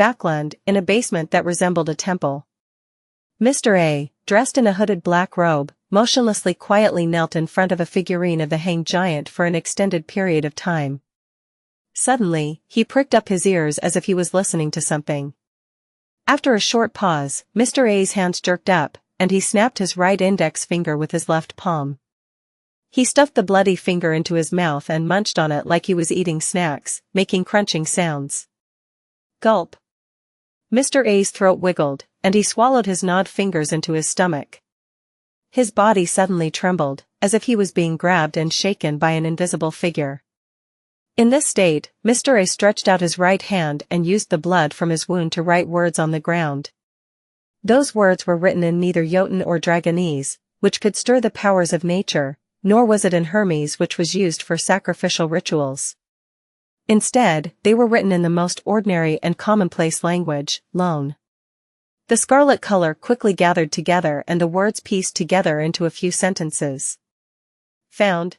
backland, in a basement that resembled a temple. Mr. A, dressed in a hooded black robe, motionlessly quietly knelt in front of a figurine of the hanged giant for an extended period of time. Suddenly, he pricked up his ears as if he was listening to something. After a short pause, Mr. A's hands jerked up, and he snapped his right index finger with his left palm. He stuffed the bloody finger into his mouth and munched on it like he was eating snacks, making crunching sounds. Gulp. Mr. A's throat wiggled, and he swallowed his gnawed fingers into his stomach. His body suddenly trembled, as if he was being grabbed and shaken by an invisible figure. In this state, Mr. A stretched out his right hand and used the blood from his wound to write words on the ground. Those words were written in neither Jotun or Dragonese, which could stir the powers of nature, nor was it in Hermes, which was used for sacrificial rituals. Instead, they were written in the most ordinary and commonplace language, Loan. The scarlet color quickly gathered together and the words pieced together into a few sentences. Found.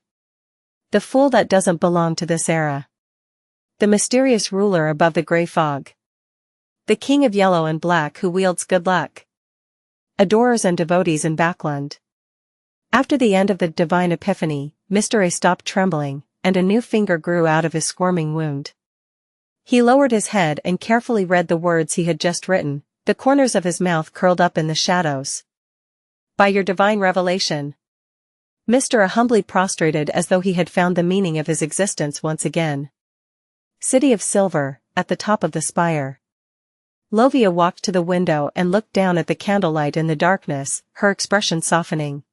The fool that doesn't belong to this era. The mysterious ruler above the gray fog. The king of yellow and black who wields good luck. Adorers and devotees in Backland. After the end of the Divine Epiphany, Mr. A stopped trembling, and a new finger grew out of his squirming wound. He lowered his head and carefully read the words he had just written, the corners of his mouth curled up in the shadows. By your divine revelation. Mr. A humbly prostrated as though he had found the meaning of his existence once again. City of Silver, at the top of the spire. Lovia walked to the window and looked down at the candlelight in the darkness, her expression softening.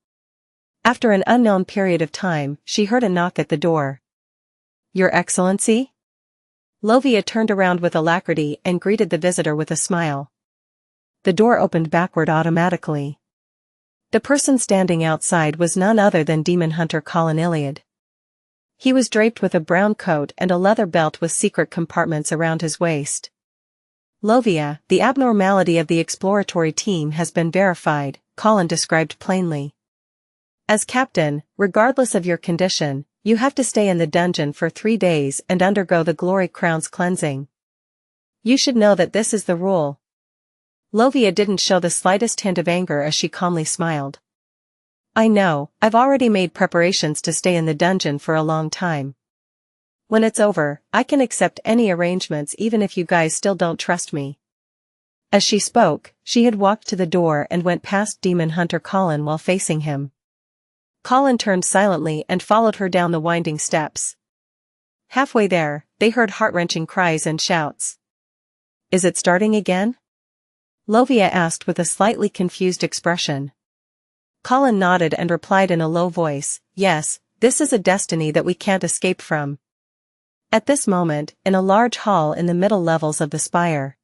After an unknown period of time, she heard a knock at the door. Your Excellency? Lovia turned around with alacrity and greeted the visitor with a smile. The door opened backward automatically. The person standing outside was none other than demon hunter Colin Iliad. He was draped with a brown coat and a leather belt with secret compartments around his waist. Lovia, the abnormality of the exploratory team has been verified, Colin described plainly. As captain, regardless of your condition, you have to stay in the dungeon for 3 days and undergo the Glory Crown's cleansing. You should know that this is the rule. Lovia didn't show the slightest hint of anger as she calmly smiled. I know, I've already made preparations to stay in the dungeon for a long time. When it's over, I can accept any arrangements even if you guys still don't trust me. As she spoke, she had walked to the door and went past Demon Hunter Colin while facing him. Colin turned silently and followed her down the winding steps. Halfway there, they heard heart-wrenching cries and shouts. Is it starting again? Lovia asked with a slightly confused expression. Colin nodded and replied in a low voice, yes, this is a destiny that we can't escape from. At this moment, in a large hall in the middle levels of the spire,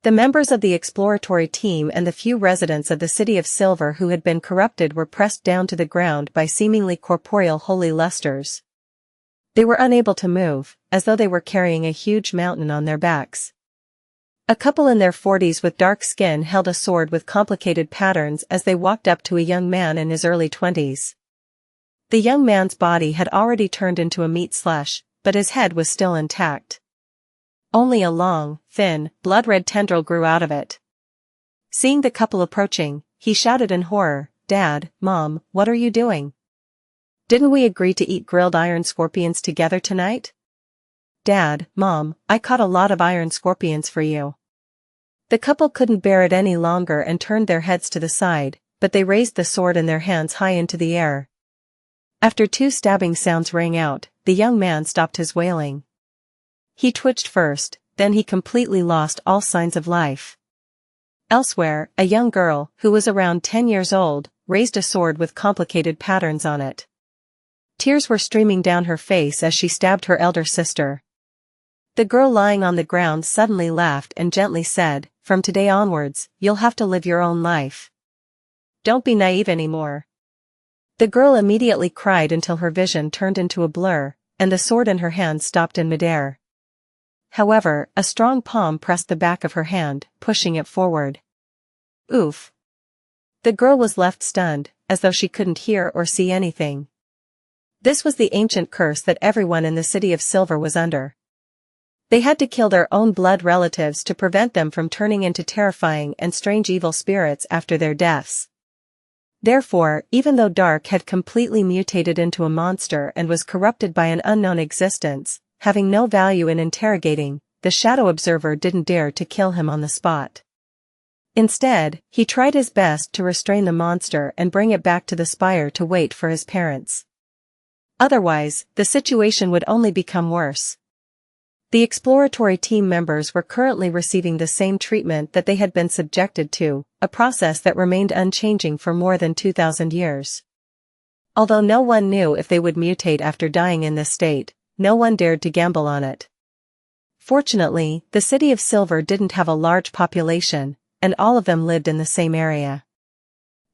the members of the exploratory team and the few residents of the City of Silver who had been corrupted were pressed down to the ground by seemingly corporeal holy lusters. They were unable to move, as though they were carrying a huge mountain on their backs. A couple in their 40s with dark skin held a sword with complicated patterns as they walked up to a young man in his early 20s. The young man's body had already turned into a meat slush, but his head was still intact. Only a long, thin, blood-red tendril grew out of it. Seeing the couple approaching, he shouted in horror, Dad, Mom, what are you doing? Didn't we agree to eat grilled iron scorpions together tonight? Dad, Mom, I caught a lot of iron scorpions for you. The couple couldn't bear it any longer and turned their heads to the side, but they raised the sword in their hands high into the air. After 2 stabbing sounds rang out, the young man stopped his wailing. He twitched first, then he completely lost all signs of life. Elsewhere, a young girl, who was around 10 years old, raised a sword with complicated patterns on it. Tears were streaming down her face as she stabbed her elder sister. The girl lying on the ground suddenly laughed and gently said, From today onwards, you'll have to live your own life. Don't be naive anymore. The girl immediately cried until her vision turned into a blur, and the sword in her hand stopped in midair. However, a strong palm pressed the back of her hand, pushing it forward. Oof. The girl was left stunned, as though she couldn't hear or see anything. This was the ancient curse that everyone in the City of Silver was under. They had to kill their own blood relatives to prevent them from turning into terrifying and strange evil spirits after their deaths. Therefore, even though Dark had completely mutated into a monster and was corrupted by an unknown existence, having no value in interrogating, the Shadow Observer didn't dare to kill him on the spot. Instead, he tried his best to restrain the monster and bring it back to the spire to wait for his parents. Otherwise, the situation would only become worse. The exploratory team members were currently receiving the same treatment that they had been subjected to, a process that remained unchanging for more than 2,000 years. Although no one knew if they would mutate after dying in this state, no one dared to gamble on it. Fortunately, the City of Silver didn't have a large population, and all of them lived in the same area.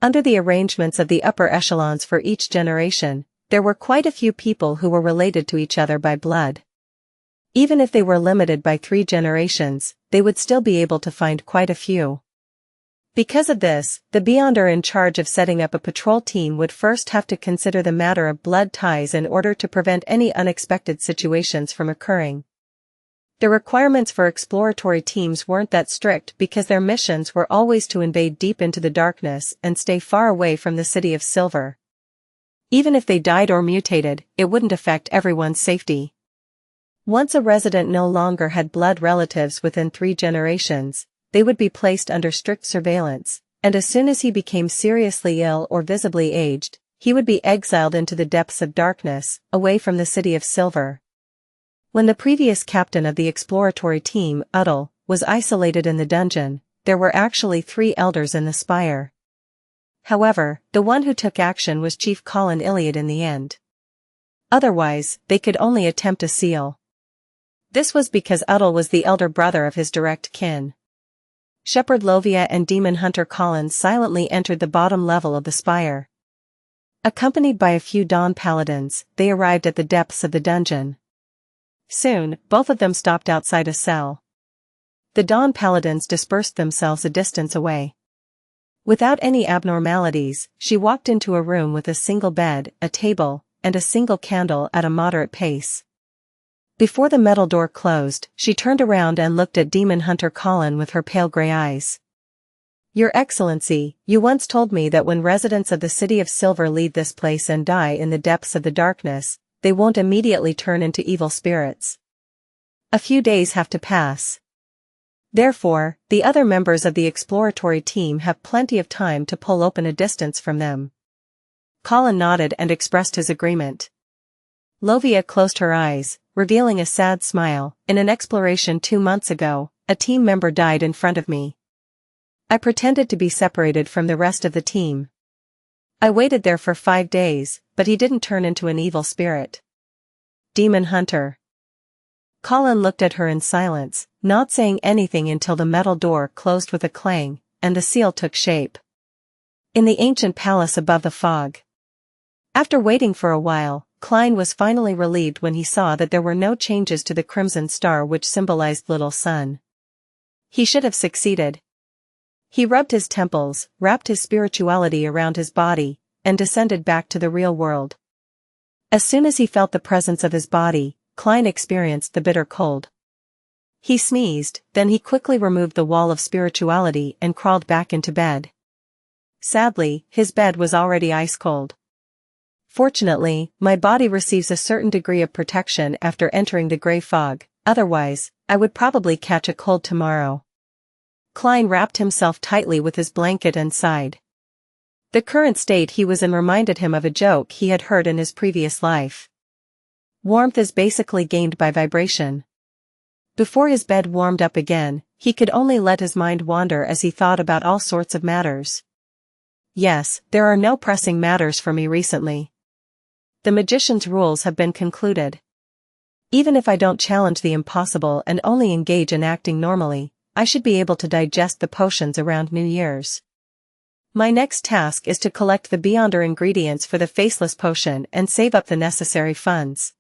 Under the arrangements of the upper echelons for each generation, there were quite a few people who were related to each other by blood. Even if they were limited by 3 generations, they would still be able to find quite a few. Because of this, the Beyonder in charge of setting up a patrol team would first have to consider the matter of blood ties in order to prevent any unexpected situations from occurring. The requirements for exploratory teams weren't that strict because their missions were always to invade deep into the darkness and stay far away from the City of Silver. Even if they died or mutated, it wouldn't affect everyone's safety. Once a resident no longer had blood relatives within 3 generations, they would be placed under strict surveillance, and as soon as he became seriously ill or visibly aged, he would be exiled into the depths of darkness, away from the City of Silver. When the previous captain of the exploratory team, Uddle, was isolated in the dungeon, there were actually 3 elders in the spire. However, the one who took action was Chief Colin Iliad in the end. Otherwise, they could only attempt a seal. This was because Uddle was the elder brother of his direct kin. Shepherd Lovia and Demon Hunter Colin silently entered the bottom level of the spire. Accompanied by a few Dawn Paladins, they arrived at the depths of the dungeon. Soon, both of them stopped outside a cell. The Dawn Paladins dispersed themselves a distance away. Without any abnormalities, she walked into a room with a single bed, a table, and a single candle at a moderate pace. Before the metal door closed, she turned around and looked at Demon Hunter Colin with her pale gray eyes. "Your Excellency, you once told me that when residents of the City of Silver leave this place and die in the depths of the darkness, they won't immediately turn into evil spirits. A few days have to pass. Therefore, the other members of the exploratory team have plenty of time to pull open a distance from them." Colin nodded and expressed his agreement. Lovia closed her eyes, revealing a sad smile. "In an exploration 2 months ago, a team member died in front of me. I pretended to be separated from the rest of the team. I waited there for 5 days, but he didn't turn into an evil spirit." Demon Hunter. Colin looked at her in silence, not saying anything until the metal door closed with a clang, and the seal took shape. In the ancient palace above the fog. After waiting for a while, Klein was finally relieved when he saw that there were no changes to the crimson star which symbolized Little Sun. He should have succeeded. He rubbed his temples, wrapped his spirituality around his body, and descended back to the real world. As soon as he felt the presence of his body, Klein experienced the bitter cold. He sneezed, then he quickly removed the wall of spirituality and crawled back into bed. Sadly, his bed was already ice cold. "Fortunately, my body receives a certain degree of protection after entering the gray fog, otherwise, I would probably catch a cold tomorrow." Klein wrapped himself tightly with his blanket and sighed. The current state he was in reminded him of a joke he had heard in his previous life. Warmth is basically gained by vibration. Before his bed warmed up again, he could only let his mind wander as he thought about all sorts of matters. "Yes, there are no pressing matters for me recently. The magician's rules have been concluded. Even if I don't challenge the impossible and only engage in acting normally, I should be able to digest the potions around New Year's. My next task is to collect the Beyonder ingredients for the Faceless Potion and save up the necessary funds.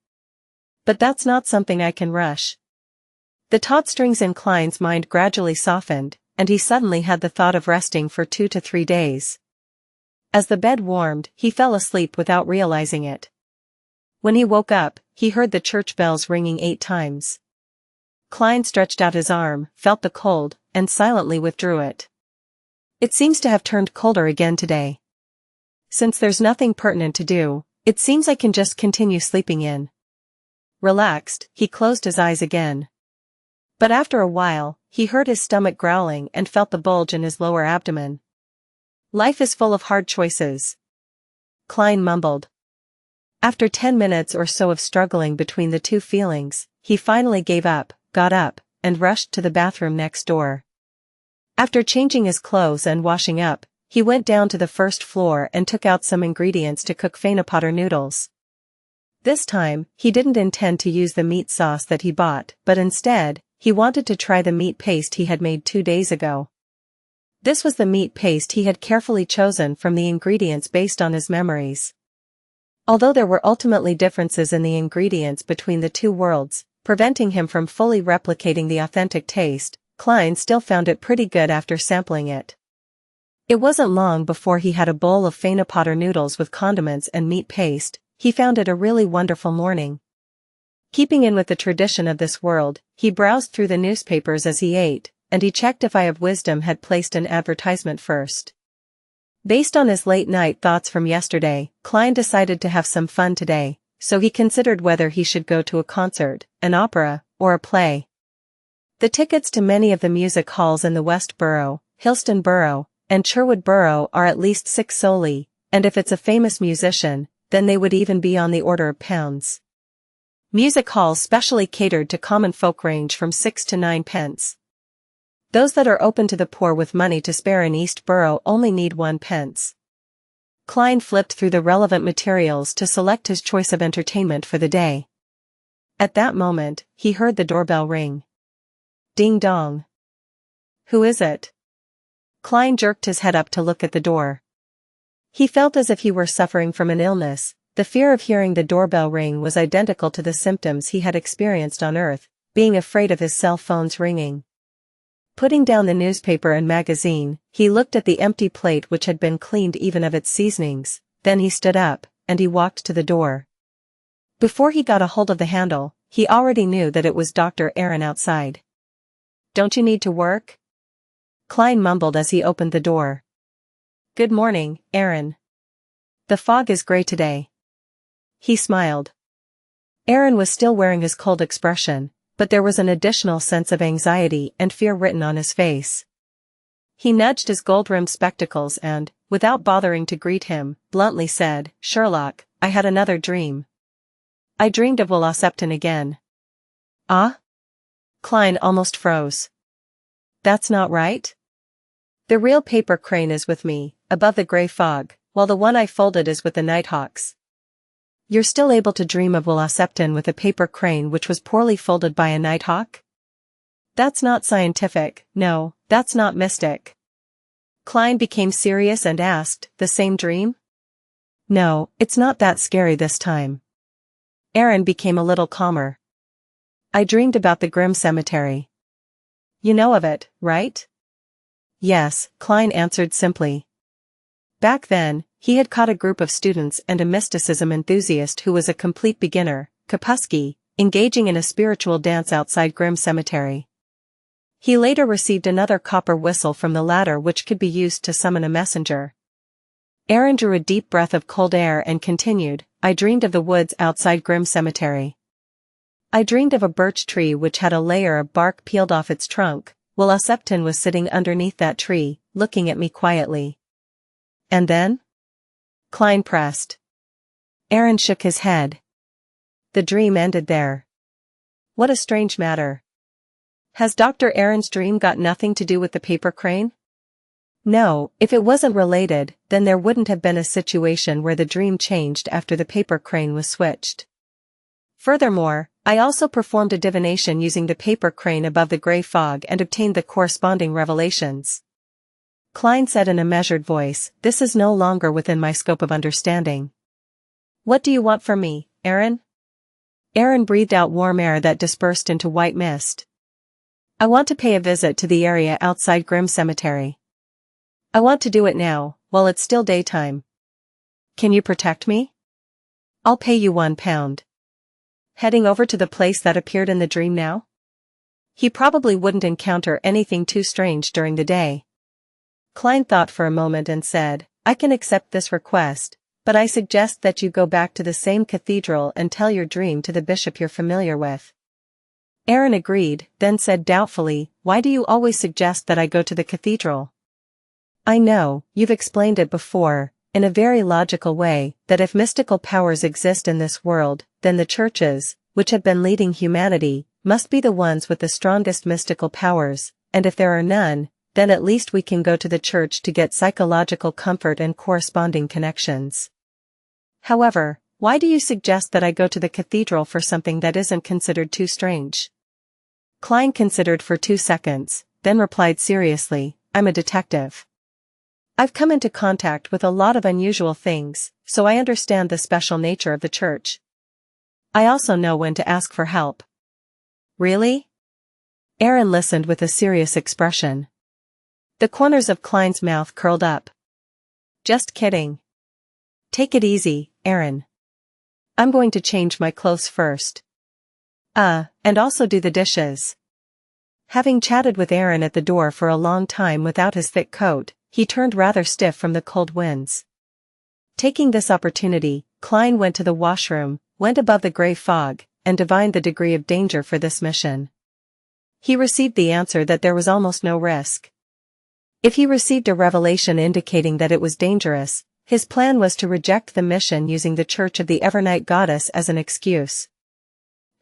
But that's not something I can rush." The taut strings in Klein's mind gradually softened, and he suddenly had the thought of resting for 2 to 3 days. As the bed warmed, he fell asleep without realizing it. When he woke up, he heard the church bells ringing 8 times. Klein stretched out his arm, felt the cold, and silently withdrew it. It seems to have turned colder again today. Since there's nothing pertinent to do, it seems I can just continue sleeping in. Relaxed, he closed his eyes again. But after a while, he heard his stomach growling and felt the bulge in his lower abdomen. Life is full of hard choices, Klein mumbled. After 10 minutes or so of struggling between the two feelings, he finally gave up, got up, and rushed to the bathroom next door. After changing his clothes and washing up, he went down to the first floor and took out some ingredients to cook Phanepotter noodles. This time, he didn't intend to use the meat sauce that he bought, but instead, he wanted to try the meat paste he had made 2 days ago. This was the meat paste he had carefully chosen from the ingredients based on his memories. Although there were ultimately differences in the ingredients between the two worlds, preventing him from fully replicating the authentic taste, Klein still found it pretty good after sampling it. It wasn't long before he had a bowl of Phanepotter noodles with condiments and meat paste. He found it a really wonderful morning. Keeping in with the tradition of this world, he browsed through the newspapers as he ate, and he checked if Eye of Wisdom had placed an advertisement first. Based on his late-night thoughts from yesterday, Klein decided to have some fun today, so he considered whether he should go to a concert, an opera, or a play. The tickets to many of the music halls in the West Borough, Hillston Borough, and Sherwood Borough are at least 6 solely, and if it's a famous musician, then they would even be on the order of pounds. Music halls specially catered to common folk range from 6 to 9 pence. Those that are open to the poor with money to spare in East Borough only need 1 pence. Klein flipped through the relevant materials to select his choice of entertainment for the day. At that moment, he heard the doorbell ring. Ding dong. Who is it? Klein jerked his head up to look at the door. He felt as if he were suffering from an illness. The fear of hearing the doorbell ring was identical to the symptoms he had experienced on Earth, being afraid of his cell phone's ringing. Putting down the newspaper and magazine, he looked at the empty plate which had been cleaned even of its seasonings, then he stood up, and he walked to the door. Before he got a hold of the handle, he already knew that it was Dr. Aaron outside. Don't you need to work? Klein mumbled as he opened the door. Good morning, Aaron. The fog is gray today. He smiled. Aaron was still wearing his cold expression, but there was an additional sense of anxiety and fear written on his face. He nudged his gold-rimmed spectacles and, without bothering to greet him, bluntly said, Sherlock, I had another dream. I dreamed of Wuxia again. Ah? Klein almost froze. That's not right? The real paper crane is with me, above the gray fog, while the one I folded is with the nighthawks. You're still able to dream of Wuxia with a paper crane which was poorly folded by a nighthawk? That's not scientific, no, that's not mystic. Klein became serious and asked, the same dream? No, it's not that scary this time. Aaron became a little calmer. I dreamed about the grim cemetery. You know of it, right? Yes, Klein answered simply. Back then, he had caught a group of students and a mysticism enthusiast who was a complete beginner, Kapusky, engaging in a spiritual dance outside Grim Cemetery. He later received another copper whistle from the latter which could be used to summon a messenger. Aaron drew a deep breath of cold air and continued, I dreamed of the woods outside Grim Cemetery. I dreamed of a birch tree which had a layer of bark peeled off its trunk, while Wuxia was sitting underneath that tree, looking at me quietly. And then? Klein pressed. Aaron shook his head. The dream ended there. What a strange matter. Has Dr. Aaron's dream got nothing to do with the paper crane? No, if it wasn't related, then there wouldn't have been a situation where the dream changed after the paper crane was switched. Furthermore, I also performed a divination using the paper crane above the gray fog and obtained the corresponding revelations. Klein said in a measured voice, this is no longer within my scope of understanding. What do you want from me, Aaron? Aaron breathed out warm air that dispersed into white mist. I want to pay a visit to the area outside Grim Cemetery. I want to do it now, while it's still daytime. Can you protect me? I'll pay you £1. Heading over to the place that appeared in the dream now? He probably wouldn't encounter anything too strange during the day. Klein thought for a moment and said, I can accept this request, but I suggest that you go back to the same cathedral and tell your dream to the bishop you're familiar with. Aaron agreed, then said doubtfully, why do you always suggest that I go to the cathedral? I know, you've explained it before, in a very logical way, that if mystical powers exist in this world, then the churches, which have been leading humanity, must be the ones with the strongest mystical powers, and if there are none, then at least we can go to the church to get psychological comfort and corresponding connections. However, why do you suggest that I go to the cathedral for something that isn't considered too strange? Klein considered for 2 seconds, then replied seriously, I'm a detective. I've come into contact with a lot of unusual things, so I understand the special nature of the church. I also know when to ask for help. Really? Aaron listened with a serious expression. The corners of Klein's mouth curled up. Just kidding. Take it easy, Aaron. I'm going to change my clothes first. And also do the dishes. Having chatted with Aaron at the door for a long time without his thick coat, he turned rather stiff from the cold winds. Taking this opportunity, Klein went to the washroom, went above the gray fog, and divined the degree of danger for this mission. He received the answer that there was almost no risk. If he received a revelation indicating that it was dangerous, his plan was to reject the mission using the Church of the Evernight Goddess as an excuse.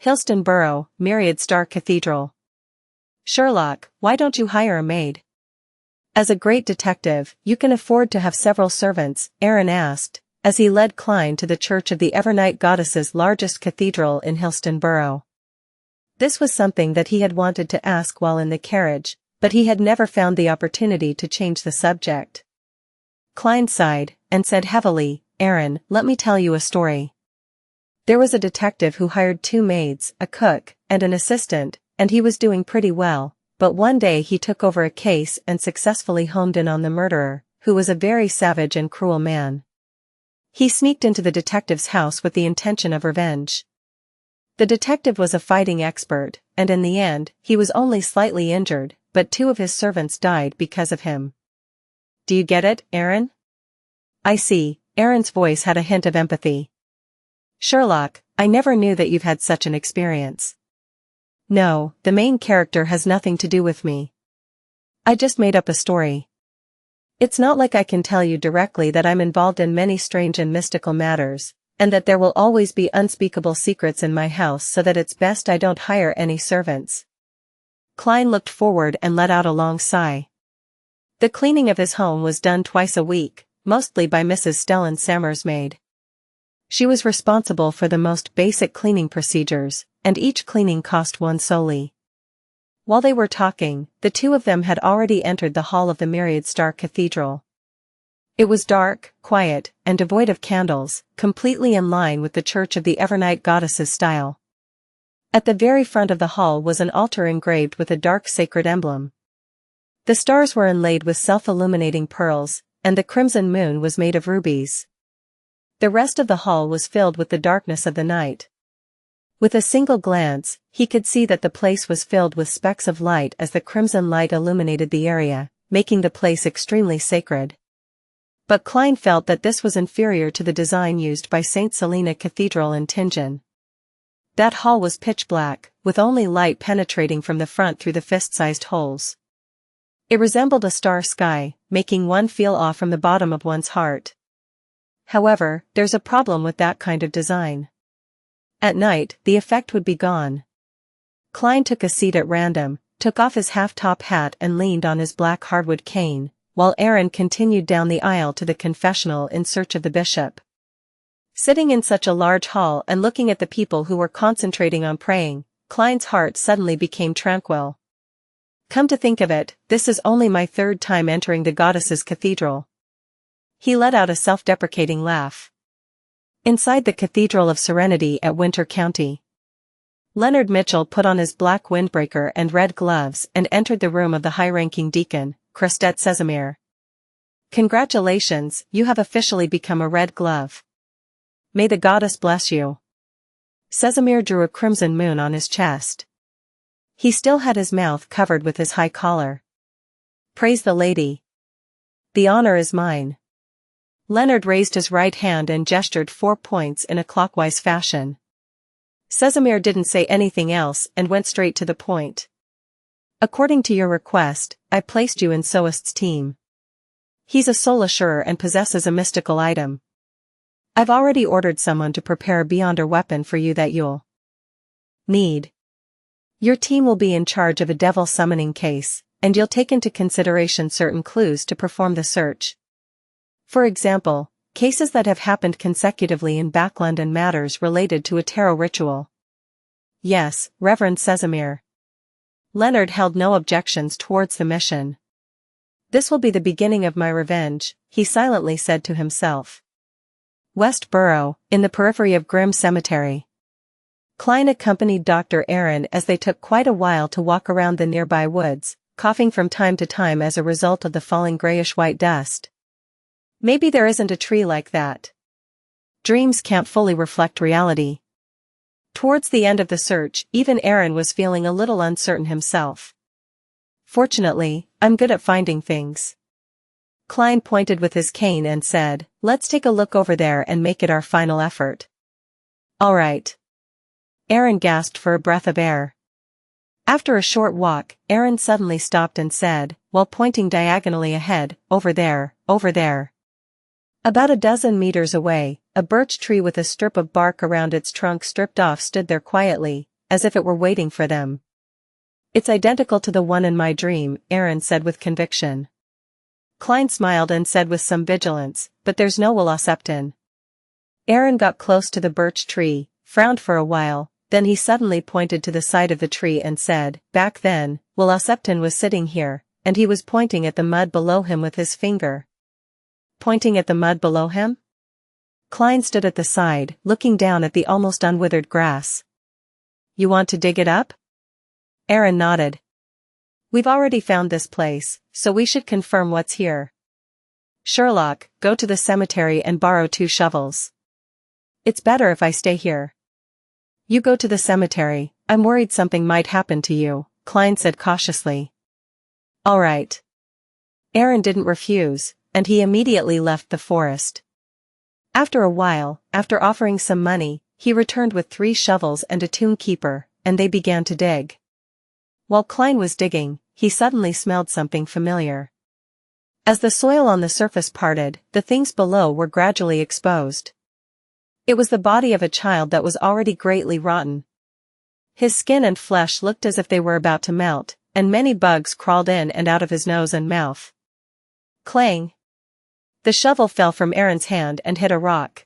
Hillstonborough, Myriad Star Cathedral. Sherlock, why don't you hire a maid? As a great detective, you can afford to have several servants, Aaron asked, as he led Klein to the Church of the Evernight Goddess's largest cathedral in Hillstonborough. This was something that he had wanted to ask while in the carriage, but he had never found the opportunity to change the subject. Klein sighed, and said heavily, Aaron, let me tell you a story. There was a detective who hired 2 maids, a cook, and an assistant, and he was doing pretty well, but one day he took over a case and successfully homed in on the murderer, who was a very savage and cruel man. He sneaked into the detective's house with the intention of revenge. The detective was a fighting expert, and in the end, he was only slightly injured, but 2 of his servants died because of him. Do you get it, Aaron? I see, Aaron's voice had a hint of empathy. Sherlock, I never knew that you've had such an experience. No, the main character has nothing to do with me. I just made up a story. It's not like I can tell you directly that I'm involved in many strange and mystical matters, and that there will always be unspeakable secrets in my house, so that it's best I don't hire any servants. Klein looked forward and let out a long sigh. The cleaning of his home was done twice a week, mostly by Mrs. Stellan Sammer's maid. She was responsible for the most basic cleaning procedures, and each cleaning cost 1 solely. While they were talking, the 2 of them had already entered the hall of the Myriad Star Cathedral. It was dark, quiet, and devoid of candles, completely in line with the Church of the Evernight Goddess's style. At the very front of the hall was an altar engraved with a dark sacred emblem. The stars were inlaid with self-illuminating pearls, and the crimson moon was made of rubies. The rest of the hall was filled with the darkness of the night. With a single glance, he could see that the place was filled with specks of light as the crimson light illuminated the area, making the place extremely sacred. But Klein felt that this was inferior to the design used by St. Selena Cathedral in Tingen. That hall was pitch black, with only light penetrating from the front through the fist-sized holes. It resembled a star sky, making one feel awe from the bottom of one's heart. However, there's a problem with that kind of design. At night, the effect would be gone. Klein took a seat at random, took off his half-top hat and leaned on his black hardwood cane, while Aaron continued down the aisle to the confessional in search of the bishop. Sitting in such a large hall and looking at the people who were concentrating on praying, Klein's heart suddenly became tranquil. Come to think of it, this is only my 3rd time entering the goddess's cathedral. He let out a self-deprecating laugh. Inside the Cathedral of Serenity at Winter County, Leonard Mitchell put on his black windbreaker and red gloves and entered the room of the high-ranking deacon, Christet Casimir. Congratulations, you have officially become a red glove. May the goddess bless you. Casimir drew a crimson moon on his chest. He still had his mouth covered with his high collar. Praise the lady. The honor is mine. Leonard raised his right hand and gestured 4 points in a clockwise fashion. Casimir didn't say anything else and went straight to the point. According to your request, I placed you in Soist's team. He's a soul assurer and possesses a mystical item. I've already ordered someone to prepare a beyonder weapon for you that you'll need. Your team will be in charge of a devil summoning case, and you'll take into consideration certain clues to perform the search. For example, cases that have happened consecutively in Backland and matters related to a tarot ritual. Yes, Reverend Casimir. Leonard held no objections towards the mission. This will be the beginning of my revenge, he silently said to himself. West Borough, in the periphery of Grimm Cemetery. Klein accompanied Dr. Aaron as they took quite a while to walk around the nearby woods, coughing from time to time as a result of the falling grayish-white dust. Maybe there isn't a tree like that. Dreams can't fully reflect reality. Towards the end of the search, even Aaron was feeling a little uncertain himself. Fortunately, I'm good at finding things. Klein pointed with his cane and said, let's take a look over there and make it our final effort. All right. Aaron gasped for a breath of air. After a short walk, Aaron suddenly stopped and said, while pointing diagonally ahead, over there, over there. About a dozen meters away, a birch tree with a strip of bark around its trunk stripped off stood there quietly, as if it were waiting for them. It's identical to the one in my dream, Aaron said with conviction. Klein smiled and said with some vigilance, but there's no Wuxia. Aaron got close to the birch tree, frowned for a while, then he suddenly pointed to the side of the tree and said, back then, Wuxia was sitting here, and he was pointing at the mud below him with his finger. Pointing at the mud below him? Klein stood at the side, looking down at the almost unwithered grass. You want to dig it up? Aaron nodded. We've already found this place, so we should confirm what's here. Sherlock, go to the cemetery and borrow 2 shovels. It's better if I stay here. You go to the cemetery, I'm worried something might happen to you, Klein said cautiously. All right. Aaron didn't refuse, and he immediately left the forest. After a while, after offering some money, he returned with 3 shovels and a tombkeeper, and they began to dig. While Klein was digging, he suddenly smelled something familiar. As the soil on the surface parted, the things below were gradually exposed. It was the body of a child that was already greatly rotten. His skin and flesh looked as if they were about to melt, and many bugs crawled in and out of his nose and mouth. Clang! The shovel fell from Aaron's hand and hit a rock.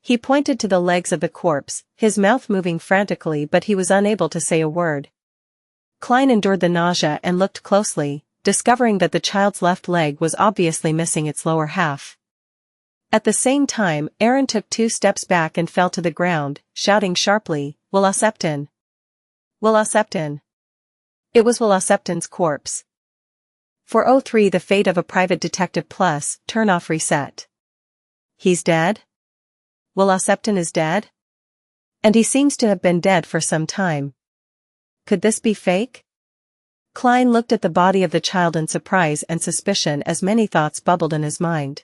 He pointed to the legs of the corpse, his mouth moving frantically, but he was unable to say a word. Klein endured the nausea and looked closely, discovering that the child's left leg was obviously missing its lower half. At the same time, Aaron took 2 steps back and fell to the ground, shouting sharply, Wuxia! Wuxia! It was Wuxia's corpse. 403 The fate of a private detective plus, turn off reset. He's dead? Wuxia is dead? And he seems to have been dead for some time. Could this be fake? Klein looked at the body of the child in surprise and suspicion as many thoughts bubbled in his mind.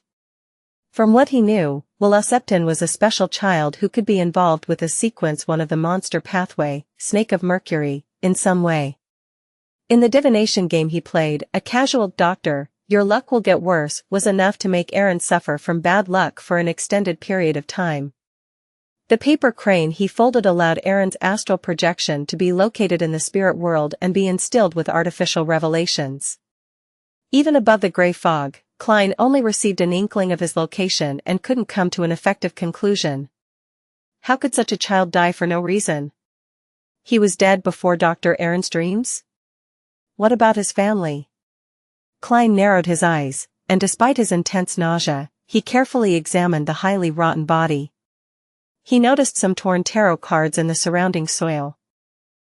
From what he knew, Wuxia was a special child who could be involved with a sequence one of the monster pathway, Snake of Mercury, in some way. In the divination game he played, a casual doctor, your luck will get worse, was enough to make Aaron suffer from bad luck for an extended period of time. The paper crane he folded allowed Aaron's astral projection to be located in the spirit world and be instilled with artificial revelations. Even above the gray fog, Klein only received an inkling of his location and couldn't come to an effective conclusion. How could such a child die for no reason? He was dead before Dr. Aaron's dreams? What about his family? Klein narrowed his eyes, and despite his intense nausea, he carefully examined the highly rotten body. He noticed some torn tarot cards in the surrounding soil.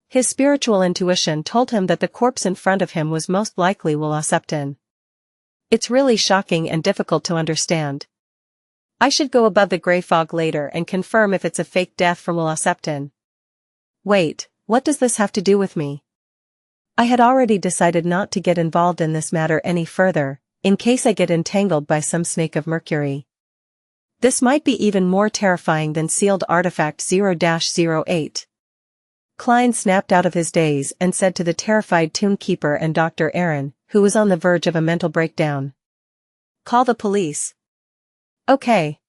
His spiritual intuition told him that the corpse in front of him was most likely Wuxia. It's really shocking and difficult to understand. I should go above the gray fog later and confirm if it's a fake death from Wuxia. Wait, what does this have to do with me? I had already decided not to get involved in this matter any further, in case I get entangled by some snake of mercury. This might be even more terrifying than sealed artifact 0-08. Klein snapped out of his daze and said to the terrified tombkeeper and Dr. Aaron, who was on the verge of a mental breakdown. "Call the police." "Okay.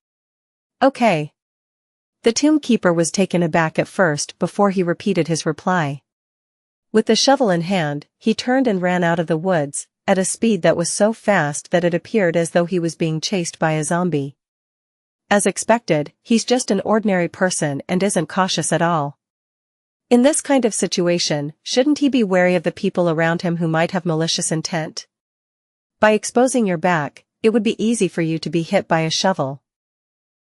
Okay." The tombkeeper was taken aback at first before he repeated his reply. With the shovel in hand, he turned and ran out of the woods, at a speed that was so fast that it appeared as though he was being chased by a zombie. As expected, he's just an ordinary person and isn't cautious at all. In this kind of situation, shouldn't he be wary of the people around him who might have malicious intent? By exposing your back, it would be easy for you to be hit by a shovel.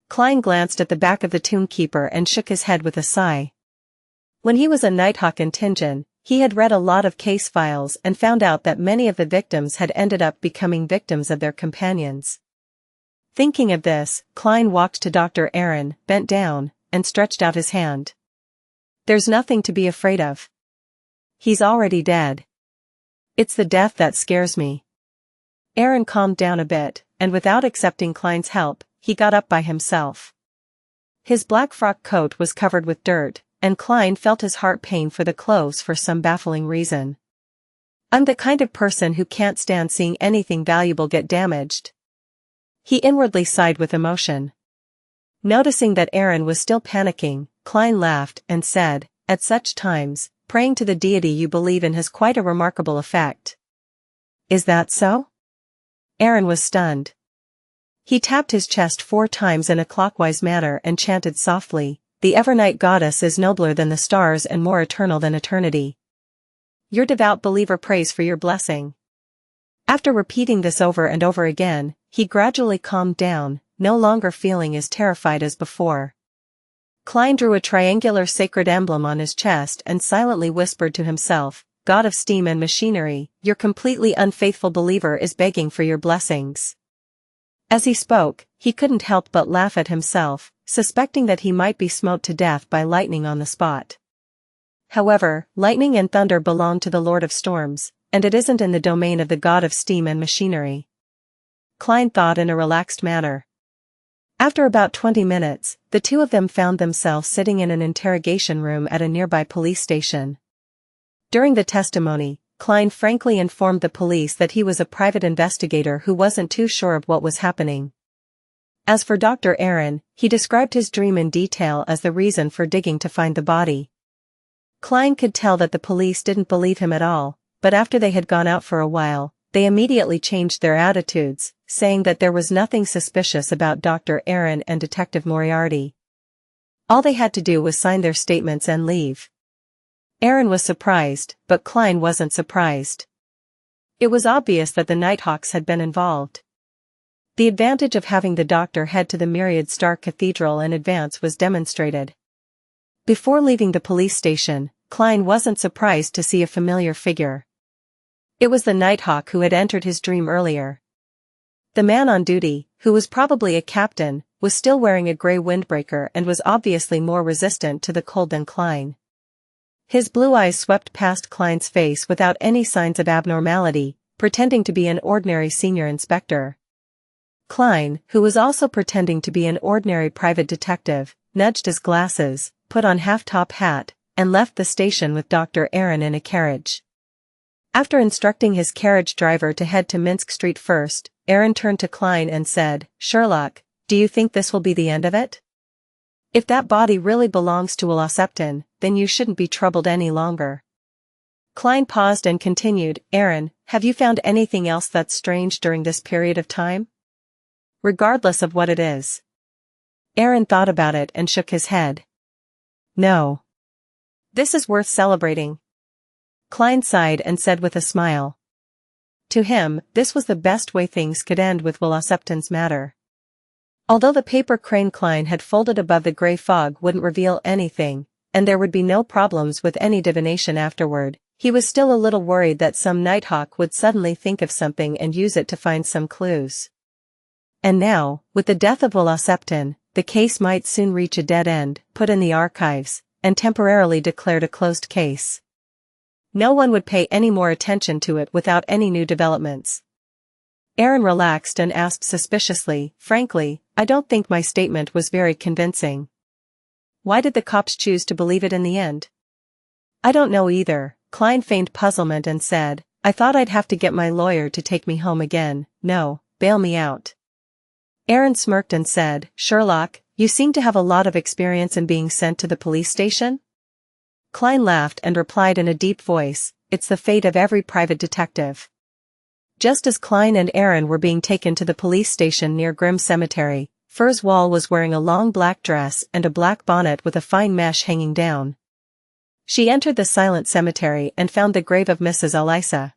Klein glanced at the back of the tombkeeper and shook his head with a sigh. When he was a Nighthawk in Tingen, he had read a lot of case files and found out that many of the victims had ended up becoming victims of their companions. Thinking of this, Klein walked to Dr. Aaron, bent down, and stretched out his hand. "There's nothing to be afraid of. He's already dead. It's the death that scares me." Aaron calmed down a bit, and without accepting Klein's help, he got up by himself. His black frock coat was covered with dirt, and Klein felt his heart pain for the clothes for some baffling reason. "I'm the kind of person who can't stand seeing anything valuable get damaged." He inwardly sighed with emotion. Noticing that Aaron was still panicking, Klein laughed and said, "At such times, praying to the deity you believe in has quite a remarkable effect." "Is that so?" Aaron was stunned. He tapped his chest 4 times in a clockwise manner and chanted softly, "The Evernight Goddess is nobler than the stars and more eternal than eternity. Your devout believer prays for your blessing." After repeating this over and over again, he gradually calmed down, no longer feeling as terrified as before. Klein drew a triangular sacred emblem on his chest and silently whispered to himself, "God of steam and machinery, your completely unfaithful believer is begging for your blessings." As he spoke, he couldn't help but laugh at himself, suspecting that he might be smote to death by lightning on the spot. However, lightning and thunder belong to the Lord of Storms, and it isn't in the domain of the God of steam and machinery. Klein thought in a relaxed manner. After about 20 minutes, the two of them found themselves sitting in an interrogation room at a nearby police station. During the testimony, Klein frankly informed the police that he was a private investigator who wasn't too sure of what was happening. As for Dr. Aaron, he described his dream in detail as the reason for digging to find the body. Klein could tell that the police didn't believe him at all, but after they had gone out for a while, they immediately changed their attitudes, saying that there was nothing suspicious about Dr. Aaron and Detective Moriarty. All they had to do was sign their statements and leave. Aaron was surprised, but Klein wasn't surprised. It was obvious that the Nighthawks had been involved. The advantage of having the doctor head to the Myriad Star Cathedral in advance was demonstrated. Before leaving the police station, Klein wasn't surprised to see a familiar figure. It was the Nighthawk who had entered his dream earlier. The man on duty, who was probably a captain, was still wearing a gray windbreaker and was obviously more resistant to the cold than Klein. His blue eyes swept past Klein's face without any signs of abnormality, pretending to be an ordinary senior inspector. Klein, who was also pretending to be an ordinary private detective, nudged his glasses, put on half-top hat, and left the station with Dr. Aaron in a carriage. After instructing his carriage driver to head to Minsk Street first, Aaron turned to Klein and said, "Sherlock, do you think this will be the end of it? If that body really belongs to Wuxia, then you shouldn't be troubled any longer." Klein paused and continued, "Aaron, have you found anything else that's strange during this period of time? Regardless of what it is." Aaron thought about it and shook his head. "No. This is worth celebrating." Klein sighed and said with a smile. To him, this was the best way things could end with Wuxia's matter. Although the paper crane Klein had folded above the gray fog wouldn't reveal anything, and there would be no problems with any divination afterward, he was still a little worried that some Nighthawk would suddenly think of something and use it to find some clues. And now, with the death of Wuxia, the case might soon reach a dead end, put in the archives, and temporarily declared a closed case. No one would pay any more attention to it without any new developments. Aaron relaxed and asked suspiciously, frankly, I don't think my statement was very convincing. Why did the cops choose to believe it in the end? I don't know either. Klein feigned puzzlement and said, I thought I'd have to get my lawyer to take me home again. No, bail me out. Aaron smirked and said, Sherlock, you seem to have a lot of experience in being sent to the police station? Klein laughed and replied in a deep voice, it's the fate of every private detective. Just as Klein and Aaron were being taken to the police station near Grimm Cemetery, Furs Wall was wearing a long black dress and a black bonnet with a fine mesh hanging down. She entered the silent cemetery and found the grave of Mrs. Elisa.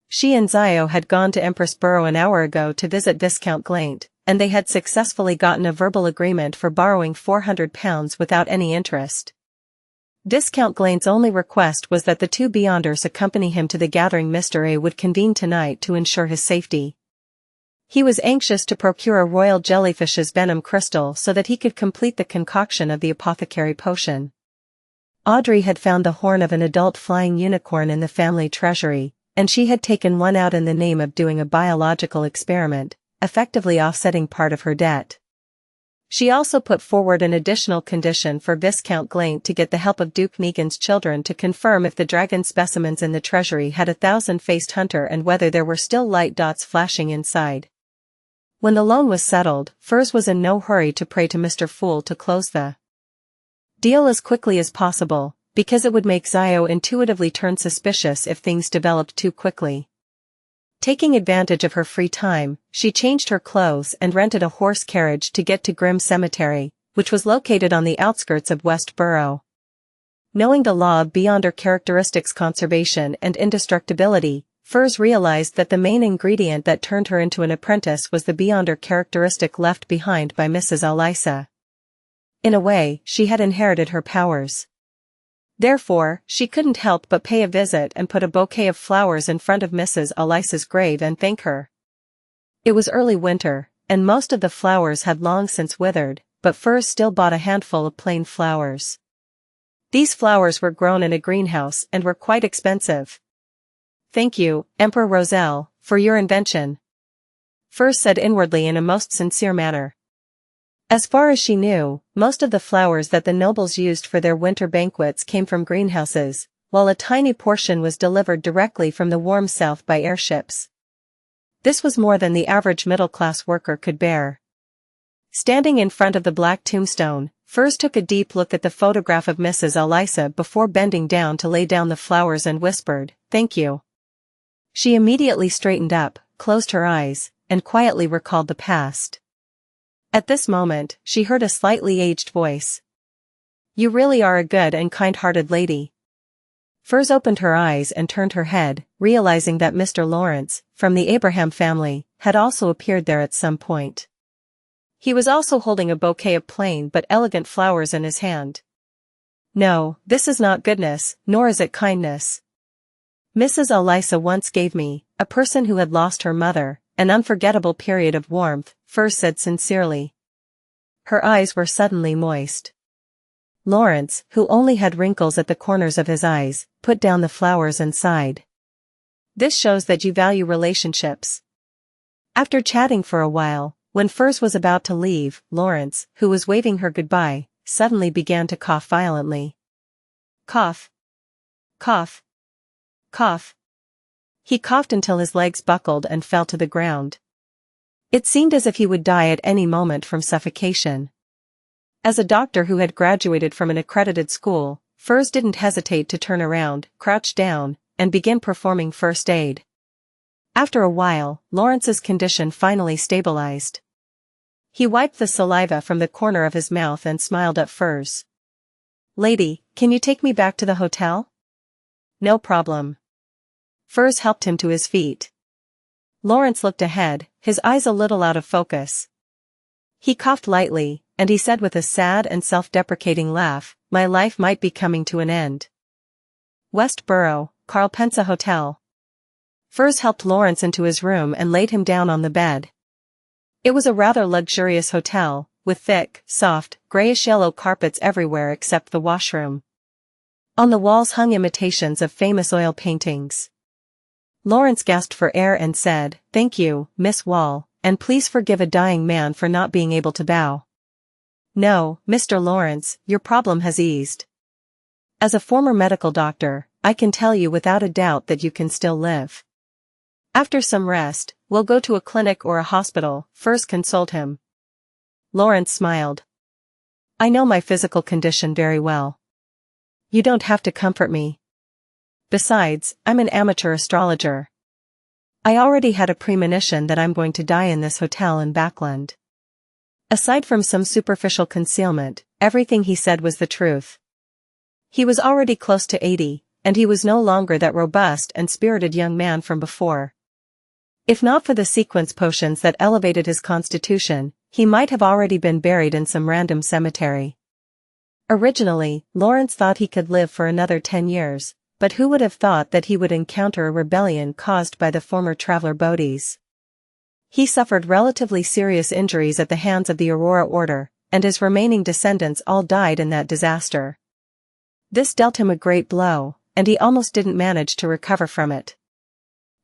She and Zio had gone to Empress Borough an hour ago to visit Viscount Glaint, and they had successfully gotten a verbal agreement for borrowing £400 without any interest. Viscount Glaint's only request was that the two Beyonders accompany him to the gathering Mr. A would convene tonight to ensure his safety. He was anxious to procure a royal jellyfish's venom crystal so that he could complete the concoction of the apothecary potion. Audrey had found the horn of an adult flying unicorn in the family treasury, and she had taken one out in the name of doing a biological experiment, effectively offsetting part of her debt. She also put forward an additional condition for Viscount Glaint to get the help of Duke Negan's children to confirm if the dragon specimens in the treasury had a thousand-faced hunter and whether there were still light dots flashing inside. When the loan was settled, Furs was in no hurry to pray to Mr. Fool to close the deal as quickly as possible, because it would make Zio intuitively turn suspicious if things developed too quickly. Taking advantage of her free time, she changed her clothes and rented a horse carriage to get to Grimm Cemetery, which was located on the outskirts of West Borough. Knowing the law of Beyonder characteristics conservation and indestructibility, Furs realized that the main ingredient that turned her into an apprentice was the Beyonder characteristic left behind by Mrs. Elisa. In a way, she had inherited her powers. Therefore, she couldn't help but pay a visit and put a bouquet of flowers in front of Mrs. Elisa's grave and thank her. It was early winter, and most of the flowers had long since withered, but Furs still bought a handful of plain flowers. These flowers were grown in a greenhouse and were quite expensive. Thank you, Emperor Roselle, for your invention, Furs said inwardly in a most sincere manner. As far as she knew, most of the flowers that the nobles used for their winter banquets came from greenhouses, while a tiny portion was delivered directly from the warm south by airships. This was more than the average middle-class worker could bear. Standing in front of the black tombstone, Furs took a deep look at the photograph of Mrs. Elisa before bending down to lay down the flowers and whispered, "Thank you." She immediately straightened up, closed her eyes, and quietly recalled the past. At this moment, she heard a slightly aged voice. "You really are a good and kind-hearted lady." Furs opened her eyes and turned her head, realizing that Mr. Lawrence, from the Abraham family, had also appeared there at some point. He was also holding a bouquet of plain but elegant flowers in his hand. "No, this is not goodness, nor is it kindness. Mrs. Elisa once gave me, a person who had lost her mother, an unforgettable period of warmth," Furs said sincerely. Her eyes were suddenly moist. Lawrence, who only had wrinkles at the corners of his eyes, put down the flowers and sighed. "This shows that you value relationships." After chatting for a while, when Furs was about to leave, Lawrence, who was waving her goodbye, suddenly began to cough violently. Cough. Cough. Cough. He coughed until his legs buckled and fell to the ground. It seemed as if he would die at any moment from suffocation. As a doctor who had graduated from an accredited school, Furs didn't hesitate to turn around, crouch down, and begin performing first aid. After a while, Lawrence's condition finally stabilized. He wiped the saliva from the corner of his mouth and smiled at Furs. "Lady, can you take me back to the hotel?" "No problem." Furs helped him to his feet. Lawrence looked ahead, his eyes a little out of focus. He coughed lightly, and he said with a sad and self-deprecating laugh, "My life might be coming to an end." West Borough, Carl Pensa Hotel. Furs helped Lawrence into his room and laid him down on the bed. It was a rather luxurious hotel, with thick, soft, grayish-yellow carpets everywhere except the washroom. On the walls hung imitations of famous oil paintings. Lawrence gasped for air and said, "Thank you, Miss Wall, and please forgive a dying man for not being able to bow." "No, Mr. Lawrence, your problem has eased. As a former medical doctor, I can tell you without a doubt that you can still live. After some rest, we'll go to a clinic or a hospital," Furs consoled him. Lawrence smiled. "I know my physical condition very well. You don't have to comfort me. Besides, I'm an amateur astrologer. I already had a premonition that I'm going to die in this hotel in Backland." Aside from some superficial concealment, everything he said was the truth. He was already close to 80, and he was no longer that robust and spirited young man from before. If not for the sequence potions that elevated his constitution, he might have already been buried in some random cemetery. Originally, Lawrence thought he could live for another 10 years, but who would have thought that he would encounter a rebellion caused by the former traveler Bodis? He suffered relatively serious injuries at the hands of the Aurora Order, and his remaining descendants all died in that disaster. This dealt him a great blow, and he almost didn't manage to recover from it.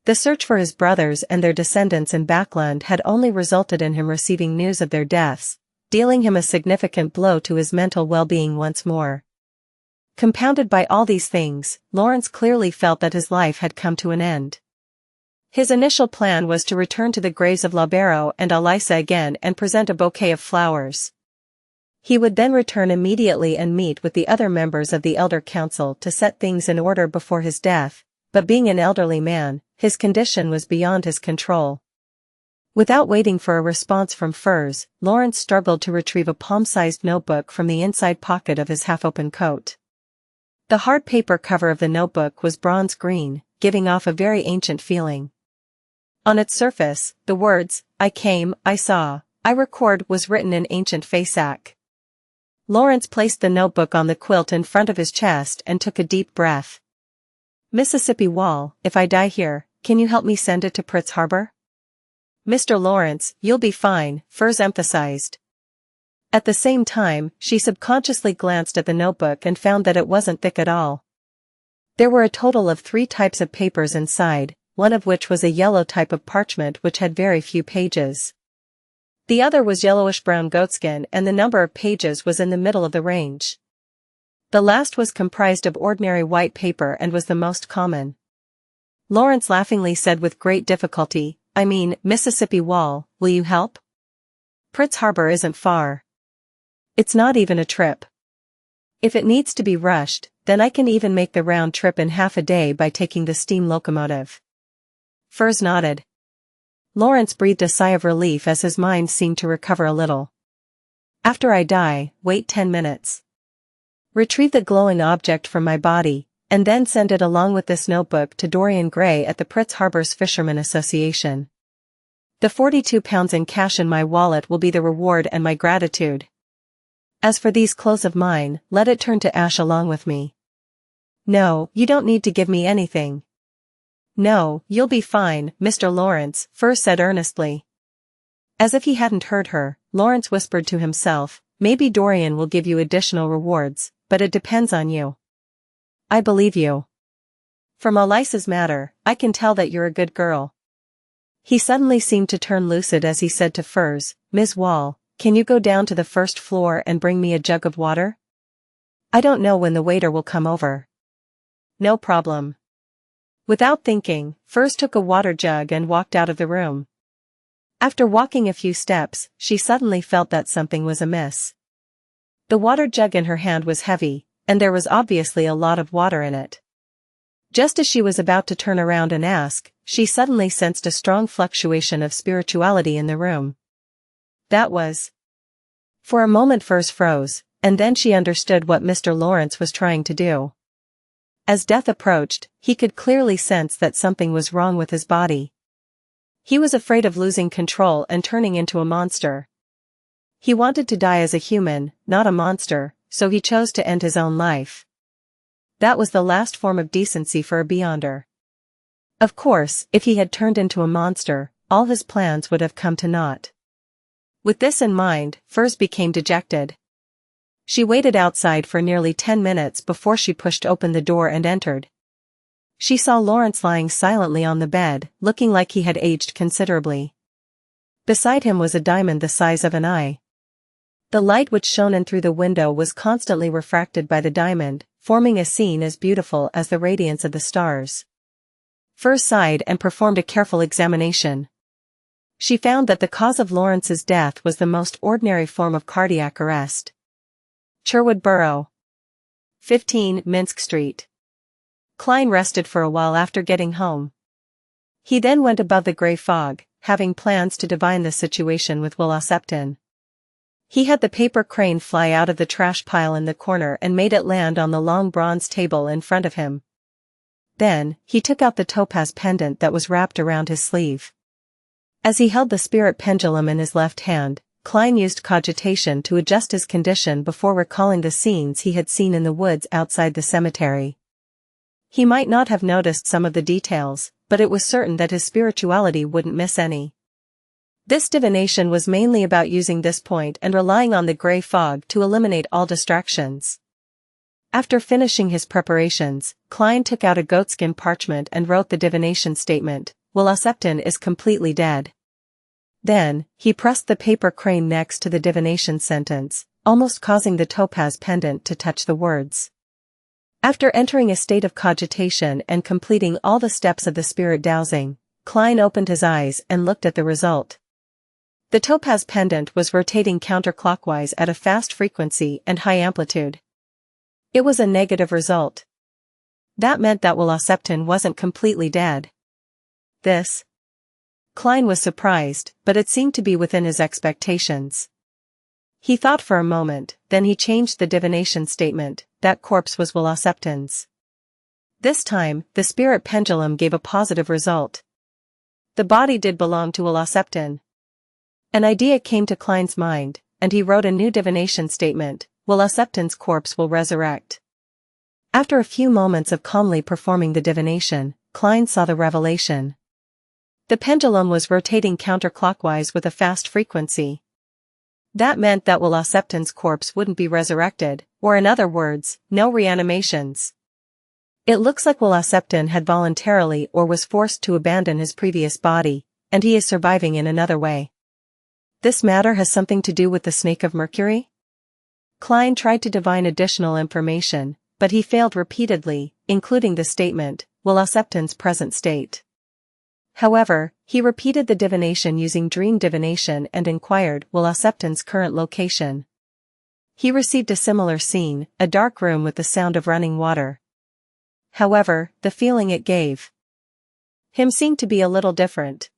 The search for his brothers and their descendants in Backland had only resulted in him receiving news of their deaths, dealing him a significant blow to his mental well-being once more. Compounded by all these things, Lawrence clearly felt that his life had come to an end. His initial plan was to return to the graves of Labero and Elisa again and present a bouquet of flowers. He would then return immediately and meet with the other members of the Elder Council to set things in order before his death, but being an elderly man, his condition was beyond his control. Without waiting for a response from Furs, Lawrence struggled to retrieve a palm-sized notebook from the inside pocket of his half-open coat. The hard paper cover of the notebook was bronze green, giving off a very ancient feeling. On its surface, the words, "I came, I saw, I record" was written in ancient Fasak. Lawrence placed the notebook on the quilt in front of his chest and took a deep breath. "Mississippi Wall, if I die here, can you help me send it to Pritz Harbor?" "Mr. Lawrence, you'll be fine," Furs emphasized. At the same time, she subconsciously glanced at the notebook and found that it wasn't thick at all. There were a total of 3 types of papers inside, one of which was a yellow type of parchment which had very few pages. The other was yellowish-brown goatskin and the number of pages was in the middle of the range. The last was comprised of ordinary white paper and was the most common. Lawrence laughingly said with great difficulty, "I mean, Mississippi Wall, will you help? Pritz Harbor isn't far. It's not even a trip. If it needs to be rushed, then I can even make the round trip in half a day by taking the steam locomotive." Furs nodded. Lawrence breathed a sigh of relief as his mind seemed to recover a little. "After I die, wait 10 minutes. Retrieve the glowing object from my body, and then send it along with this notebook to Dorian Gray at the Pritz Harbor's Fishermen Association. The 42 pounds in cash in my wallet will be the reward and my gratitude. As for these clothes of mine, let it turn to ash along with me." "No, you don't need to give me anything." "No, you'll be fine, Mr. Lawrence," Furs said earnestly. As if he hadn't heard her, Lawrence whispered to himself, "Maybe Dorian will give you additional rewards, but it depends on you." "I believe you. From Elisa's matter, I can tell that you're a good girl." He suddenly seemed to turn lucid as he said to Furs, "Ms. Wall, can you go down to the first floor and bring me a jug of water? I don't know when the waiter will come over." "No problem." Without thinking, Furs took a water jug and walked out of the room. After walking a few steps, she suddenly felt that something was amiss. The water jug in her hand was heavy, and there was obviously a lot of water in it. Just as she was about to turn around and ask, she suddenly sensed a strong fluctuation of spirituality in the room. That was. For a moment Furs froze, and then she understood what Mr. Lawrence was trying to do. As death approached, he could clearly sense that something was wrong with his body. He was afraid of losing control and turning into a monster. He wanted to die as a human, not a monster, so he chose to end his own life. That was the last form of decency for a Beyonder. Of course, if he had turned into a monster, all his plans would have come to naught. With this in mind, Furs became dejected. She waited outside for nearly 10 minutes before she pushed open the door and entered. She saw Lawrence lying silently on the bed, looking like he had aged considerably. Beside him was a diamond the size of an eye. The light which shone in through the window was constantly refracted by the diamond, forming a scene as beautiful as the radiance of the stars. Fur sighed and performed a careful examination. She found that the cause of Lawrence's death was the most ordinary form of cardiac arrest. Sherwood Borough. 15 Minsk Street. Klein rested for a while after getting home. He then went above the grey fog, having plans to divine the situation with Wuxia. He had the paper crane fly out of the trash pile in the corner and made it land on the long bronze table in front of him. Then, he took out the topaz pendant that was wrapped around his sleeve. As he held the spirit pendulum in his left hand, Klein used cogitation to adjust his condition before recalling the scenes he had seen in the woods outside the cemetery. He might not have noticed some of the details, but it was certain that his spirituality wouldn't miss any. This divination was mainly about using this point and relying on the grey fog to eliminate all distractions. After finishing his preparations, Klein took out a goatskin parchment and wrote the divination statement, "Wuxia is completely dead." Then, he pressed the paper crane next to the divination sentence, almost causing the topaz pendant to touch the words. After entering a state of cogitation and completing all the steps of the spirit dowsing, Klein opened his eyes and looked at the result. The topaz pendant was rotating counterclockwise at a fast frequency and high amplitude. It was a negative result. That meant that Wuxia wasn't completely dead. Klein was surprised, but it seemed to be within his expectations. He thought for a moment, then he changed the divination statement, that corpse was Wuxia's. This time, the spirit pendulum gave a positive result. The body did belong to Wuxia. An idea came to Klein's mind, and he wrote a new divination statement, Wuxia's corpse will resurrect. After a few moments of calmly performing the divination, Klein saw the revelation. The pendulum was rotating counterclockwise with a fast frequency. That meant that Wuxia's corpse wouldn't be resurrected, or in other words, no reanimations. It looks like Wuxia had voluntarily or was forced to abandon his previous body, and he is surviving in another way. This matter has something to do with the Snake of Mercury? Klein tried to divine additional information, but he failed repeatedly, including the statement, Wuxia's present state. However, he repeated the divination using dream divination and inquired Wuxia's current location. He received a similar scene, a dark room with the sound of running water. However, the feeling it gave him seemed to be a little different.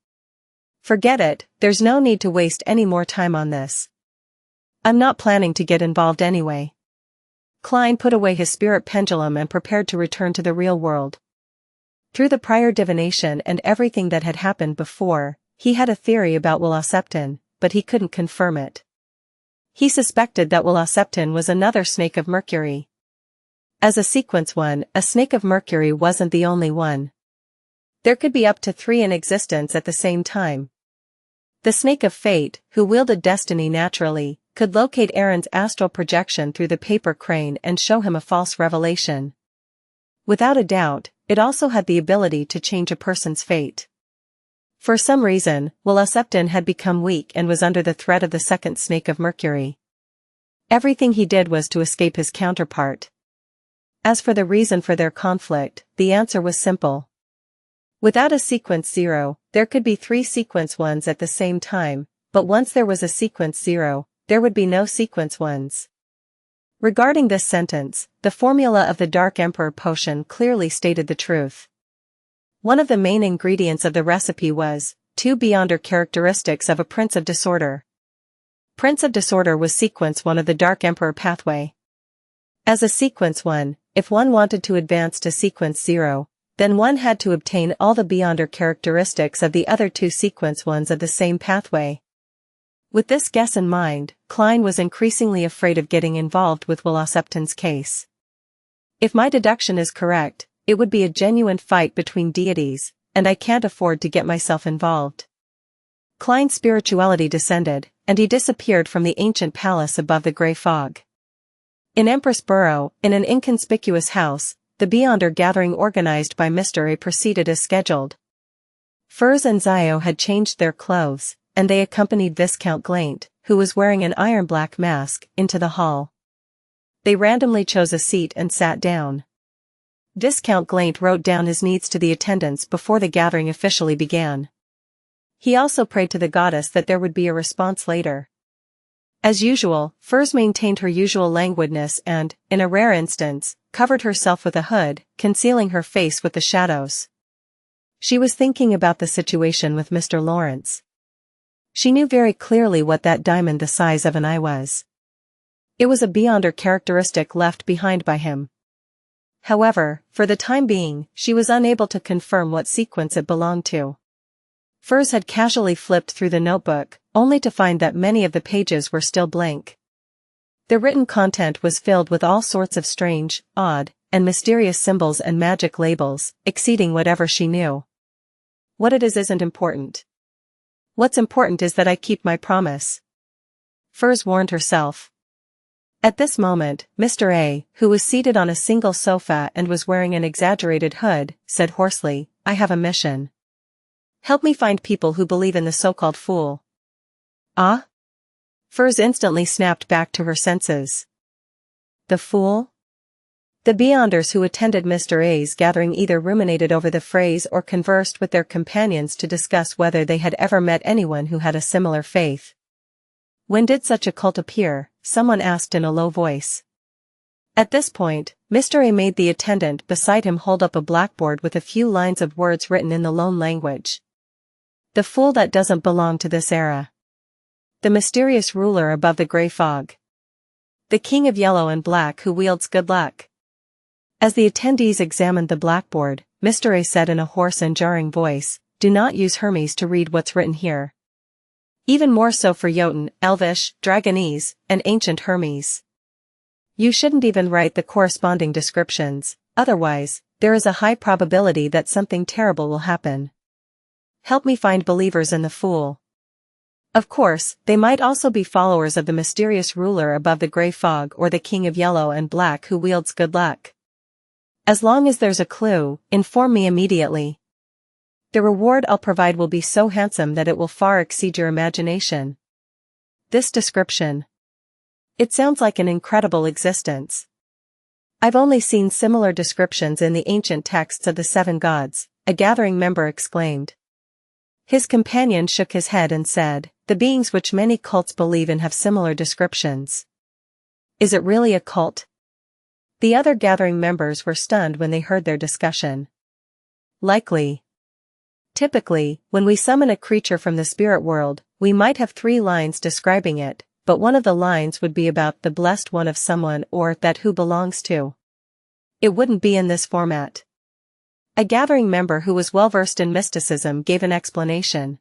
Forget it, there's no need to waste any more time on this. I'm not planning to get involved anyway. Klein put away his spirit pendulum and prepared to return to the real world. Through the prior divination and everything that had happened before, he had a theory about Wuxia, but he couldn't confirm it. He suspected that Wuxia was another Snake of Mercury. As a sequence one, a Snake of Mercury wasn't the only one. There could be up to 3 in existence at the same time. The Snake of Fate, who wielded destiny naturally, could locate Aaron's astral projection through the paper crane and show him a false revelation. Without a doubt, it also had the ability to change a person's fate. For some reason, Wuxia had become weak and was under the threat of the second Snake of Mercury. Everything he did was to escape his counterpart. As for the reason for their conflict, the answer was simple. Without a sequence 0, there could be 3 sequence 1s at the same time, but once there was a sequence 0, there would be no sequence 1s. Regarding this sentence, the formula of the Dark Emperor potion clearly stated the truth. One of the main ingredients of the recipe was 2 beyonder characteristics of a Prince of Disorder. Prince of Disorder was sequence 1 of the Dark Emperor pathway. As a sequence 1, if one wanted to advance to sequence 0, then one had to obtain all the beyonder characteristics of the other 2 sequence 1s of the same pathway. With this guess in mind, Klein was increasingly afraid of getting involved with Wuxia's case. If my deduction is correct, it would be a genuine fight between deities, and I can't afford to get myself involved. Klein's spirituality descended, and he disappeared from the ancient palace above the grey fog. In Empress Burrow, in an inconspicuous house, the Beyonder gathering organized by Mr. A proceeded as scheduled. Furs and Zio had changed their clothes, and they accompanied Viscount Glaint, who was wearing an iron-black mask, into the hall. They randomly chose a seat and sat down. Viscount Glaint wrote down his needs to the attendants before the gathering officially began. He also prayed to the goddess that there would be a response later. As usual, Furs maintained her usual languidness and, in a rare instance, covered herself with a hood, concealing her face with the shadows. She was thinking about the situation with Mr. Lawrence. She knew very clearly what that diamond the size of an eye was. It was a Beyonder characteristic left behind by him. However, for the time being, she was unable to confirm what sequence it belonged to. Furs had casually flipped through the notebook, only to find that many of the pages were still blank. The written content was filled with all sorts of strange, odd, and mysterious symbols and magic labels, exceeding whatever she knew. What it is isn't important. What's important is that I keep my promise. Furs warned herself. At this moment, Mr. A, who was seated on a single sofa and was wearing an exaggerated hood, said hoarsely, "I have a mission. Help me find people who believe in the so-called fool." Ah? Furs instantly snapped back to her senses. The fool? The Beyonders who attended Mr. A's gathering either ruminated over the phrase or conversed with their companions to discuss whether they had ever met anyone who had a similar faith. When did such a cult appear? Someone asked in a low voice. At this point, Mr. A made the attendant beside him hold up a blackboard with a few lines of words written in the lone language. The fool that doesn't belong to this era. The mysterious ruler above the gray fog. The king of yellow and black who wields good luck. As the attendees examined the blackboard, Mr. A said in a hoarse and jarring voice, "Do not use Hermes to read what's written here. Even more so for Jotun, Elvish, Dragonese, and ancient Hermes. You shouldn't even write the corresponding descriptions, otherwise, there is a high probability that something terrible will happen. Help me find believers in the fool." Of course, they might also be followers of the mysterious ruler above the gray fog or the king of yellow and black who wields good luck. As long as there's a clue, inform me immediately. The reward I'll provide will be so handsome that it will far exceed your imagination. This description. It sounds like an incredible existence. I've only seen similar descriptions in the ancient texts of the seven gods, a gathering member exclaimed. His companion shook his head and said, "The beings which many cults believe in have similar descriptions." Is it really a cult? The other gathering members were stunned when they heard their discussion. Likely. Typically, when we summon a creature from the spirit world, we might have 3 lines describing it, but one of the lines would be about the blessed one of someone or that who belongs to. It wouldn't be in this format. A gathering member who was well-versed in mysticism gave an explanation.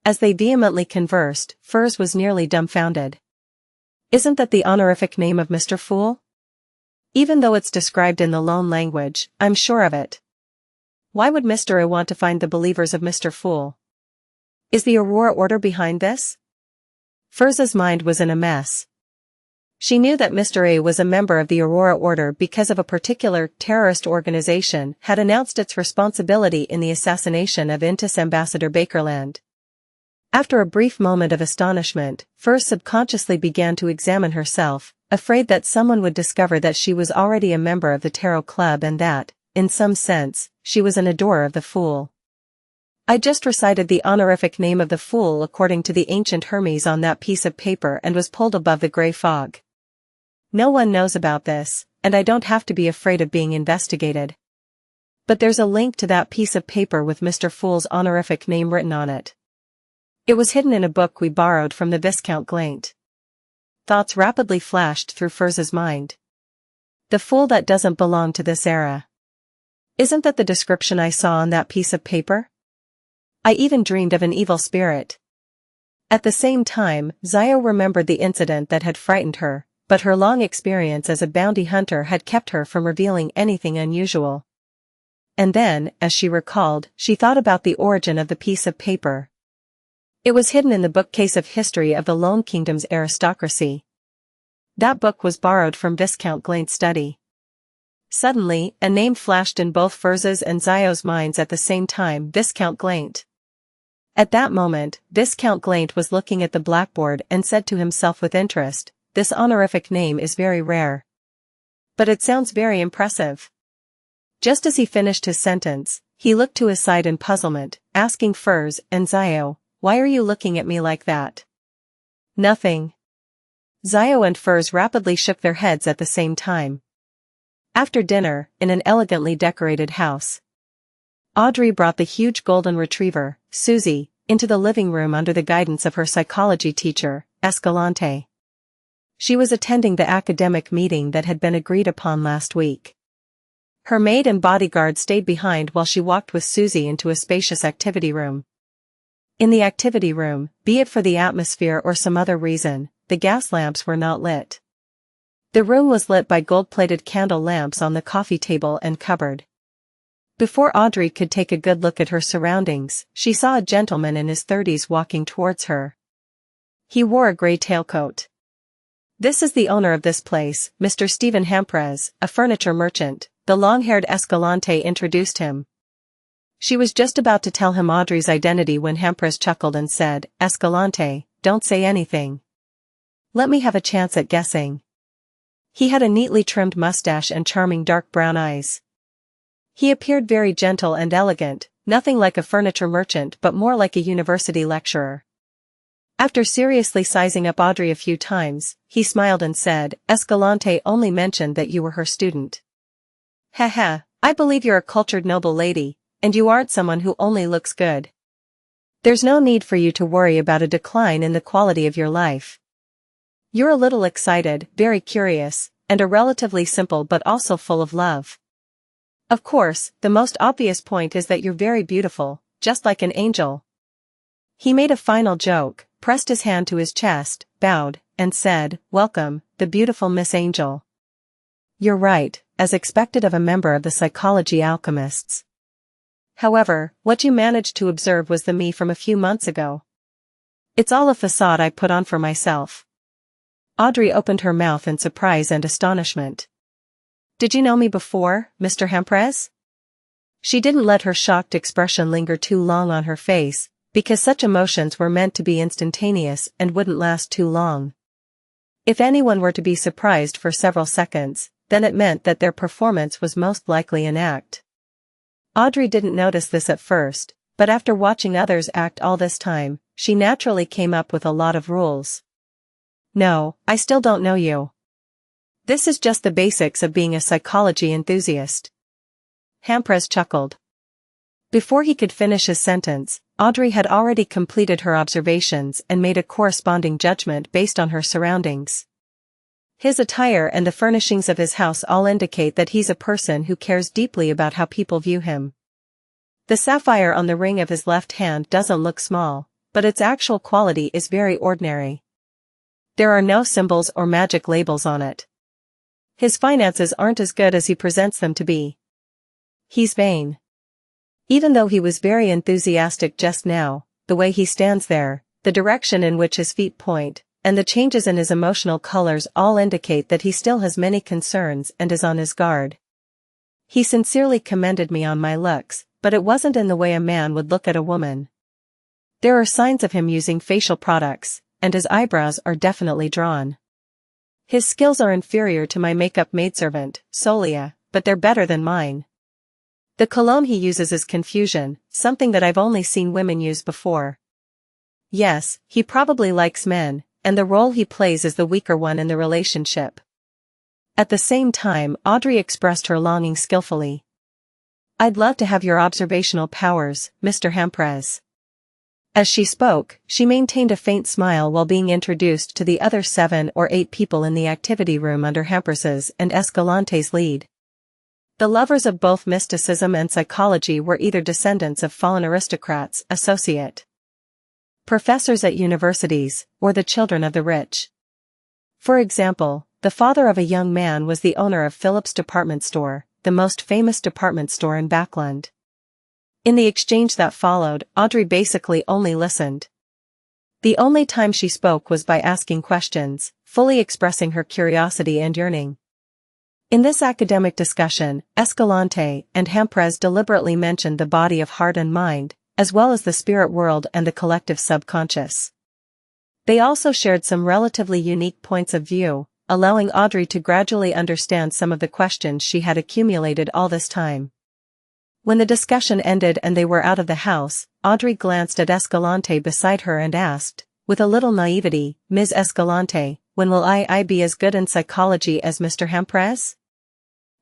As they vehemently conversed, Furs was nearly dumbfounded. Isn't that the honorific name of Mr. Fool? Even though it's described in the lone language, I'm sure of it. Why would Mr. A want to find the believers of Mr. Fool? Is the Aurora Order behind this? Furs's mind was in a mess. She knew that Mr. A was a member of the Aurora Order because of a particular terrorist organization had announced its responsibility in the assassination of Entrus Ambassador Bakerland. After a brief moment of astonishment, Furs subconsciously began to examine herself, afraid that someone would discover that she was already a member of the Tarot Club and that, in some sense, she was an adorer of the Fool. I just recited the honorific name of the Fool according to the ancient Hermes on that piece of paper and was pulled above the gray fog. No one knows about this, and I don't have to be afraid of being investigated. But there's a link to that piece of paper with Mr. Fool's honorific name written on it. It was hidden in a book we borrowed from the Viscount Glaint. Thoughts rapidly flashed through Furs's mind. The Fool that doesn't belong to this era. Isn't that the description I saw on that piece of paper? I even dreamed of an evil spirit. At the same time, Zio remembered the incident that had frightened her, but her long experience as a bounty hunter had kept her from revealing anything unusual. And then, as she recalled, she thought about the origin of the piece of paper. It was hidden in the bookcase of history of the Lone Kingdom's aristocracy. That book was borrowed from Viscount Glaint's study. Suddenly, a name flashed in both Furz's and Zio's minds at the same time: Viscount Glaint. At that moment, Viscount Glaint was looking at the blackboard and said to himself with interest, "This honorific name is very rare. But it sounds very impressive." Just as he finished his sentence, he looked to his side in puzzlement, asking Furz and Zio, "Why are you looking at me like that?" "Nothing." Zio and Furz rapidly shook their heads at the same time. After dinner, in an elegantly decorated house, Audrey brought the huge golden retriever, Susie, into the living room under the guidance of her psychology teacher, Escalante. She was attending the academic meeting that had been agreed upon last week. Her maid and bodyguard stayed behind while she walked with Susie into a spacious activity room. In the activity room, be it for the atmosphere or some other reason, the gas lamps were not lit. The room was lit by gold-plated candle lamps on the coffee table and cupboard. Before Audrey could take a good look at her surroundings, she saw a gentleman in his 30s walking towards her. He wore a gray tailcoat. "This is the owner of this place, Mr. Stephen Hamprez, a furniture merchant," the long-haired Escalante introduced him. She was just about to tell him Audrey's identity when Hamprez chuckled and said, "Escalante, don't say anything. Let me have a chance at guessing." He had a neatly trimmed mustache and charming dark brown eyes. He appeared very gentle and elegant, nothing like a furniture merchant but more like a university lecturer. After seriously sizing up Audrey a few times, he smiled and said, "Escalante only mentioned that you were her student." "Haha, I believe you're a cultured noble lady, and you aren't someone who only looks good. There's no need for you to worry about a decline in the quality of your life. You're a little excited, very curious, and a relatively simple but also full of love. Of course, the most obvious point is that you're very beautiful, just like an angel." He made a final joke, pressed his hand to his chest, bowed, and said, "Welcome, the beautiful Miss Angel. You're right, as expected of a member of the psychology alchemists. However, what you managed to observe was the me from a few months ago. It's all a facade I put on for myself." Audrey opened her mouth in surprise and astonishment. "Did you know me before, Mr. Hamprez?" She didn't let her shocked expression linger too long on her face, because such emotions were meant to be instantaneous and wouldn't last too long. If anyone were to be surprised for several seconds, then it meant that their performance was most likely an act. Audrey didn't notice this at first, but after watching others act all this time, she naturally came up with a lot of rules. "No, I still don't know you. This is just the basics of being a psychology enthusiast." Hamprez chuckled. Before he could finish his sentence, Audrey had already completed her observations and made a corresponding judgment based on her surroundings. His attire and the furnishings of his house all indicate that he's a person who cares deeply about how people view him. The sapphire on the ring of his left hand doesn't look small, but its actual quality is very ordinary. There are no symbols or magic labels on it. His finances aren't as good as he presents them to be. He's vain. Even though he was very enthusiastic just now, the way he stands there, the direction in which his feet point, and the changes in his emotional colors all indicate that he still has many concerns and is on his guard. He sincerely commended me on my looks, but it wasn't in the way a man would look at a woman. There are signs of him using facial products, and his eyebrows are definitely drawn. His skills are inferior to my makeup maidservant, Solia, but they're better than mine. The cologne he uses is confusion, something that I've only seen women use before. Yes, he probably likes men, and the role he plays is the weaker one in the relationship." At the same time, Audrey expressed her longing skillfully. "I'd love to have your observational powers, Mr. Hamprez." As she spoke, she maintained a faint smile while being introduced to the other 7 or 8 people in the activity room under Hamprez's and Escalante's lead. The lovers of both mysticism and psychology were either descendants of fallen aristocrats, associate professors at universities, or the children of the rich. For example, the father of a young man was the owner of Philip's department store, the most famous department store in Backland. In the exchange that followed, Audrey basically only listened. The only time she spoke was by asking questions, fully expressing her curiosity and yearning. In this academic discussion, Escalante and Helpless deliberately mentioned the body of heart and mind, as well as the spirit world and the collective subconscious. They also shared some relatively unique points of view, allowing Audrey to gradually understand some of the questions she had accumulated all this time. When the discussion ended and they were out of the house, Audrey glanced at Escalante beside her and asked, with a little naivety, "Ms. Escalante, when will I be as good in psychology as Mr. Helpless?"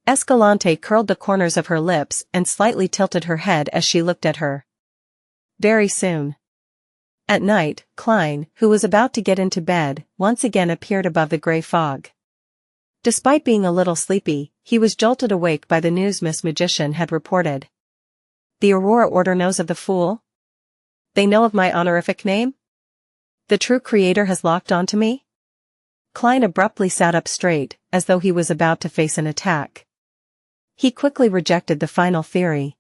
Escalante curled the corners of her lips and slightly tilted her head as she looked at her. "Very soon." At night, Klein, who was about to get into bed, once again appeared above the gray fog. Despite being a little sleepy, he was jolted awake by the news Miss Magician had reported. "The Aurora Order knows of the Fool? They know of my honorific name? The true creator has locked onto me?" Klein abruptly sat up straight, as though he was about to face an attack. He quickly rejected the final theory.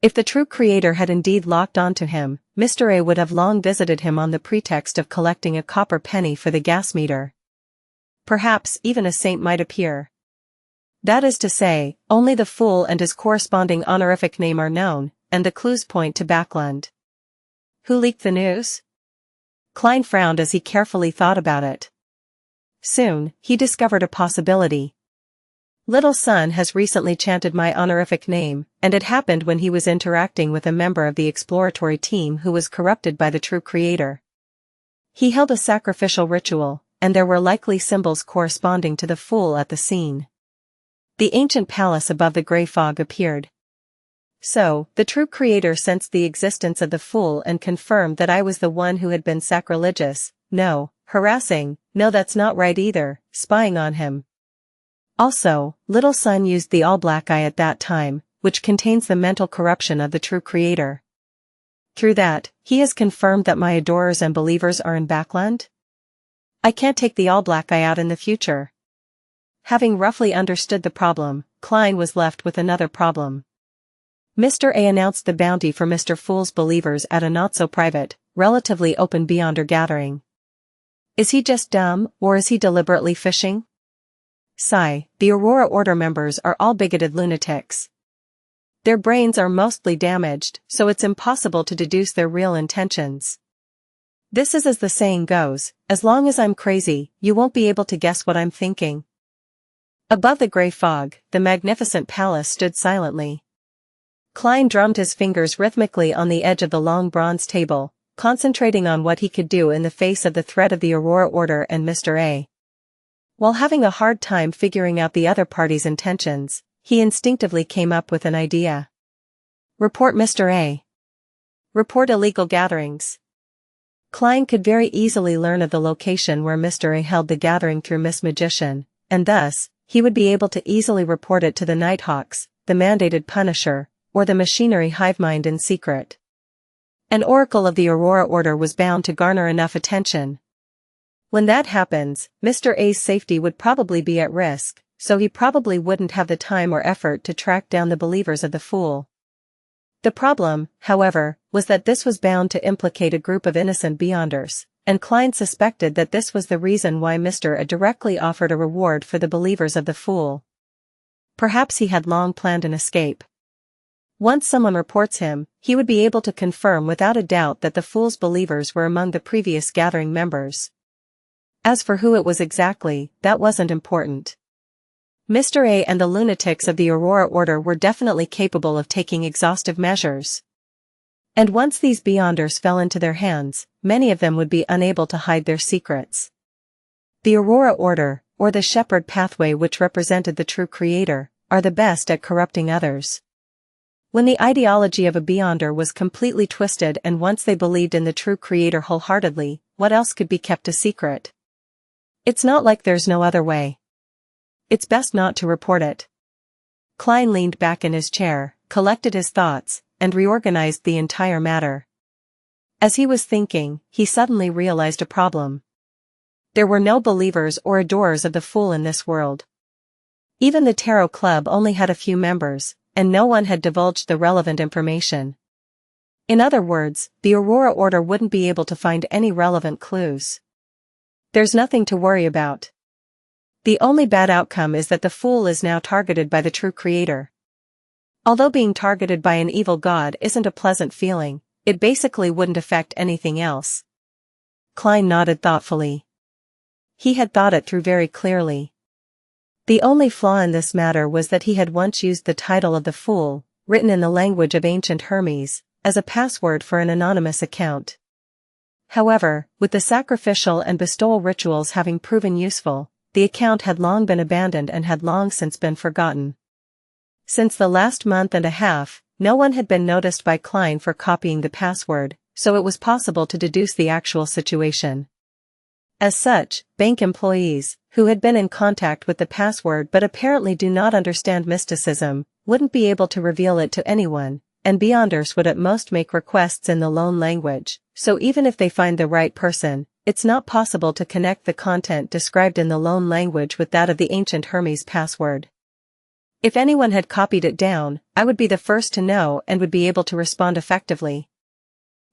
If the true creator had indeed locked onto him, Mr. A would have long visited him on the pretext of collecting a copper penny for the gas meter. Perhaps even a saint might appear. That is to say, only the Fool and his corresponding honorific name are known, and the clues point to Backlund. Who leaked the news? Klein frowned as he carefully thought about it. Soon, he discovered a possibility. Little Son has recently chanted my honorific name, and it happened when he was interacting with a member of the exploratory team who was corrupted by the true creator. He held a sacrificial ritual, and there were likely symbols corresponding to the Fool at the scene. The ancient palace above the gray fog appeared. So, the true creator sensed the existence of the Fool and confirmed that I was the one who had been sacrilegious, no, harassing, no that's not right either, spying on him. Also, Little Son used the all-black eye at that time, which contains the mental corruption of the true creator. Through that, he has confirmed that my adorers and believers are in Backlund? I can't take the all-black eye out in the future. Having roughly understood the problem, Klein was left with another problem. Mr. A announced the bounty for Mr. Fool's believers at a not-so-private, relatively open Beyonder gathering. Is he just dumb, or is he deliberately fishing? Sigh, the Aurora Order members are all bigoted lunatics. Their brains are mostly damaged, so it's impossible to deduce their real intentions. This is as the saying goes, as long as I'm crazy, you won't be able to guess what I'm thinking. Above the gray fog, the magnificent palace stood silently. Klein drummed his fingers rhythmically on the edge of the long bronze table, concentrating on what he could do in the face of the threat of the Aurora Order and Mr. A. While having a hard time figuring out the other party's intentions, he instinctively came up with an idea. Report Mr. A. Report illegal gatherings. Klein could very easily learn of the location where Mr. A held the gathering through Miss Magician, and thus, he would be able to easily report it to the Nighthawks, the mandated Punisher, or the machinery hivemind in secret. An oracle of the Aurora Order was bound to garner enough attention. When that happens, Mr. A's safety would probably be at risk, so he probably wouldn't have the time or effort to track down the believers of the Fool. The problem, however, was that this was bound to implicate a group of innocent Beyonders, and Klein suspected that this was the reason why Mr. A directly offered a reward for the believers of the Fool. Perhaps he had long planned an escape. Once someone reports him, he would be able to confirm without a doubt that the Fool's believers were among the previous gathering members. As for who it was exactly, that wasn't important. Mr. A and the lunatics of the Aurora Order were definitely capable of taking exhaustive measures. And once these Beyonders fell into their hands, many of them would be unable to hide their secrets. The Aurora Order, or the Shepherd Pathway which represented the true creator, are the best at corrupting others. When the ideology of a Beyonder was completely twisted and once they believed in the true creator wholeheartedly, what else could be kept a secret? It's not like there's no other way. It's best not to report it. Klein leaned back in his chair, collected his thoughts, and reorganized the entire matter. As he was thinking, he suddenly realized a problem. There were no believers or adorers of the Fool in this world. Even the Tarot Club only had a few members, and no one had divulged the relevant information. In other words, the Aurora Order wouldn't be able to find any relevant clues. There's nothing to worry about. The only bad outcome is that the Fool is now targeted by the true creator. Although being targeted by an evil god isn't a pleasant feeling, it basically wouldn't affect anything else. Klein nodded thoughtfully. He had thought it through very clearly. The only flaw in this matter was that he had once used the title of the Fool, written in the language of ancient Hermes, as a password for an anonymous account. However, with the sacrificial and bestowal rituals having proven useful, the account had long been abandoned and had long since been forgotten. Since the last month and a half, no one had been noticed by Klein for copying the password, so it was possible to deduce the actual situation. As such, bank employees, who had been in contact with the password but apparently do not understand mysticism, wouldn't be able to reveal it to anyone, and Beyonders would at most make requests in the loan language, so even if they find the right person, it's not possible to connect the content described in the loan language with that of the ancient Hermes password. If anyone had copied it down, I would be the first to know and would be able to respond effectively.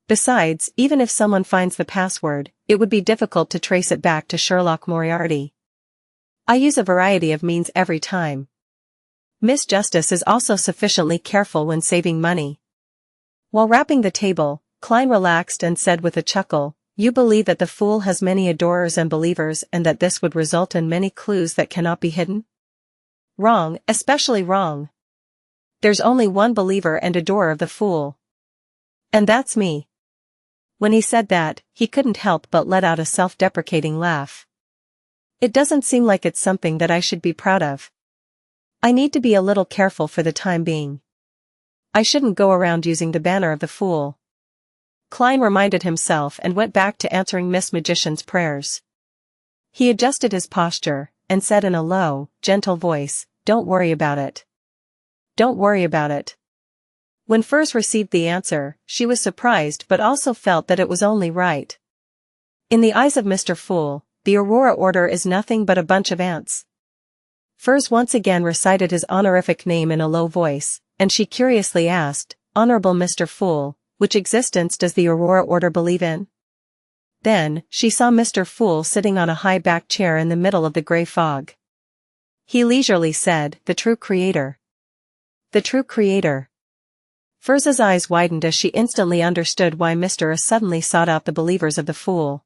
Besides, even if someone finds the password, it would be difficult to trace it back to Sherlock Moriarty. I use a variety of means every time. Miss Justice is also sufficiently careful when saving money. While wrapping the table, Klein relaxed and said with a chuckle, "You believe that the Fool has many adorers and believers and that this would result in many clues that cannot be hidden?" Wrong, especially wrong. There's only one believer and adorer of the Fool. And that's me. When he said that, he couldn't help but let out a self-deprecating laugh. It doesn't seem like it's something that I should be proud of. I need to be a little careful for the time being. I shouldn't go around using the banner of the Fool. Klein reminded himself and went back to answering Miss Magician's prayers. He adjusted his posture, and said in a low, gentle voice, "Don't worry about it. Don't worry about it." When Furs received the answer, she was surprised but also felt that it was only right. In the eyes of Mr. Fool, the Aurora Order is nothing but a bunch of ants. Furs once again recited his honorific name in a low voice, and she curiously asked, "Honorable Mr. Fool, which existence does the Aurora Order believe in?" Then, she saw Mr. Fool sitting on a high-backed chair in the middle of the gray fog. He leisurely said, "The true creator. The true creator." Furs's eyes widened as she instantly understood why Mr. A suddenly sought out the believers of the Fool.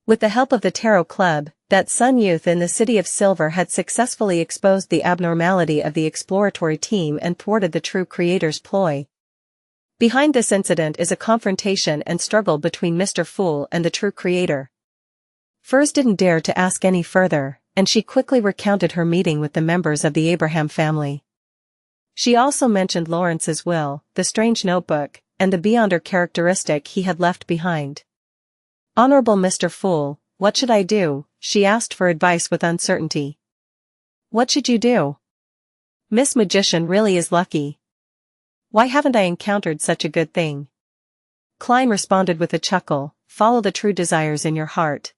With the help of the Tarot Club, that Sun youth in the City of Silver had successfully exposed the abnormality of the exploratory team and thwarted the true creator's ploy. Behind this incident is a confrontation and struggle between Mr. Fool and the true creator. Furs didn't dare to ask any further, and she quickly recounted her meeting with the members of the Abraham family. She also mentioned Lawrence's will, the strange notebook, and the Beyonder characteristic he had left behind. "Honorable Mr. Fool, what should I do?" she asked for advice with uncertainty. "What should you do? Miss Magician really is lucky. Why haven't I encountered such a good thing?" Klein responded with a chuckle, "Follow the true desires in your heart."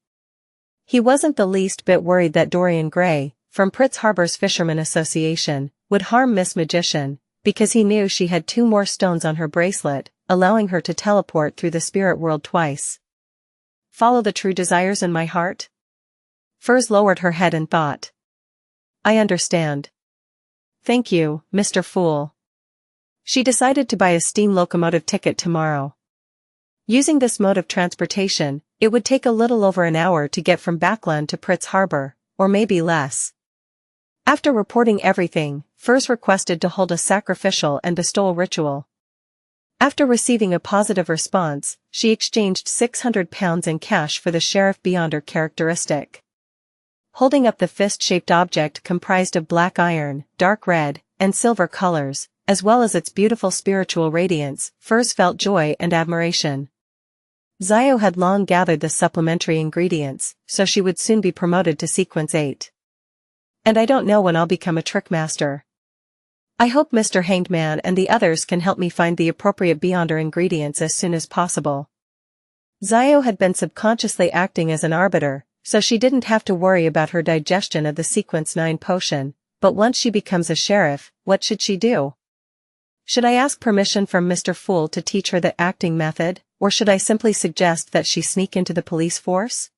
He wasn't the least bit worried that Dorian Gray, from Pritz Harbor's Fisherman Association, would harm Miss Magician, because he knew she had 2 more stones on her bracelet, allowing her to teleport through the spirit world twice. Follow the true desires in my heart? Furs lowered her head and thought. I understand. Thank you, Mr. Fool. She decided to buy a steam locomotive ticket tomorrow. Using this mode of transportation, it would take a little over an hour to get from Backland to Pritz Harbor, or maybe less. After reporting everything, Furs requested to hold a sacrificial and bestowal ritual. After receiving a positive response, she exchanged £600 in cash for the Sheriff Beyonder characteristic. Holding up the fist-shaped object comprised of black iron, dark red, and silver colors, as well as its beautiful spiritual radiance, Furs felt joy and admiration. Zio had long gathered the supplementary ingredients, so she would soon be promoted to Sequence 8. And I don't know when I'll become a trick master. I hope Mr. Hanged Man and the others can help me find the appropriate Beyonder ingredients as soon as possible. Zio had been subconsciously acting as an arbiter, so she didn't have to worry about her digestion of the Sequence 9 potion, but once she becomes a sheriff, what should she do? Should I ask permission from Mr. Fool to teach her the acting method, or should I simply suggest that she sneak into the police force?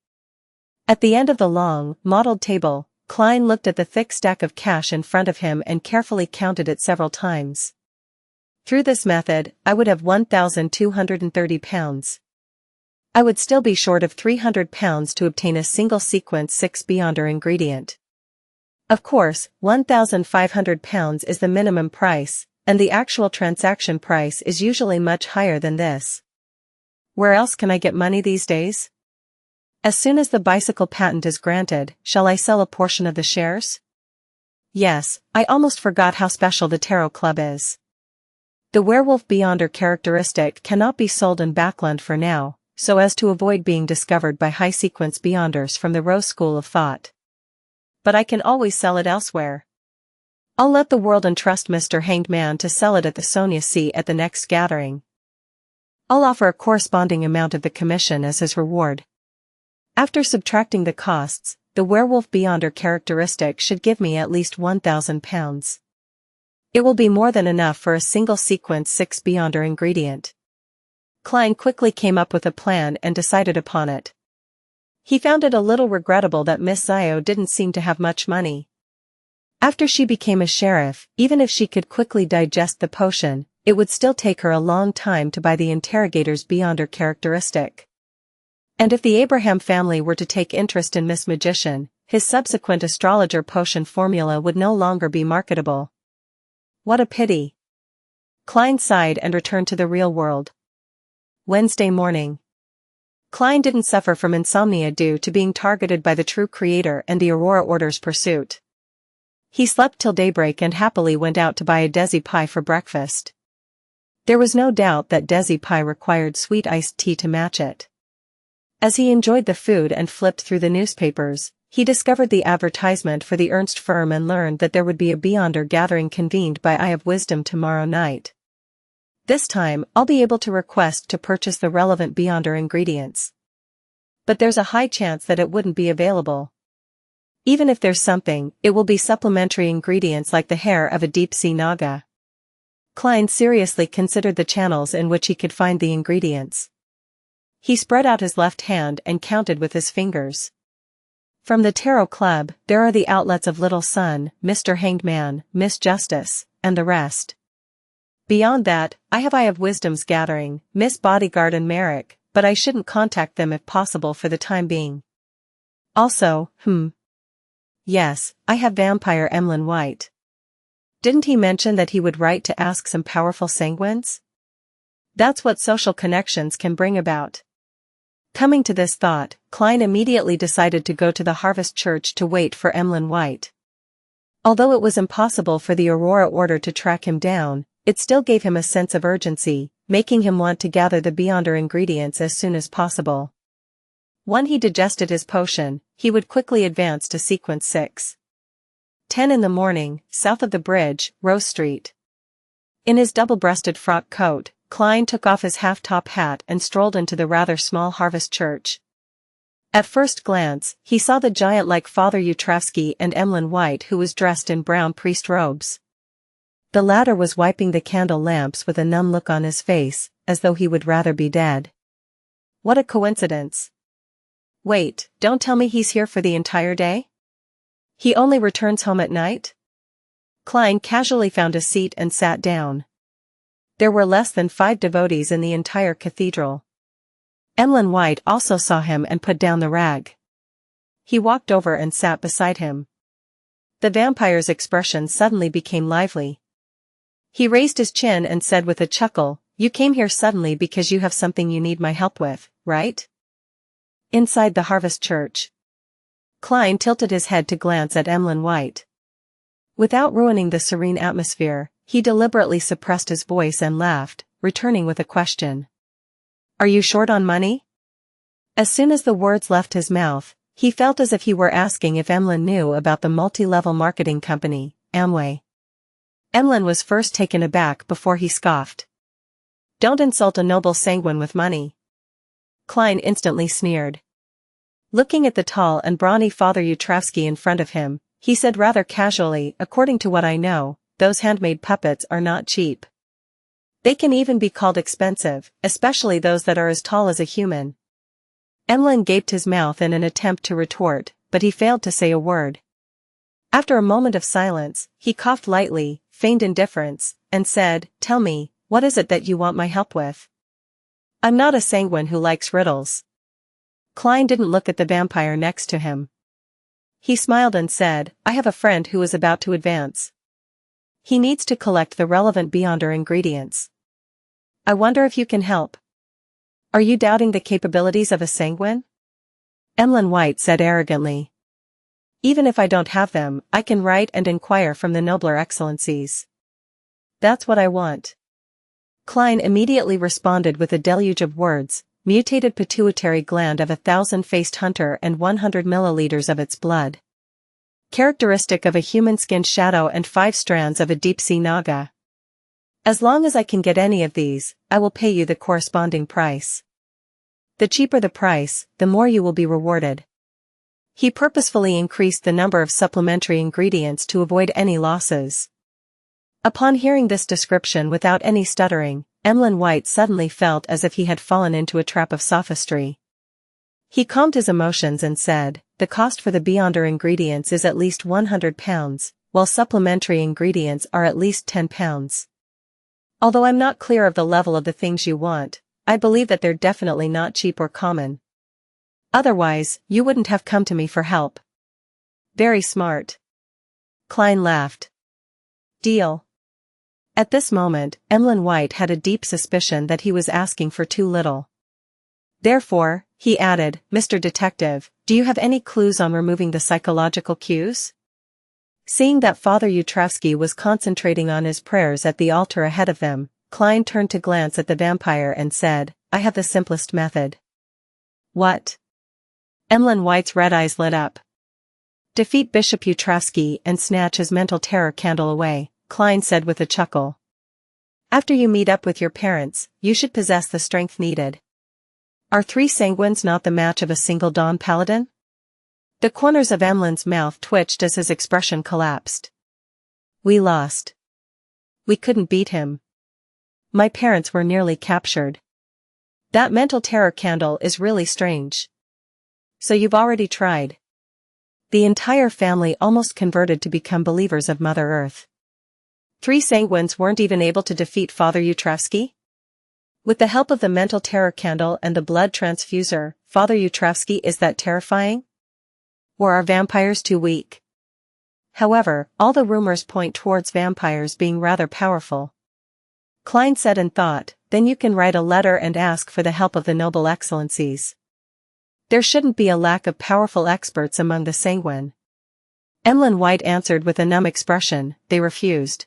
At the end of the long, mottled table, Klein looked at the thick stack of cash in front of him and carefully counted it several times. Through this method, I would have £1,230. I would still be short of £300 to obtain a single sequence 6 Beyonder ingredient. Of course, £1,500 is the minimum price, and the actual transaction price is usually much higher than this. Where else can I get money these days? As soon as the bicycle patent is granted, shall I sell a portion of the shares? Yes, I almost forgot how special the Tarot Club is. The werewolf Beyonder characteristic cannot be sold in Backland for now, so as to avoid being discovered by high-sequence Beyonders from the Rose School of Thought. But I can always sell it elsewhere. I'll let the world entrust Mr. Hanged Man to sell it at the Sonia C at the next gathering. I'll offer a corresponding amount of the commission as his reward. After subtracting the costs, the werewolf Beyonder characteristic should give me at least £1,000. It will be more than enough for a single sequence 6 Beyonder ingredient. Klein quickly came up with a plan and decided upon it. He found it a little regrettable that Miss Zio didn't seem to have much money. After she became a sheriff, even if she could quickly digest the potion, it would still take her a long time to buy the interrogator's Beyonder characteristic. And if the Abraham family were to take interest in Miss Magician, his subsequent astrologer potion formula would no longer be marketable. What a pity. Klein sighed and returned to the real world. Wednesday morning. Klein didn't suffer from insomnia due to being targeted by the True Creator and the Aurora Order's pursuit. He slept till daybreak and happily went out to buy a Desi pie for breakfast. There was no doubt that Desi pie required sweet iced tea to match it. As he enjoyed the food and flipped through the newspapers, he discovered the advertisement for the Ernst firm and learned that there would be a Beyonder gathering convened by Eye of Wisdom tomorrow night. This time, I'll be able to request to purchase the relevant Beyonder ingredients. But there's a high chance that it wouldn't be available. Even if there's something, it will be supplementary ingredients like the hair of a deep-sea naga. Klein seriously considered the channels in which he could find the ingredients. He spread out his left hand and counted with his fingers. From the Tarot Club, there are the outlets of Little Sun, Mr. Hanged Man, Miss Justice, and the rest. Beyond that, I have Eye of Wisdom's gathering, Miss Bodyguard and Merrick, but I shouldn't contact them if possible for the time being. Also, yes, I have Vampire Emlyn White. Didn't he mention that he would write to ask some powerful sanguines? That's what social connections can bring about. Coming to this thought, Klein immediately decided to go to the Harvest Church to wait for Emlyn White. Although it was impossible for the Aurora Order to track him down, it still gave him a sense of urgency, making him want to gather the Beyonder ingredients as soon as possible. When he digested his potion, he would quickly advance to sequence 6. 10 in the morning, south of the bridge, Rose Street. In his double-breasted frock coat, Klein took off his half-top hat and strolled into the rather small Harvest Church. At first glance, he saw the giant-like Father Yutravsky and Emlyn White, who was dressed in brown priest robes. The latter was wiping the candle lamps with a numb look on his face, as though he would rather be dead. What a coincidence. Wait, don't tell me he's here for the entire day? He only returns home at night? Klein casually found a seat and sat down. There were less than 5 devotees in the entire cathedral. Emlyn White also saw him and put down the rag. He walked over and sat beside him. The vampire's expression suddenly became lively. He raised his chin and said with a chuckle, "You came here suddenly because you have something you need my help with, right?" Inside the Harvest Church. Klein tilted his head to glance at Emlyn White. Without ruining the serene atmosphere, he deliberately suppressed his voice and laughed, returning with a question. "Are you short on money?" As soon as the words left his mouth, he felt as if he were asking if Emlyn knew about the multi-level marketing company, Amway. Emlyn was first taken aback before he scoffed. "Don't insult a noble sanguine with money." Klein instantly sneered. Looking at the tall and brawny Father Yutravsky in front of him, he said rather casually, "According to what I know, those handmade puppets are not cheap." They can even be called expensive, especially those that are as tall as a human. Emlyn gaped his mouth in an attempt to retort, but he failed to say a word. After a moment of silence, he coughed lightly, feigned indifference, and said, "Tell me, what is it that you want my help with? I'm not a sanguine who likes riddles." Klein didn't look at the vampire next to him. He smiled and said, "I have a friend who is about to advance. He needs to collect the relevant Beyonder ingredients. I wonder if you can help." "Are you doubting the capabilities of a sanguine?" Emlyn White said arrogantly. "Even if I don't have them, I can write and inquire from the nobler excellencies. That's what I want." Klein immediately responded with a deluge of words: mutated pituitary gland of 1,000-faced hunter and 100 milliliters of its blood. Characteristic of a human-skinned shadow and 5 strands of a deep-sea naga. As long as I can get any of these, I will pay you the corresponding price. The cheaper the price, the more you will be rewarded. He purposefully increased the number of supplementary ingredients to avoid any losses. Upon hearing this description without any stuttering, Emlyn White suddenly felt as if he had fallen into a trap of sophistry. He calmed his emotions and said, "The cost for the Beyonder ingredients is at least £100, while supplementary ingredients are at least £10. Although I'm not clear of the level of the things you want, I believe that they're definitely not cheap or common. Otherwise, you wouldn't have come to me for help." "Very smart." Klein laughed. "Deal." At this moment, Emlyn White had a deep suspicion that he was asking for too little. Therefore, he added, "Mr. Detective, do you have any clues on removing the psychological cues?" Seeing that Father Yutravsky was concentrating on his prayers at the altar ahead of them, Klein turned to glance at the vampire and said, "I have the simplest method." "What?" Emlyn White's red eyes lit up. "Defeat Bishop Yutravsky and snatch his mental terror candle away," Klein said with a chuckle. "After you meet up with your parents, you should possess the strength needed. Are 3 sanguines not the match of a single Dawn Paladin?" The corners of Emlyn's mouth twitched as his expression collapsed. "We lost. We couldn't beat him. My parents were nearly captured. That mental terror candle is really strange. So you've already tried." The entire family almost converted to become believers of Mother Earth. 3 sanguines weren't even able to defeat Father Yutravsky? With the help of the mental terror candle and the blood transfuser, Father Yutravsky is that terrifying? Or are vampires too weak? However, all the rumors point towards vampires being rather powerful. Klein said and thought, "Then you can write a letter and ask for the help of the noble excellencies. There shouldn't be a lack of powerful experts among the sanguine." Emlyn White answered with a numb expression, "They refused."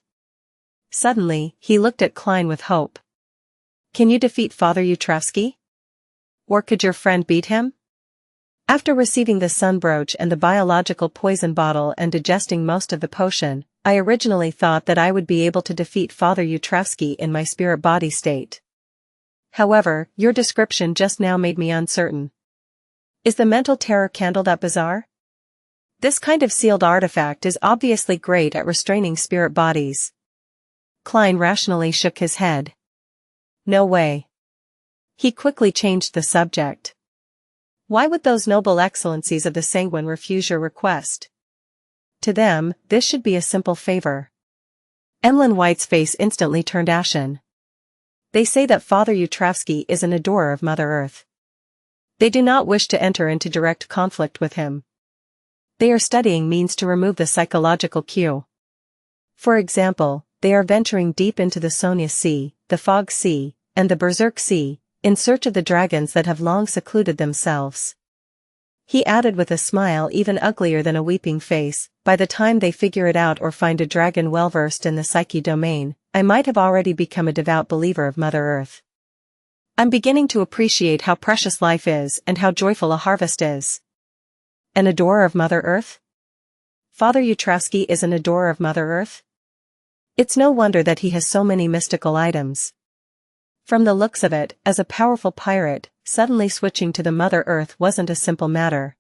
Suddenly, he looked at Klein with hope. "Can you defeat Father Yutravsky? Or could your friend beat him?" After receiving the sun brooch and the biological poison bottle and digesting most of the potion, I originally thought that I would be able to defeat Father Yutravsky in my spirit body state. However, your description just now made me uncertain. Is the mental terror candle that bizarre? This kind of sealed artifact is obviously great at restraining spirit bodies. Klein rationally shook his head. No way. He quickly changed the subject. Why would those noble excellencies of the sanguine refuse your request? To them, this should be a simple favor. Emlyn White's face instantly turned ashen. They say that Father Yutravsky is an adorer of Mother Earth. They do not wish to enter into direct conflict with him. They are studying means to remove the psychological cue. For example, they are venturing deep into the Sonia Sea, the Fog Sea, and the Berserk Sea, in search of the dragons that have long secluded themselves. He added with a smile even uglier than a weeping face, by the time they figure it out or find a dragon well-versed in the psyche domain, I might have already become a devout believer of Mother Earth. I'm beginning to appreciate how precious life is and how joyful a harvest is. An adorer of Mother Earth? Father Yutravsky is an adorer of Mother Earth? It's no wonder that he has so many mystical items. From the looks of it, as a powerful pirate, suddenly switching to the Mother Earth wasn't a simple matter.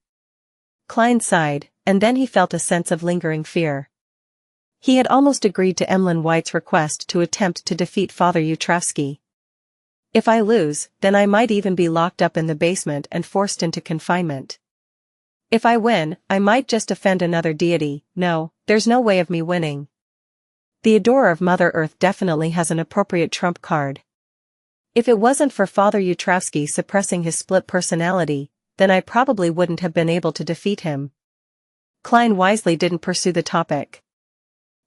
Klein sighed, and then he felt a sense of lingering fear. He had almost agreed to Emlyn White's request to attempt to defeat Father Yutravsky. If I lose, then I might even be locked up in the basement and forced into confinement. If I win, I might just offend another deity. No, there's no way of me winning. The adorer of Mother Earth definitely has an appropriate trump card. If it wasn't for Father Yutravsky suppressing his split personality, then I probably wouldn't have been able to defeat him. Klein wisely didn't pursue the topic.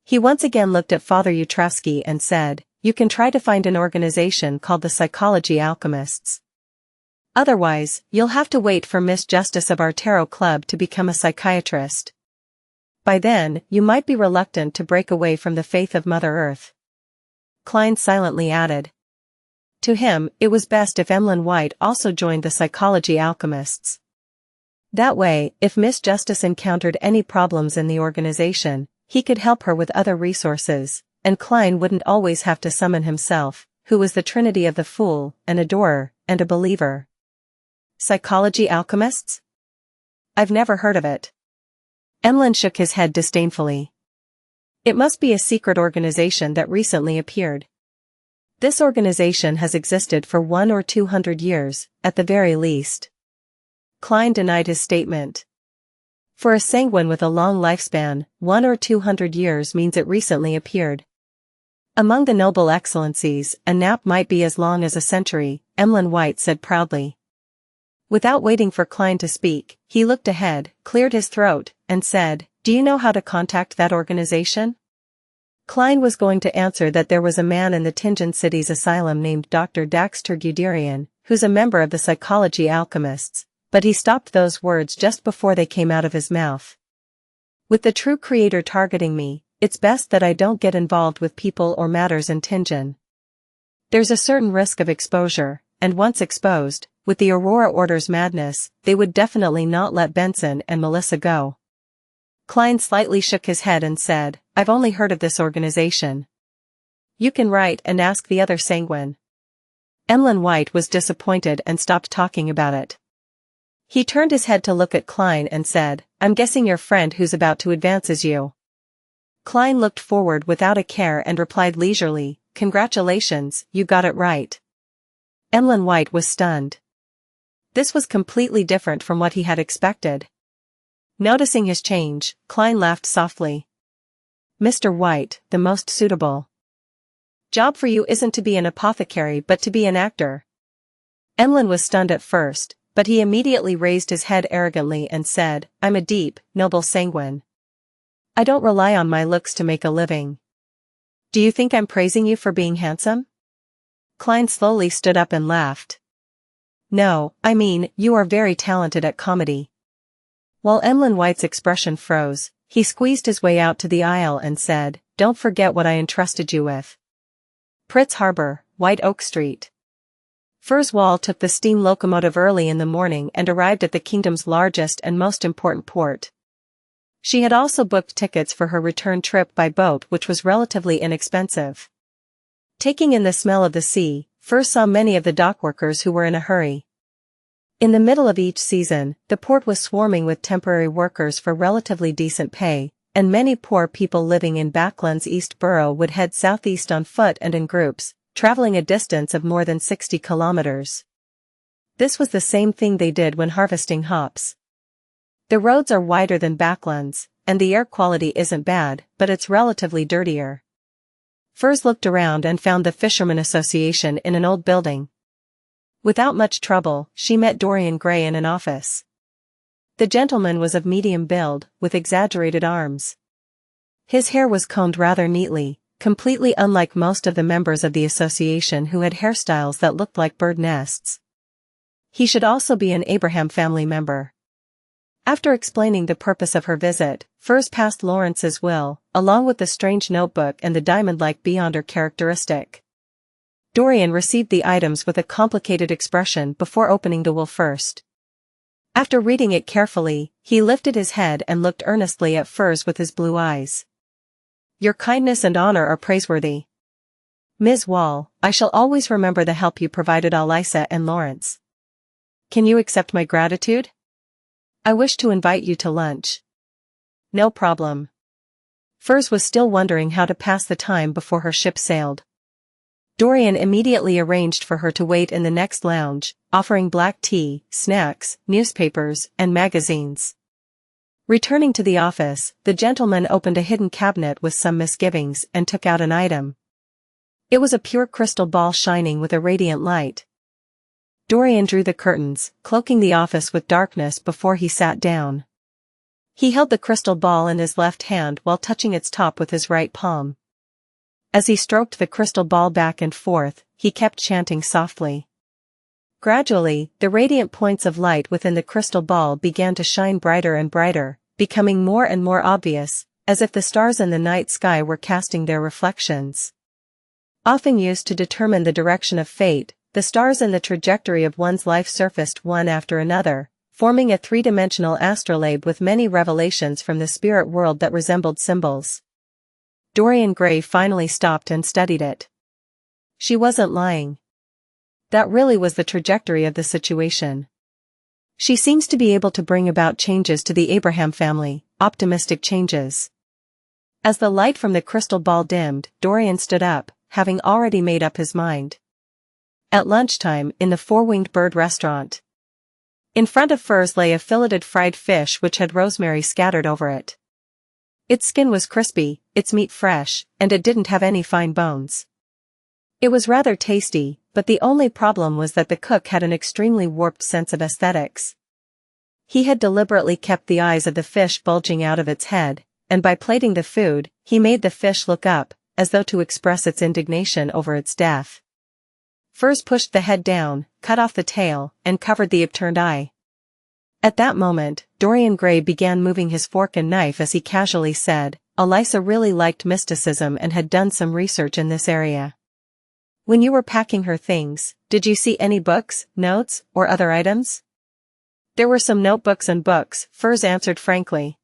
He once again looked at Father Yutravsky and said, "You can try to find an organization called the Psychology Alchemists. Otherwise, you'll have to wait for Miss Justice of our tarot club to become a psychiatrist. By then, you might be reluctant to break away from the faith of Mother Earth." Klein silently added. To him, it was best if Emlyn White also joined the Psychology Alchemists. That way, if Miss Justice encountered any problems in the organization, he could help her with other resources, and Klein wouldn't always have to summon himself, who was the trinity of the fool, an adorer, and a believer. Psychology Alchemists? I've never heard of it. Emlyn shook his head disdainfully. It must be a secret organization that recently appeared. This organization has existed for 100 or 200 years, at the very least. Klein denied his statement. For a sanguine with a long lifespan, 100 or 200 years means it recently appeared. Among the noble excellencies, a nap might be as long as a century, Emlyn White said proudly. Without waiting for Klein to speak, he looked ahead, cleared his throat, and said, "Do you know how to contact that organization?" Klein was going to answer that there was a man in the Tingen City's asylum named Dr. Daxter Guderian, who's a member of the Psychology Alchemists, but he stopped those words just before they came out of his mouth. With the true creator targeting me, it's best that I don't get involved with people or matters in Tingen. There's a certain risk of exposure, and once exposed, with the Aurora Order's madness, they would definitely not let Benson and Melissa go. Klein slightly shook his head and said, "I've only heard of this organization." "You can write and ask the other sanguine." Emlyn White was disappointed and stopped talking about it. He turned his head to look at Klein and said, "I'm guessing your friend who's about to advance is you." Klein looked forward without a care and replied leisurely, "Congratulations, you got it right." Emlyn White was stunned. This was completely different from what he had expected. Noticing his change, Klein laughed softly. "Mr. White, the most suitable job for you isn't to be an apothecary but to be an actor." Emlyn was stunned at first, but he immediately raised his head arrogantly and said, "I'm a deep, noble sanguine. I don't rely on my looks to make a living." "Do you think I'm praising you for being handsome?" Klein slowly stood up and laughed. "No, I mean, you are very talented at comedy." While Emlyn White's expression froze, he squeezed his way out to the aisle and said, "Don't forget what I entrusted you with. Pritz Harbor, White Oak Street." Furs Wall took the steam locomotive early in the morning and arrived at the kingdom's largest and most important port. She had also booked tickets for her return trip by boat, which was relatively inexpensive. Taking in the smell of the sea, Furs saw many of the dockworkers who were in a hurry. In the middle of each season, the port was swarming with temporary workers for relatively decent pay, and many poor people living in Backland's East Borough would head southeast on foot and in groups, traveling a distance of more than 60 kilometers. This was the same thing they did when harvesting hops. The roads are wider than Backland's, and the air quality isn't bad, but it's relatively dirtier. Furs looked around and found the Fishermen Association in an old building. Without much trouble, she met Dorian Gray in an office. The gentleman was of medium build, with exaggerated arms. His hair was combed rather neatly, completely unlike most of the members of the association who had hairstyles that looked like bird nests. He should also be an Abraham family member. After explaining the purpose of her visit, Furs passed Lawrence's will, along with the strange notebook and the diamond-like beyonder characteristic. Dorian received the items with a complicated expression before opening the will first. After reading it carefully, he lifted his head and looked earnestly at Furs with his blue eyes. "Your kindness and honor are praiseworthy. Ms. Wall, I shall always remember the help you provided Alisa and Lawrence. Can you accept my gratitude? I wish to invite you to lunch." "No problem." Furs was still wondering how to pass the time before her ship sailed. Dorian immediately arranged for her to wait in the next lounge, offering black tea, snacks, newspapers, and magazines. Returning to the office, the gentleman opened a hidden cabinet with some misgivings and took out an item. It was a pure crystal ball shining with a radiant light. Dorian drew the curtains, cloaking the office with darkness before he sat down. He held the crystal ball in his left hand while touching its top with his right palm. As he stroked the crystal ball back and forth, he kept chanting softly. Gradually, the radiant points of light within the crystal ball began to shine brighter and brighter, becoming more and more obvious, as if the stars in the night sky were casting their reflections. Often used to determine the direction of fate, the stars in the trajectory of one's life surfaced one after another, forming a three-dimensional astrolabe with many revelations from the spirit world that resembled symbols. Dorian Gray finally stopped and studied it. She wasn't lying. That really was the trajectory of the situation. She seems to be able to bring about changes to the Abraham family, optimistic changes. As the light from the crystal ball dimmed, Dorian stood up, having already made up his mind. At lunchtime, in the Four-Winged Bird restaurant. In front of Furs lay a filleted fried fish which had rosemary scattered over it. Its skin was crispy, its meat fresh, and it didn't have any fine bones. It was rather tasty, but the only problem was that the cook had an extremely warped sense of aesthetics. He had deliberately kept the eyes of the fish bulging out of its head, and by plating the food, he made the fish look up, as though to express its indignation over its death. Furs pushed the head down, cut off the tail, and covered the upturned eye. At that moment, Dorian Gray began moving his fork and knife as he casually said, Elisa really liked mysticism and had done some research in this area. When you were packing her things, did you see any books, notes, or other items? There were some notebooks and books, Furs answered frankly.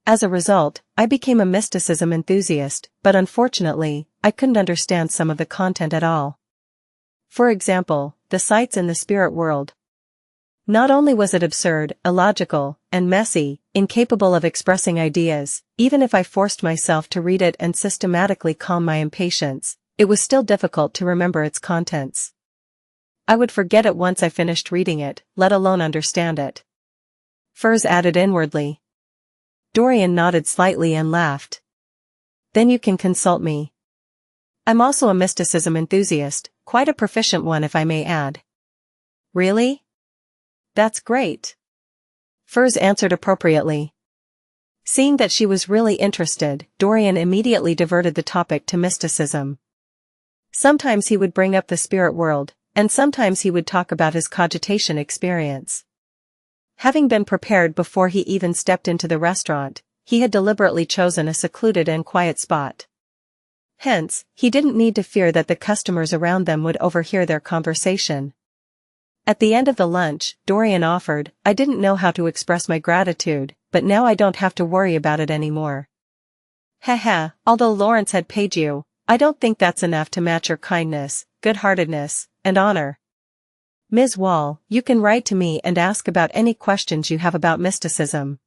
As a result, I became a mysticism enthusiast, but unfortunately, I couldn't understand some of the content at all. For example, the sites in the spirit world. Not only was it absurd, illogical, and messy, incapable of expressing ideas, even if I forced myself to read it and systematically calm my impatience, it was still difficult to remember its contents. I would forget it once I finished reading it, let alone understand it. Furs added inwardly. Dorian nodded slightly and laughed. Then you can consult me. I'm also a mysticism enthusiast, quite a proficient one if I may add. Really? That's great. Furs answered appropriately. Seeing that she was really interested, Dorian immediately diverted the topic to mysticism. Sometimes he would bring up the spirit world, and sometimes he would talk about his cogitation experience. Having been prepared before he even stepped into the restaurant, he had deliberately chosen a secluded and quiet spot. Hence, he didn't need to fear that the customers around them would overhear their conversation. At the end of the lunch, Dorian offered, I didn't know how to express my gratitude, but now I don't have to worry about it anymore. Haha, although Lawrence had paid you, I don't think that's enough to match your kindness, good-heartedness, and honor. Ms. Wall, you can write to me and ask about any questions you have about mysticism.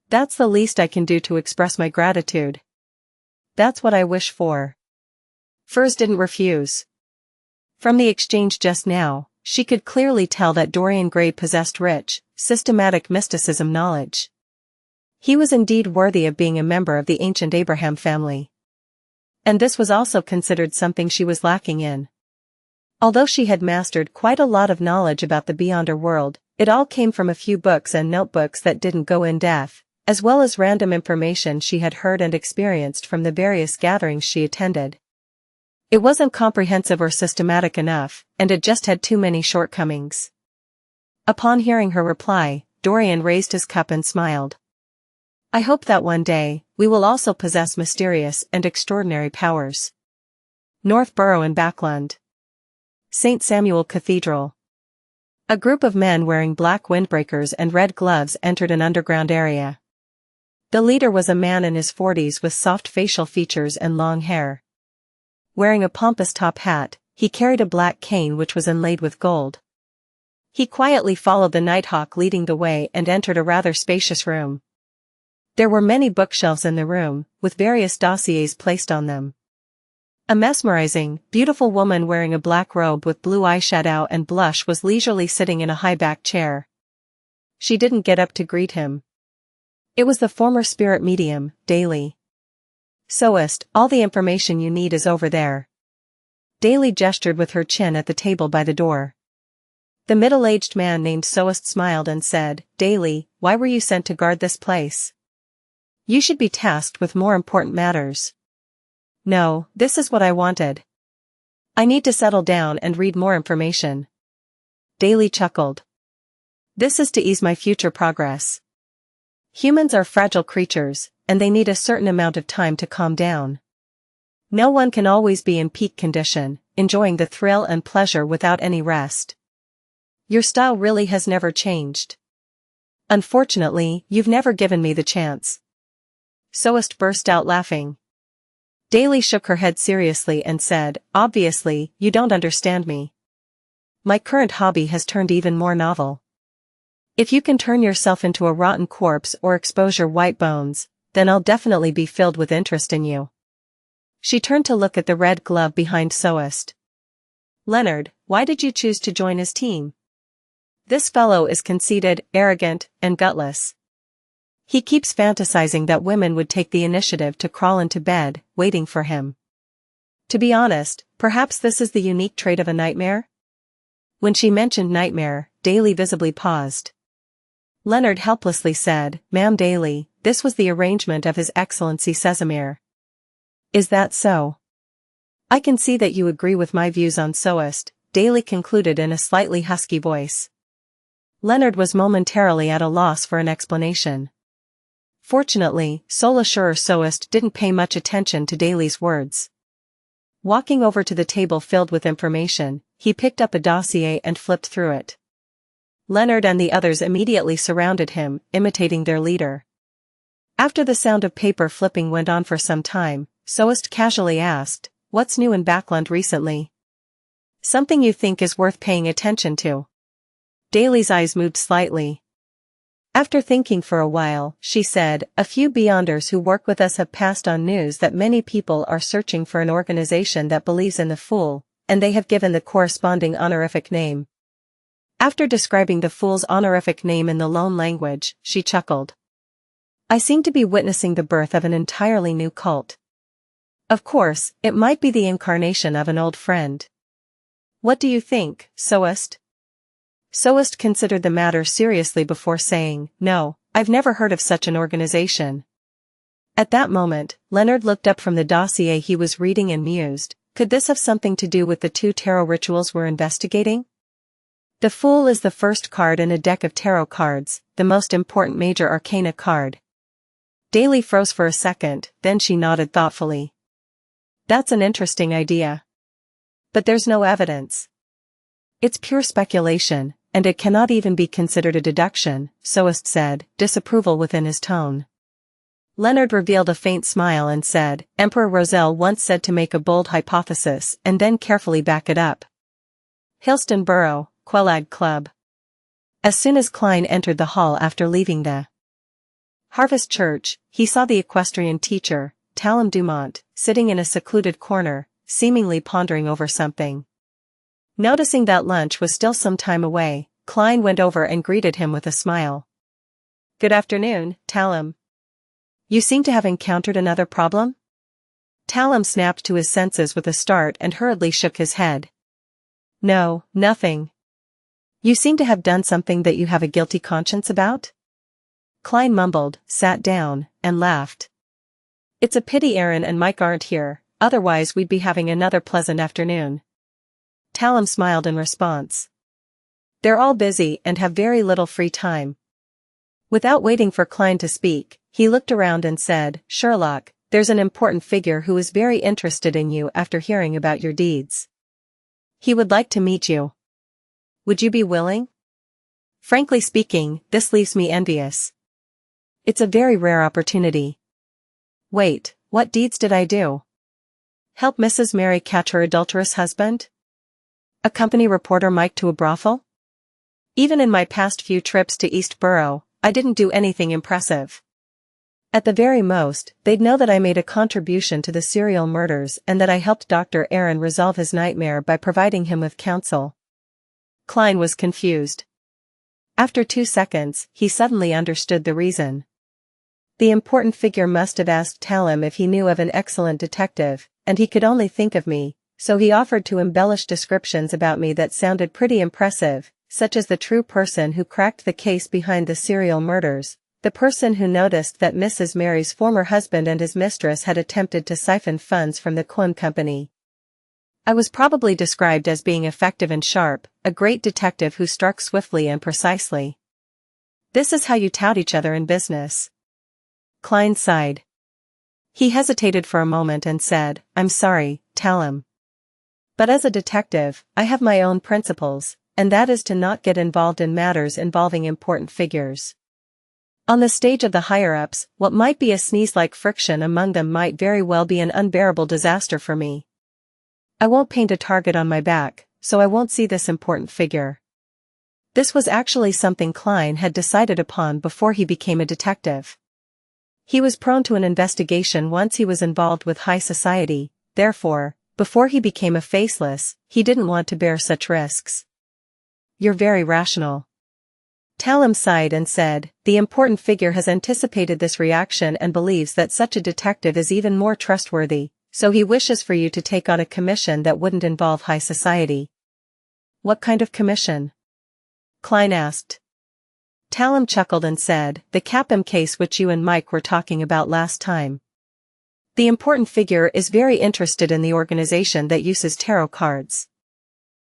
That's the least I can do to express my gratitude. That's what I wish for. Furs didn't refuse. From the exchange just now, she could clearly tell that Dorian Gray possessed rich, systematic mysticism knowledge. He was indeed worthy of being a member of the ancient Abraham family. And this was also considered something she was lacking in. Although she had mastered quite a lot of knowledge about the beyonder world, it all came from a few books and notebooks that didn't go in depth, as well as random information she had heard and experienced from the various gatherings she attended. It wasn't comprehensive or systematic enough, and it just had too many shortcomings. Upon hearing her reply, Dorian raised his cup and smiled. I hope that one day, we will also possess mysterious and extraordinary powers. Northborough and Backland. St. Samuel Cathedral. A group of men wearing black windbreakers and red gloves entered an underground area. The leader was a man in his 40s with soft facial features and long hair. Wearing a pompous top hat, he carried a black cane which was inlaid with gold. He quietly followed the Nighthawk leading the way and entered a rather spacious room. There were many bookshelves in the room, with various dossiers placed on them. A mesmerizing, beautiful woman wearing a black robe with blue eyeshadow and blush was leisurely sitting in a high-backed chair. She didn't get up to greet him. It was the former spirit medium, Daly. "Soist, all the information you need is over there." Daly gestured with her chin at the table by the door. The middle-aged man named Soist smiled and said, "Daly, why were you sent to guard this place? You should be tasked with more important matters." "No, this is what I wanted. I need to settle down and read more information." Daly chuckled. "This is to ease my future progress. Humans are fragile creatures, and they need a certain amount of time to calm down. No one can always be in peak condition, enjoying the thrill and pleasure without any rest. Your style really has never changed. Unfortunately, you've never given me the chance." Soist burst out laughing. Daly shook her head seriously and said, "Obviously, you don't understand me. My current hobby has turned even more novel. If you can turn yourself into a rotten corpse or expose your white bones, then I'll definitely be filled with interest in you." She turned to look at the red glove behind Soist. "Leonard, why did you choose to join his team? This fellow is conceited, arrogant, and gutless. He keeps fantasizing that women would take the initiative to crawl into bed, waiting for him. To be honest, perhaps this is the unique trait of a nightmare?" When she mentioned nightmare, Daly visibly paused. Leonard helplessly said, "Ma'am Daly, this was the arrangement of His Excellency Casimir." "Is that so? I can see that you agree with my views on Soist," Daly concluded in a slightly husky voice. Leonard was momentarily at a loss for an explanation. Fortunately, Solashur Soist didn't pay much attention to Daly's words. Walking over to the table filled with information, he picked up a dossier and flipped through it. Leonard and the others immediately surrounded him, imitating their leader. After the sound of paper flipping went on for some time, Soist casually asked, "What's new in Backland recently? Something you think is worth paying attention to?" Daly's eyes moved slightly. After thinking for a while, she said, "A few Beyonders who work with us have passed on news that many people are searching for an organization that believes in the Fool, and they have given the corresponding honorific name." After describing the Fool's honorific name in the Lone language, she chuckled. "I seem to be witnessing the birth of an entirely new cult. Of course, it might be the incarnation of an old friend. What do you think, Soist?" Soist considered the matter seriously before saying, "No, I've never heard of such an organization." At that moment, Leonard looked up from the dossier he was reading and mused, could this have something to do with the 2 tarot rituals we're investigating? The Fool is the first card in a deck of tarot cards, the most important major arcana card. Daly froze for a second, then she nodded thoughtfully. "That's an interesting idea. But there's no evidence. It's pure speculation, and it cannot even be considered a deduction," Soist said, disapproval within his tone. Leonard revealed a faint smile and said, "Emperor Roselle once said to make a bold hypothesis and then carefully back it up." Hillston Borough, Quelag Club. As soon as Klein entered the hall after leaving the Harvest Church, he saw the equestrian teacher, Talum Dumont, sitting in a secluded corner, seemingly pondering over something. Noticing that lunch was still some time away, Klein went over and greeted him with a smile. "Good afternoon, Talum. You seem to have encountered another problem?" Talum snapped to his senses with a start and hurriedly shook his head. "No, nothing. You seem to have done something that you have a guilty conscience about?" Klein mumbled, sat down, and laughed. "It's a pity Aaron and Mike aren't here, otherwise we'd be having another pleasant afternoon." Talum smiled in response. "They're all busy and have very little free time." Without waiting for Klein to speak, he looked around and said, "Sherlock, there's an important figure who is very interested in you after hearing about your deeds. He would like to meet you. Would you be willing? Frankly speaking, this leaves me envious. It's a very rare opportunity." "Wait, what deeds did I do?" "Help Mrs. Mary catch her adulterous husband? Accompany reporter Mike to a brothel? Even in my past few trips to East Borough, I didn't do anything impressive." At the very most, they'd know that I made a contribution to the serial murders and that I helped Dr. Aaron resolve his nightmare by providing him with counsel. Klein was confused. After 2 seconds, he suddenly understood the reason. The important figure must have asked Talum if he knew of an excellent detective, and he could only think of me, so he offered to embellish descriptions about me that sounded pretty impressive, such as the true person who cracked the case behind the serial murders, the person who noticed that Mrs. Mary's former husband and his mistress had attempted to siphon funds from the Quinn Company. I was probably described as being effective and sharp, a great detective who struck swiftly and precisely. This is how you tout each other in business. Klein sighed. He hesitated for a moment and said, "I'm sorry, Talum. But as a detective, I have my own principles, and that is to not get involved in matters involving important figures. On the stage of the higher-ups, what might be a sneeze-like friction among them might very well be an unbearable disaster for me. I won't paint a target on my back, so I won't see this important figure." This was actually something Klein had decided upon before he became a detective. He was prone to an investigation once he was involved with high society, therefore, before he became a faceless, he didn't want to bear such risks. "You're very rational." Talum sighed and said, "The important figure has anticipated this reaction and believes that such a detective is even more trustworthy, so he wishes for you to take on a commission that wouldn't involve high society." "What kind of commission?" Klein asked. Talum chuckled and said, "The Capim case which you and Mike were talking about last time. The important figure is very interested in the organization that uses tarot cards.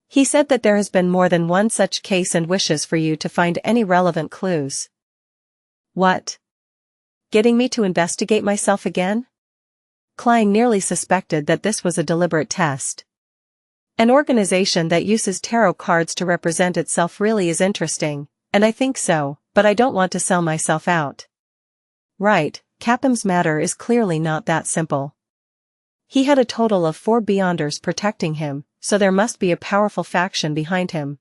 He said that there has been more than one such case and wishes for you to find any relevant clues." "What? Getting me to investigate myself again?" Klein nearly suspected that this was a deliberate test. "An organization that uses tarot cards to represent itself really is interesting, and I think so, but I don't want to sell myself out." "Right, Capim's matter is clearly not that simple. He had a total of 4 Beyonders protecting him, so there must be a powerful faction behind him.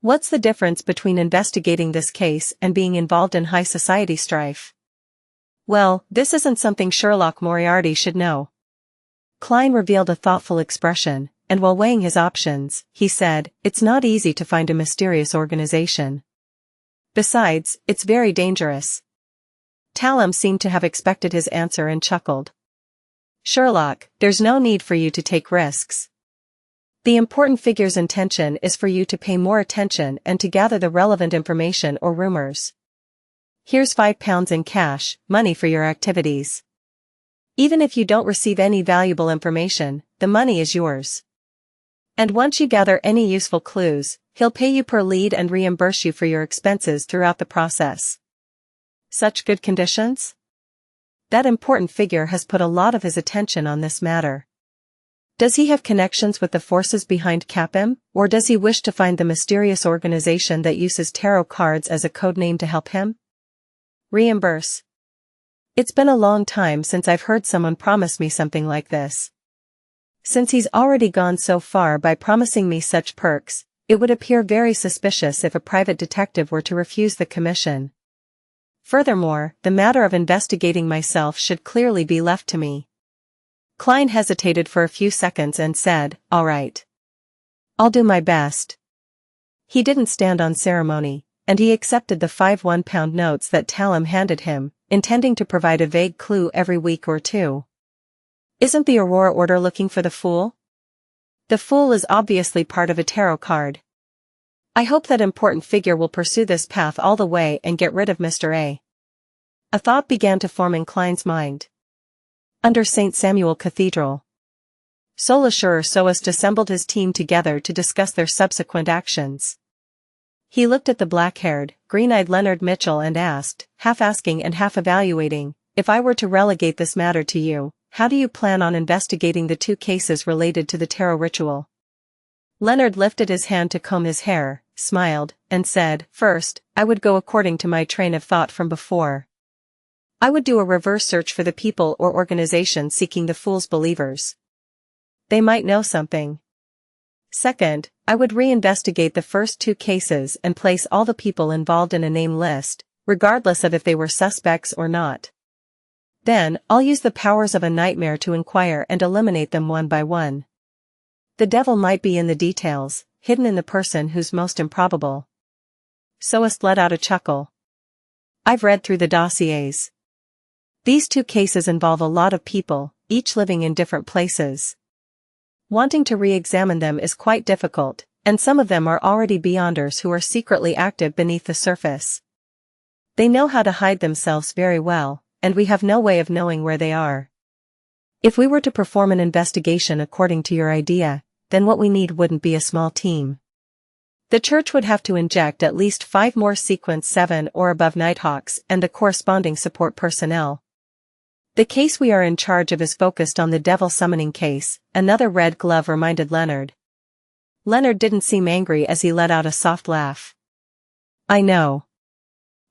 What's the difference between investigating this case and being involved in high society strife?" "Well, this isn't something Sherlock Moriarty should know." Klein revealed a thoughtful expression, and while weighing his options, he said, "It's not easy to find a mysterious organization. Besides, it's very dangerous." Talum seemed to have expected his answer and chuckled. "Sherlock, there's no need for you to take risks. The important figure's intention is for you to pay more attention and to gather the relevant information or rumors. Here's £5 in cash, money for your activities. Even if you don't receive any valuable information, the money is yours. And once you gather any useful clues, he'll pay you per lead and reimburse you for your expenses throughout the process." "Such good conditions?" "That important figure has put a lot of his attention on this matter." "Does he have connections with the forces behind Capim, or does he wish to find the mysterious organization that uses tarot cards as a code name to help him?" "Reimburse. It's been a long time since I've heard someone promise me something like this. Since he's already gone so far by promising me such perks, it would appear very suspicious if a private detective were to refuse the commission. Furthermore, the matter of investigating myself should clearly be left to me." Klein hesitated for a few seconds and said, "All right. I'll do my best." He didn't stand on ceremony, and he accepted the 5 one-pound notes that Talum handed him, intending to provide a vague clue every week or two. "Isn't the Aurora Order looking for the Fool? The Fool is obviously part of a tarot card. I hope that important figure will pursue this path all the way and get rid of Mr. A." A thought began to form in Klein's mind. Under St. Samuel Cathedral, Solashur Soest assembled his team together to discuss their subsequent actions. He looked at the black-haired, green-eyed Leonard Mitchell and asked, half asking and half evaluating, "If I were to relegate this matter to you, how do you plan on investigating the 2 cases related to the tarot ritual?" Leonard lifted his hand to comb his hair, smiled, and said, "First, I would go according to my train of thought from before. I would do a reverse search for the people or organizations seeking the Fool's believers. They might know something. Second, I would reinvestigate the first 2 cases and place all the people involved in a name list, regardless of if they were suspects or not. Then, I'll use the powers of a nightmare to inquire and eliminate them one by one. The devil might be in the details, hidden in the person who's most improbable. Soest let out a chuckle. I've read through the dossiers. These two cases involve a lot of people, each living in different places. Wanting to re-examine them is quite difficult, and some of them are already beyonders who are secretly active beneath the surface. They know how to hide themselves very well, and we have no way of knowing where they are. If we were to perform an investigation according to your idea, then what we need wouldn't be a small team. The church would have to inject at least 5 more sequence 7 or above Nighthawks and the corresponding support personnel. The case we are in charge of is focused on the devil summoning case, another red glove reminded Leonard. Leonard didn't seem angry as he let out a soft laugh. I know.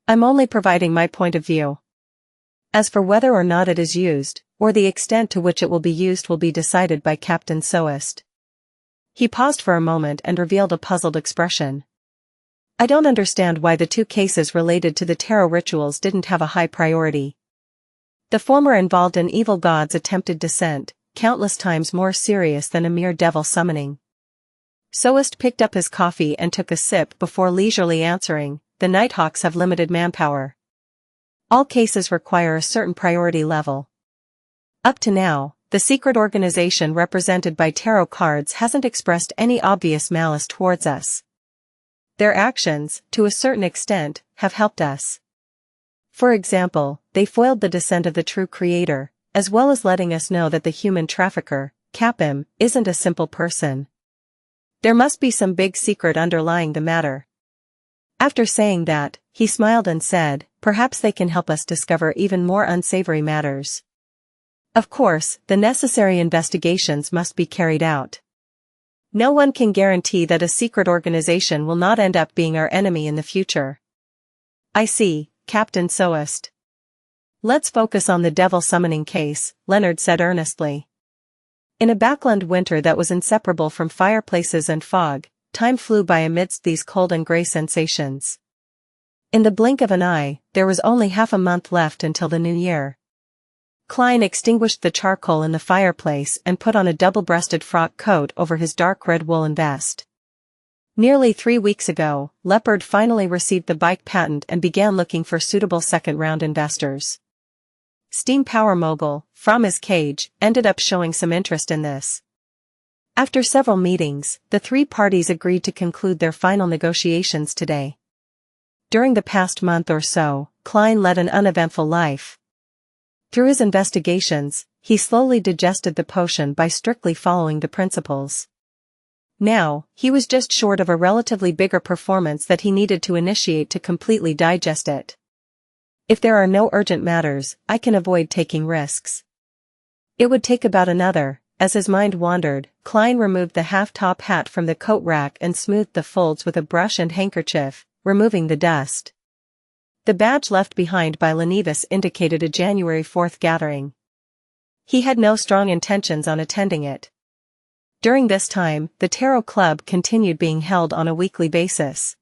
I'm only providing my point of view. As for whether or not it is used, or the extent to which it will be decided by Captain Soest. He paused for a moment and revealed a puzzled expression. I don't understand why the 2 cases related to the tarot rituals didn't have a high priority. The former involved an evil god's attempted descent, countless times more serious than a mere devil summoning. Soest picked up his coffee and took a sip before leisurely answering, the Nighthawks have limited manpower. All cases require a certain priority level. Up to now, the secret organization represented by tarot cards hasn't expressed any obvious malice towards us. Their actions, to a certain extent, have helped us. For example, they foiled the descent of the true creator, as well as letting us know that the human trafficker, Capim, isn't a simple person. There must be some big secret underlying the matter. After saying that, he smiled and said, perhaps they can help us discover even more unsavory matters. Of course, the necessary investigations must be carried out. No one can guarantee that a secret organization will not end up being our enemy in the future. I see, Captain Soest. Let's focus on the devil summoning case, Leonard said earnestly. In a backland winter that was inseparable from fireplaces and fog, time flew by amidst these cold and grey sensations. In the blink of an eye, there was only half a month left until the new year. Klein extinguished the charcoal in the fireplace and put on a double-breasted frock coat over his dark red woolen vest. Nearly 3 weeks ago, Leopard finally received the bike patent and began looking for suitable second-round investors. Steam power mogul, Framis Cage, ended up showing some interest in this. After several meetings, the 3 parties agreed to conclude their final negotiations today. During the past month or so, Klein led an uneventful life. Through his investigations, he slowly digested the potion by strictly following the principles. Now, he was just short of a relatively bigger performance that he needed to initiate to completely digest it. If there are no urgent matters, I can avoid taking risks. It would take about another. As his mind wandered, Klein removed the half-top hat from the coat rack and smoothed the folds with a brush and handkerchief, removing the dust. The badge left behind by Lenevis indicated a January 4th gathering. He had no strong intentions on attending it. During this time, the Tarot Club continued being held on a weekly basis.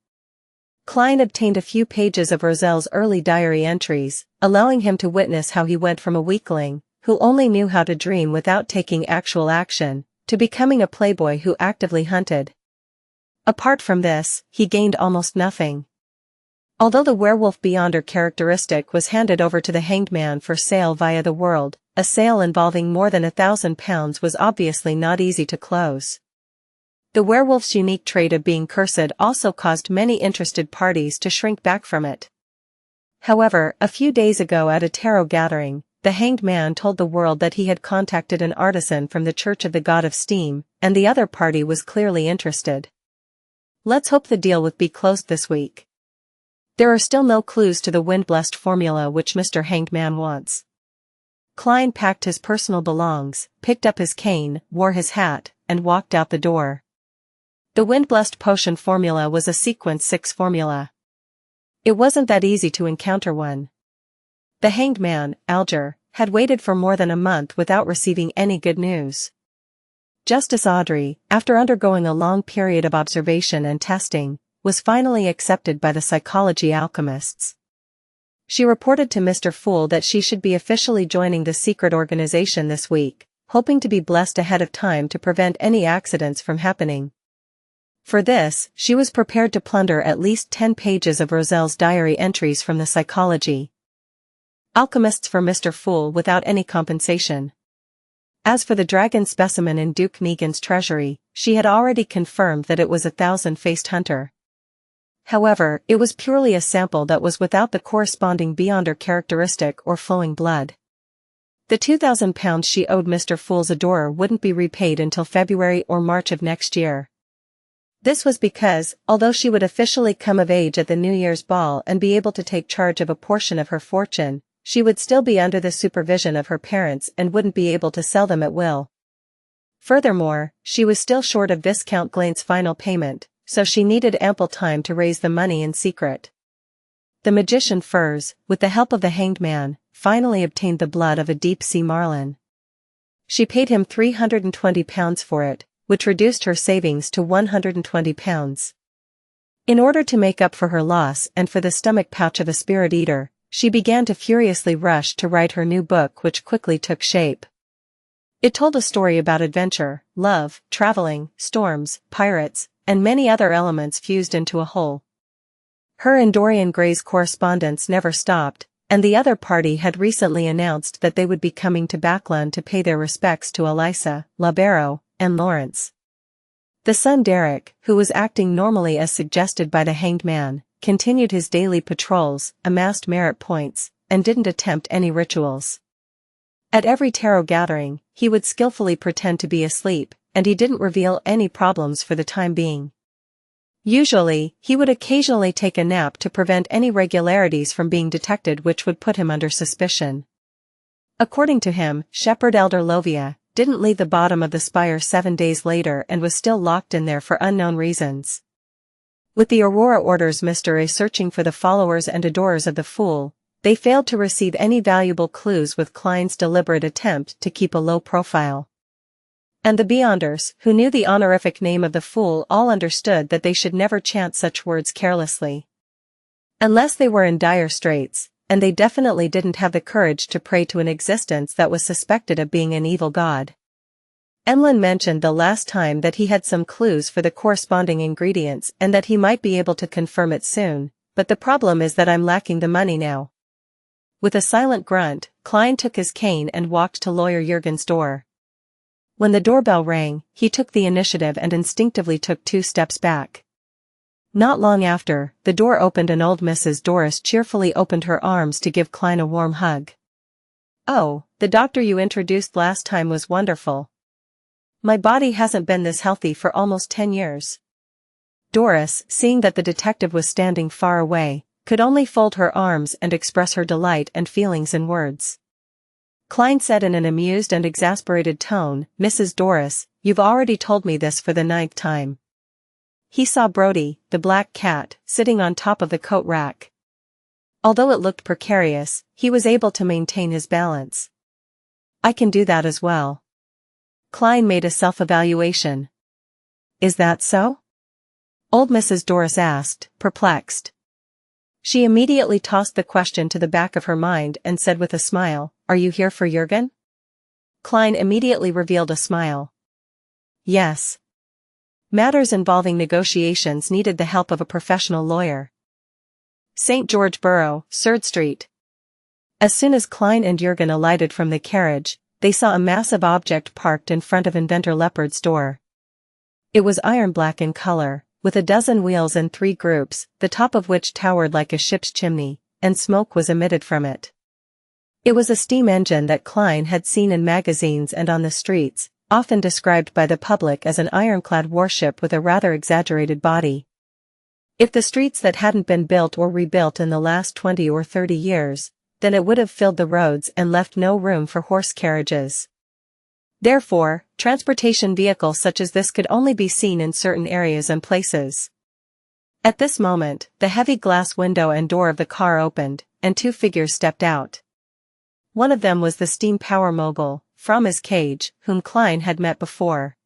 Klein obtained a few pages of Roselle's early diary entries, allowing him to witness how he went from a weakling, who only knew how to dream without taking actual action, to becoming a playboy who actively hunted. Apart from this, he gained almost nothing. Although the werewolf beyonder characteristic was handed over to the hanged man for sale via the world, a sale involving more than £1,000 was obviously not easy to close. The werewolf's unique trait of being cursed also caused many interested parties to shrink back from it. However, a few days ago at a tarot gathering, the hanged man told the world that he had contacted an artisan from the Church of the God of Steam, and the other party was clearly interested. Let's hope the deal will be closed this week. There are still no clues to the wind-blessed formula which Mr. Hanged Man wants. Klein packed his personal belongings, picked up his cane, wore his hat, and walked out the door. The wind-blessed potion formula was a sequence 6 formula. It wasn't that easy to encounter one. The hanged man, Alger, had waited for more than a month without receiving any good news. Justice Audrey, after undergoing a long period of observation and testing, was finally accepted by the psychology alchemists. She reported to Mr. Fool that she should be officially joining the secret organization this week, hoping to be blessed ahead of time to prevent any accidents from happening. For this, she was prepared to plunder at least 10 pages of Roselle's diary entries from the psychology alchemists for Mr. Fool without any compensation. As for the dragon specimen in Duke Negan's treasury, she had already confirmed that it was a thousand-faced hunter. However, it was purely a sample that was without the corresponding beyonder characteristic or flowing blood. The £2,000 she owed Mr. Fool's adorer wouldn't be repaid until February or March of next year. This was because, although she would officially come of age at the New Year's ball and be able to take charge of a portion of her fortune, she would still be under the supervision of her parents and wouldn't be able to sell them at will. Furthermore, she was still short of Viscount Glaine's final payment, so she needed ample time to raise the money in secret. The magician Furs, with the help of the hanged man, finally obtained the blood of a deep-sea marlin. She paid him £320 for it, which reduced her savings to £120. In order to make up for her loss and for the stomach pouch of a spirit eater, she began to furiously rush to write her new book, which quickly took shape. It told a story about adventure, love, traveling, storms, pirates, and many other elements fused into a whole. Her and Dorian Gray's correspondence never stopped, and the other party had recently announced that they would be coming to Backlund to pay their respects to Elisa, Labero, and Lawrence. The son Derek, who was acting normally as suggested by the hanged man, continued his daily patrols, amassed merit points, and didn't attempt any rituals. At every tarot gathering, he would skillfully pretend to be asleep, and he didn't reveal any problems for the time being. Usually, he would occasionally take a nap to prevent any irregularities from being detected which would put him under suspicion. According to him, Shepherd Elder Lovia didn't leave the bottom of the spire 7 days later and was still locked in there for unknown reasons. With the Aurora Orders Mr. A searching for the followers and adorers of the Fool, they failed to receive any valuable clues with Klein's deliberate attempt to keep a low profile. And the Beyonders, who knew the honorific name of the Fool, all understood that they should never chant such words carelessly. Unless they were in dire straits, and they definitely didn't have the courage to pray to an existence that was suspected of being an evil god. Emlyn mentioned the last time that he had some clues for the corresponding ingredients and that he might be able to confirm it soon, but the problem is that I'm lacking the money now. With a silent grunt, Klein took his cane and walked to Lawyer Jurgen's door. When the doorbell rang, he took the initiative and instinctively took 2 steps back. Not long after, the door opened and old Mrs. Doris cheerfully opened her arms to give Klein a warm hug. "Oh, the doctor you introduced last time was wonderful. My body hasn't been this healthy for almost 10 years. Doris, seeing that the detective was standing far away, could only fold her arms and express her delight and feelings in words. Klein said in an amused and exasperated tone, "Mrs. Doris, you've already told me this for the 9th time." He saw Brody, the black cat, sitting on top of the coat rack. Although it looked precarious, he was able to maintain his balance. "I can do that as well." Klein made a self-evaluation. "Is that so?" Old Mrs. Doris asked, perplexed. She immediately tossed the question to the back of her mind and said with a smile, "Are you here for Jurgen?" Klein immediately revealed a smile. "Yes. Matters involving negotiations needed the help of a professional lawyer. St. George Borough, Surd Street." As soon as Klein and Jurgen alighted from the carriage, they saw a massive object parked in front of Inventor Leopard's door. It was iron-black in color, with a dozen wheels in 3 groups, the top of which towered like a ship's chimney, and smoke was emitted from it. It was a steam engine that Klein had seen in magazines and on the streets, often described by the public as an ironclad warship with a rather exaggerated body. If the streets that hadn't been built or rebuilt in the last 20 or 30 years, then it would have filled the roads and left no room for horse carriages. Therefore, transportation vehicles such as this could only be seen in certain areas and places. At this moment, the heavy glass window and door of the car opened, and 2 figures stepped out. One of them was the steam power mogul, Framis Cage, whom Klein had met before.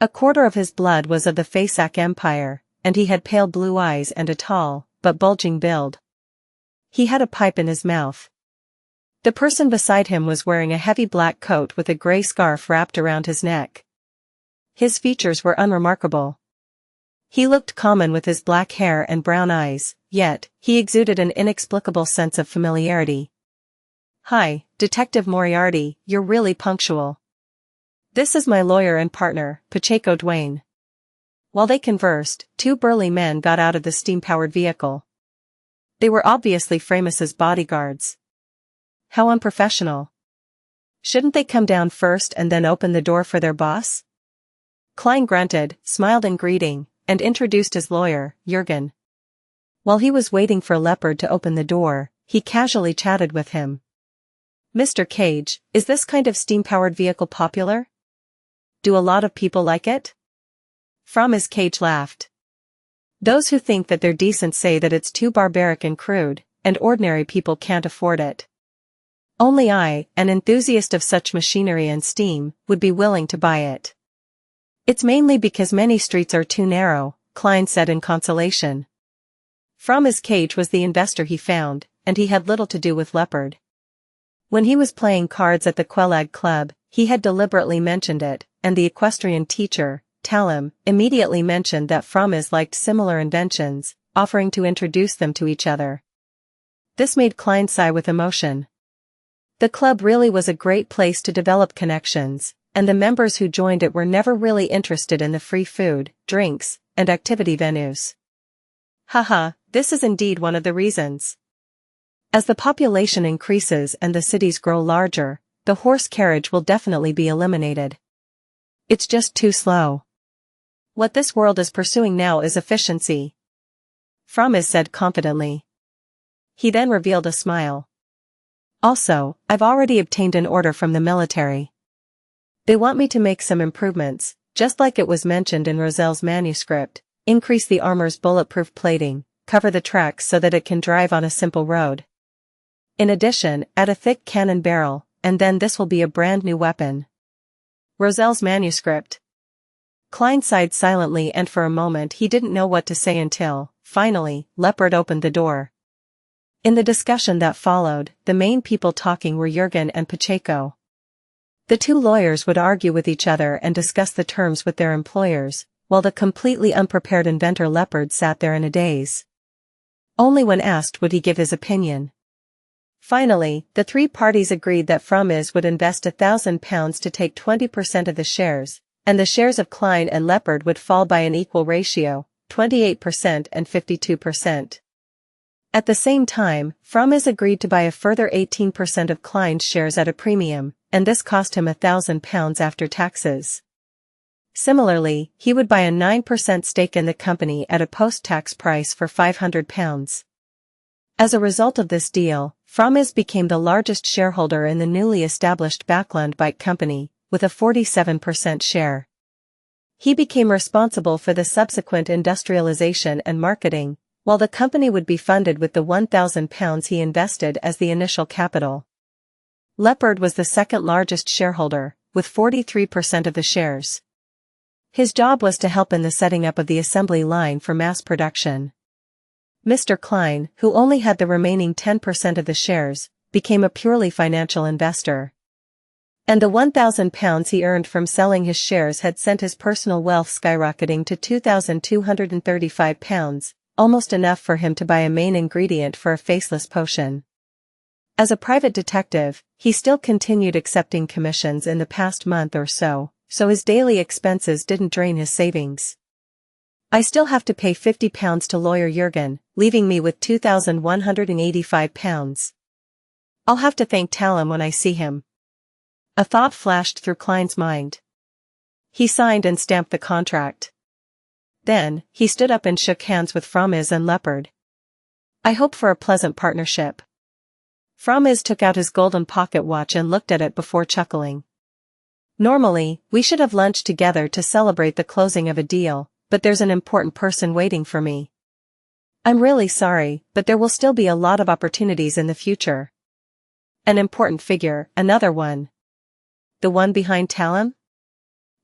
A quarter of his blood was of the Fasak Empire, and he had pale blue eyes and a tall, but bulging build. He had a pipe in his mouth. The person beside him was wearing a heavy black coat with a gray scarf wrapped around his neck. His features were unremarkable. He looked common with his black hair and brown eyes, yet, he exuded an inexplicable sense of familiarity. "Hi, Detective Moriarty, you're really punctual. This is my lawyer and partner, Pacheco Duane." While they conversed, two burly men got out of the steam-powered vehicle. They were obviously Framis's bodyguards. How unprofessional. Shouldn't they come down first and then open the door for their boss? Klein grunted, smiled in greeting, and introduced his lawyer, Jurgen. While he was waiting for Leopard to open the door, he casually chatted with him. "Mr. Cage, is this kind of steam-powered vehicle popular? Do a lot of people like it?" Framis Cage laughed. "Those who think that they're decent say that it's too barbaric and crude, and ordinary people can't afford it. Only I, an enthusiast of such machinery and steam, would be willing to buy it." "It's mainly because many streets are too narrow," Klein said in consolation. Framis Cage was the investor he found, and he had little to do with Leopard. When he was playing cards at the Quelag Club, he had deliberately mentioned it, and the equestrian teacher, Talim, immediately mentioned that Framis liked similar inventions, offering to introduce them to each other. This made Klein sigh with emotion. The club really was a great place to develop connections, and the members who joined it were never really interested in the free food, drinks, and activity venues. Haha, this is indeed one of the reasons. As the population increases and the cities grow larger, the horse carriage will definitely be eliminated. It's just too slow. What this world is pursuing now is efficiency, Framis said confidently. He then revealed a smile. "Also, I've already obtained an order from the military. They want me to make some improvements, just like it was mentioned in Roselle's manuscript, increase the armor's bulletproof plating, cover the tracks so that it can drive on a simple road. In addition, add a thick cannon barrel, and then this will be a brand new weapon." Roselle's manuscript. Klein sighed silently, and for a moment he didn't know what to say until, finally, Leopard opened the door. In the discussion that followed, the main people talking were Jurgen and Pacheco. The two lawyers would argue with each other and discuss the terms with their employers, while the completely unprepared inventor Leopard sat there in a daze. Only when asked would he give his opinion. Finally, the three parties agreed that Framis would invest £1,000 to take 20% of the shares, and the shares of Klein and Leopard would fall by an equal ratio, 28% and 52%. At the same time, Framis agreed to buy a further 18% of Klein's shares at a premium, and this cost him £1,000 after taxes. Similarly, he would buy a 9% stake in the company at a post-tax price for £500. As a result of this deal, Framis became the largest shareholder in the newly established Backland Bike Company, with a 47% share. He became responsible for the subsequent industrialization and marketing, while the company would be funded with the £1,000 he invested as the initial capital. Leopard was the second largest shareholder, with 43% of the shares. His job was to help in the setting up of the assembly line for mass production. Mr. Klein, who only had the remaining 10% of the shares, became a purely financial investor. And the £1,000 he earned from selling his shares had sent his personal wealth skyrocketing to £2,235, almost enough for him to buy a main ingredient for a faceless potion. As a private detective, he still continued accepting commissions in the past month or so his daily expenses didn't drain his savings. "I still have to pay £50 to lawyer Jurgen, leaving me with £2,185. I'll have to thank Talim when I see him." A thought flashed through Klein's mind. He signed and stamped the contract. Then, he stood up and shook hands with Framis and Leopard. "I hope for a pleasant partnership." Framis took out his golden pocket watch and looked at it before chuckling. "Normally, we should have lunch together to celebrate the closing of a deal, but there's an important person waiting for me. I'm really sorry, but there will still be a lot of opportunities in the future." "An important figure, another one. The one behind Talim?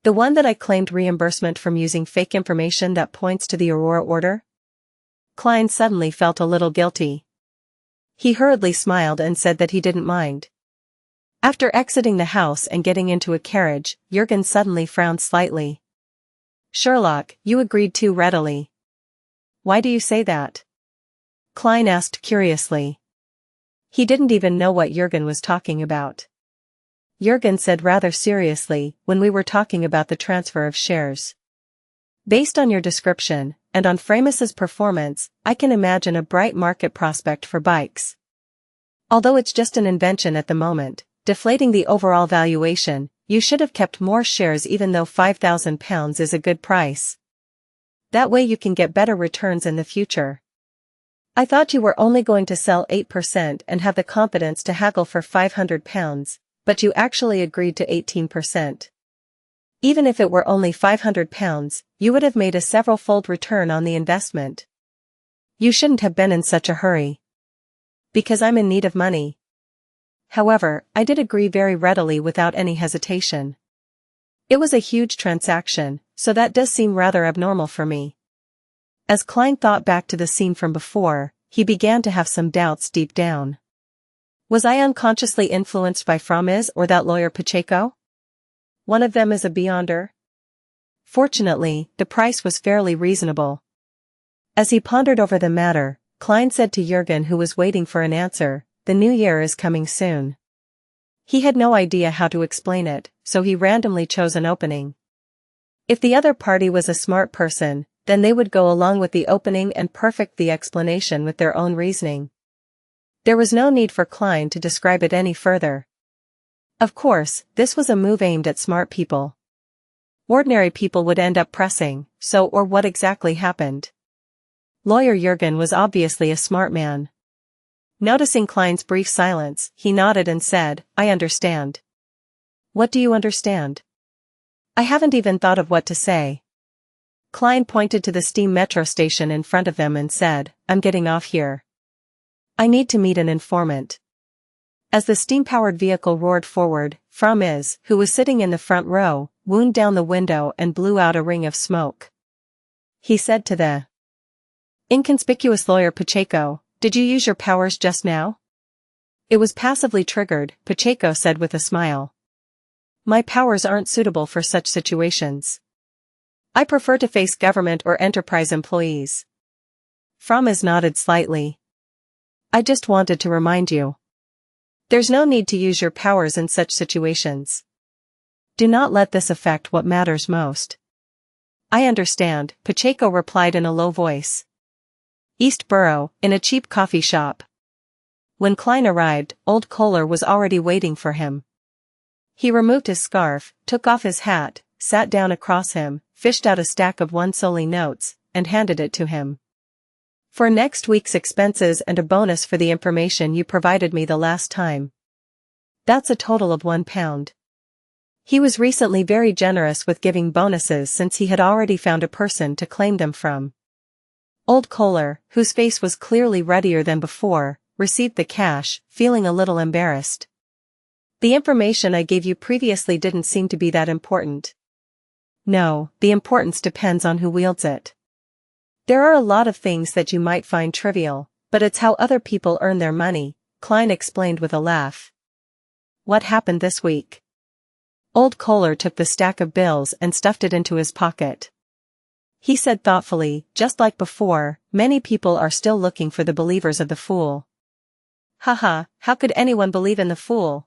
The one that I claimed reimbursement from using fake information that points to the Aurora Order?" Klein suddenly felt a little guilty. He hurriedly smiled and said that he didn't mind. After exiting the house and getting into a carriage, Jürgen suddenly frowned slightly. Sherlock, you agreed too readily. Why do you say that? Klein asked curiously. He didn't even know what Jürgen was talking about. Jürgen said rather seriously, when we were talking about the transfer of shares. Based on your description, and on Framis's performance, I can imagine a bright market prospect for bikes. Although it's just an invention at the moment, deflating the overall valuation, you should have kept more shares even though £5,000 is a good price. That way you can get better returns in the future. I thought you were only going to sell 8% and have the confidence to haggle for £500, but you actually agreed to 18%. Even if it were only £500, you would have made a several-fold return on the investment. You shouldn't have been in such a hurry. Because I'm in need of money. However, I did agree very readily without any hesitation. It was a huge transaction, so that does seem rather abnormal for me. As Klein thought back to the scene from before, he began to have some doubts deep down. Was I unconsciously influenced by Framis or that lawyer Pacheco? One of them is a beyonder. Fortunately, the price was fairly reasonable. As he pondered over the matter, Klein said to Jürgen, who was waiting for an answer, "The new year is coming soon." He had no idea how to explain it, so he randomly chose an opening. If the other party was a smart person, then they would go along with the opening and perfect the explanation with their own reasoning. There was no need for Klein to describe it any further. Of course, this was a move aimed at smart people. Ordinary people would end up pressing, so or what exactly happened? Lawyer Jürgen was obviously a smart man. Noticing Klein's brief silence, he nodded and said, "I understand." "What do you understand?" "I haven't even thought of what to say." Klein pointed to the steam metro station in front of them and said, "I'm getting off here. I need to meet an informant." As the steam-powered vehicle roared forward, Framis, who was sitting in the front row, wound down the window and blew out a ring of smoke. He said to the inconspicuous lawyer Pacheco, "Did you use your powers just now?" "It was passively triggered," Pacheco said with a smile. "My powers aren't suitable for such situations. I prefer to face government or enterprise employees." Framis nodded slightly. "I just wanted to remind you. There's no need to use your powers in such situations. Do not let this affect what matters most." "I understand," Pacheco replied in a low voice. East Borough, in a cheap coffee shop. When Klein arrived, old Kohler was already waiting for him. He removed his scarf, took off his hat, sat down across him, fished out a stack of one-solly notes, and handed it to him. "For next week's expenses and a bonus for the information you provided me the last time. That's a total of £1. He was recently very generous with giving bonuses since he had already found a person to claim them from. Old Kohler, whose face was clearly ruddier than before, received the cash, feeling a little embarrassed. "The information I gave you previously didn't seem to be that important." "No, the importance depends on who wields it. There are a lot of things that you might find trivial, but it's how other people earn their money," Klein explained with a laugh. "What happened this week?" Old Kohler took the stack of bills and stuffed it into his pocket. He said thoughtfully, "Just like before, many people are still looking for the believers of the fool." "Haha, how could anyone believe in the fool?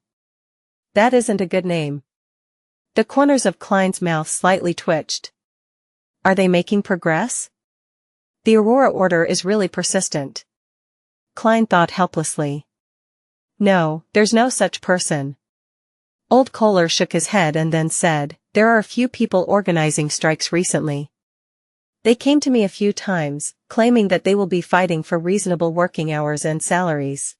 That isn't a good name." The corners of Klein's mouth slightly twitched. "Are they making progress? The Aurora Order is really persistent." Klein thought helplessly. "No, there's no such person." Old Kohler shook his head and then said, "There are a few people organizing strikes recently. They came to me a few times, claiming that they will be fighting for reasonable working hours and salaries.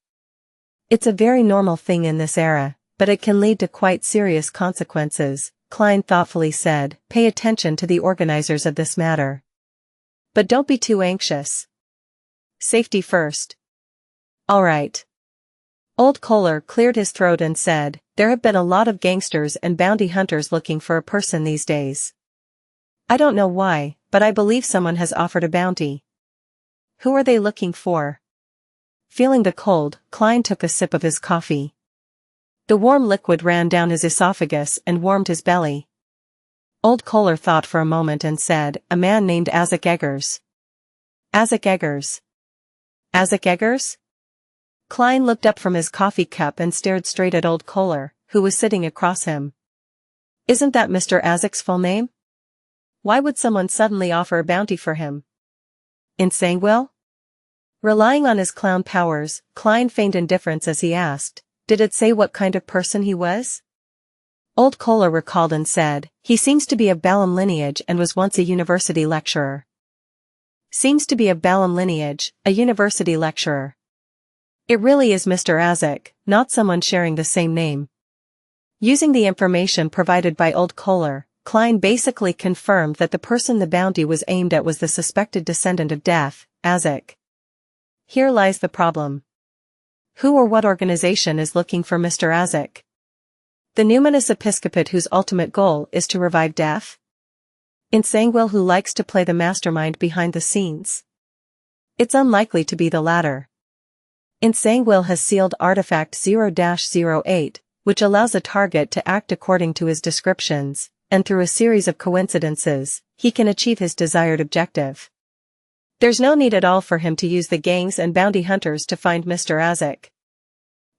It's a very normal thing in this era, but it can lead to quite serious consequences," Klein thoughtfully said. "Pay attention to the organizers of this matter. But don't be too anxious. Safety first." "All right." Old Kohler cleared his throat and said, "There have been a lot of gangsters and bounty hunters looking for a person these days. I don't know why, but I believe someone has offered a bounty." "Who are they looking for?" Feeling the cold, Klein took a sip of his coffee. The warm liquid ran down his esophagus and warmed his belly. Old Kohler thought for a moment and said, "A man named Isaac Eggers." Isaac Eggers. Isaac Eggers? Klein looked up from his coffee cup and stared straight at Old Kohler, who was sitting across him. Isn't that Mr. Isaac's full name? Why would someone suddenly offer a bounty for him? Insane will? Relying on his clown powers, Klein feigned indifference as he asked, "Did it say what kind of person he was?" Old Kohler recalled and said, "He seems to be of Balaam lineage and was once a university lecturer." Seems to be of Balaam lineage, a university lecturer. It really is Mr. Isaac, not someone sharing the same name. Using the information provided by Old Kohler, Klein basically confirmed that the person the bounty was aimed at was the suspected descendant of Death, Isaac. Here lies the problem. Who or what organization is looking for Mr. Isaac? The numinous episcopate whose ultimate goal is to revive Death? Insane will who likes to play the mastermind behind the scenes? It's unlikely to be the latter. Insane will has sealed artifact 0-08, which allows a target to act according to his descriptions, and through a series of coincidences, he can achieve his desired objective. There's no need at all for him to use the gangs and bounty hunters to find Mr. Isaac.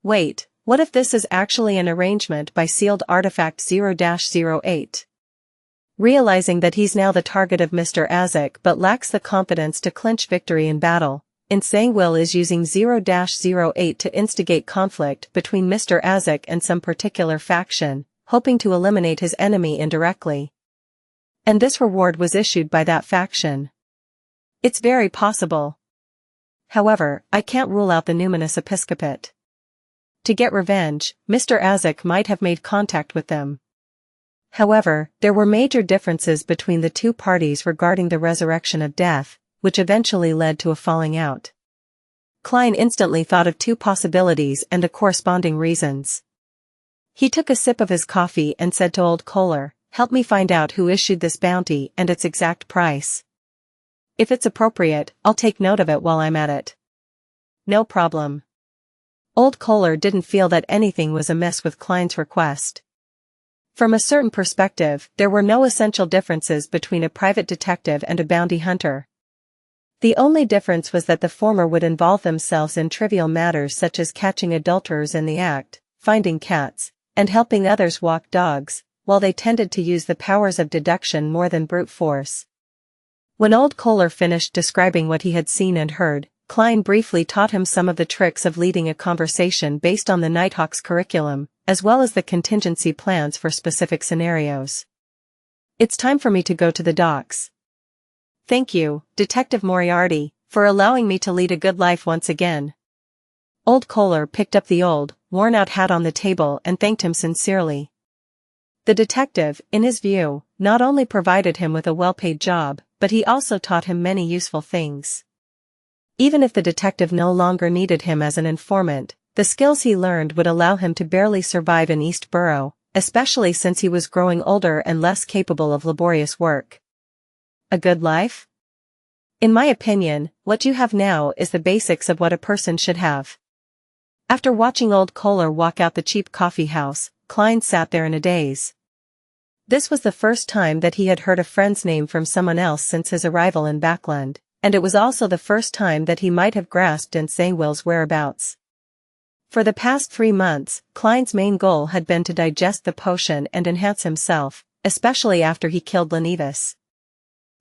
Wait, what if this is actually an arrangement by sealed artifact 0-08? Realizing that he's now the target of Mr. Isaac but lacks the confidence to clinch victory in battle, Insane Will is using 0-08 to instigate conflict between Mr. Isaac and some particular faction, hoping to eliminate his enemy indirectly. And this reward was issued by that faction. It's very possible. However, I can't rule out the numinous episcopate. To get revenge, Mr. Isaac might have made contact with them. However, there were major differences between the two parties regarding the resurrection of Death, which eventually led to a falling out. Klein instantly thought of two possibilities and the corresponding reasons. He took a sip of his coffee and said to Old Kohler, "Help me find out who issued this bounty and its exact price. If it's appropriate, I'll take note of it while I'm at it." No problem. Old Kohler didn't feel that anything was amiss with Klein's request. From a certain perspective, there were no essential differences between a private detective and a bounty hunter. The only difference was that the former would involve themselves in trivial matters such as catching adulterers in the act, finding cats, and helping others walk dogs, while they tended to use the powers of deduction more than brute force. When Old Kohler finished describing what he had seen and heard, Klein briefly taught him some of the tricks of leading a conversation based on the Nighthawk's curriculum, as well as the contingency plans for specific scenarios. "It's time for me to go to the docks. Thank you, Detective Moriarty, for allowing me to lead a good life once again." Old Kohler picked up the old, worn-out hat on the table and thanked him sincerely. The detective, in his view, not only provided him with a well-paid job, but he also taught him many useful things. Even if the detective no longer needed him as an informant, the skills he learned would allow him to barely survive in East Borough, especially since he was growing older and less capable of laborious work. A good life? In my opinion, what you have now is the basics of what a person should have. After watching Old Kohler walk out the cheap coffee house, Klein sat there in a daze. This was the first time that he had heard a friend's name from someone else since his arrival in Backland, and it was also the first time that he might have grasped Insane Will's whereabouts. For the past 3 months, Klein's main goal had been to digest the potion and enhance himself, especially after he killed Lenevis.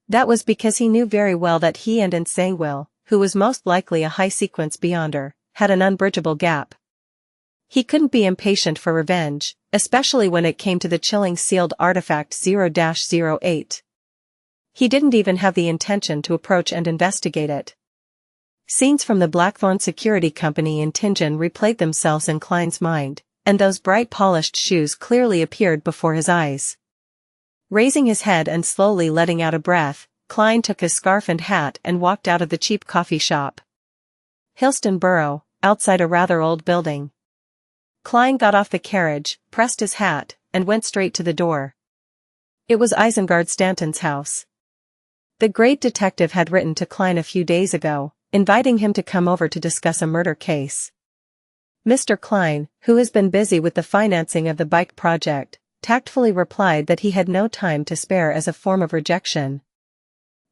That was because he knew very well that he and Insane Will, who was most likely a high-sequence beyonder, had an unbridgeable gap. He couldn't be impatient for revenge, especially when it came to the chilling sealed artifact 0-08. He didn't even have the intention to approach and investigate it. Scenes from the Blackthorn Security Company in Tingen replayed themselves in Klein's mind, and those bright polished shoes clearly appeared before his eyes. Raising his head and slowly letting out a breath, Klein took his scarf and hat and walked out of the cheap coffee shop. Hillston Borough, outside a rather old building. Klein got off the carriage, pressed his hat, and went straight to the door. It was Isengard Stanton's house. The great detective had written to Klein a few days ago, inviting him to come over to discuss a murder case. Mr. Klein, who has been busy with the financing of the bike project, tactfully replied that he had no time to spare as a form of rejection.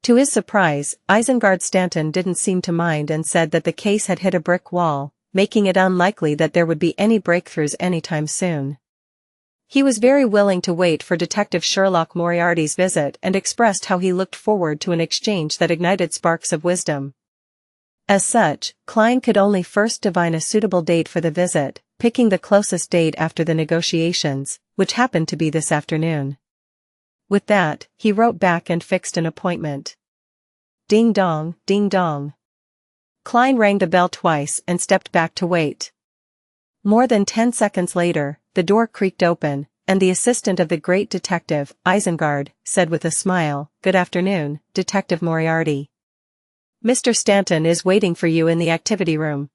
To his surprise, Isengard Stanton didn't seem to mind and said that the case had hit a brick wall, making it unlikely that there would be any breakthroughs anytime soon. He was very willing to wait for Detective Sherlock Moriarty's visit and expressed how he looked forward to an exchange that ignited sparks of wisdom. As such, Klein could only first divine a suitable date for the visit, picking the closest date after the negotiations, which happened to be this afternoon. With that, he wrote back and fixed an appointment. Ding dong, ding dong. Klein rang the bell twice and stepped back to wait. More than 10 seconds later, the door creaked open, and the assistant of the great detective, Isengard, said with a smile, "Good afternoon, Detective Moriarty. Mr. Stanton is waiting for you in the activity room.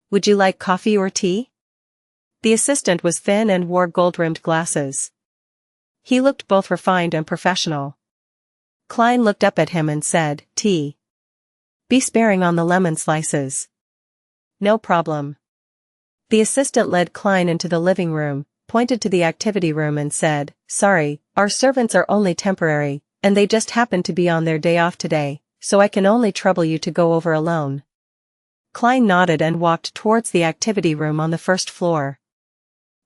Would you like coffee or tea?" The assistant was thin and wore gold-rimmed glasses. He looked both refined and professional. Klein looked up at him and said, "Tea. Be sparing on the lemon slices." "No problem." The assistant led Klein into the living room, pointed to the activity room and said, "Sorry, our servants are only temporary, and they just happen to be on their day off today, so I can only trouble you to go over alone." Klein nodded and walked towards the activity room on the first floor.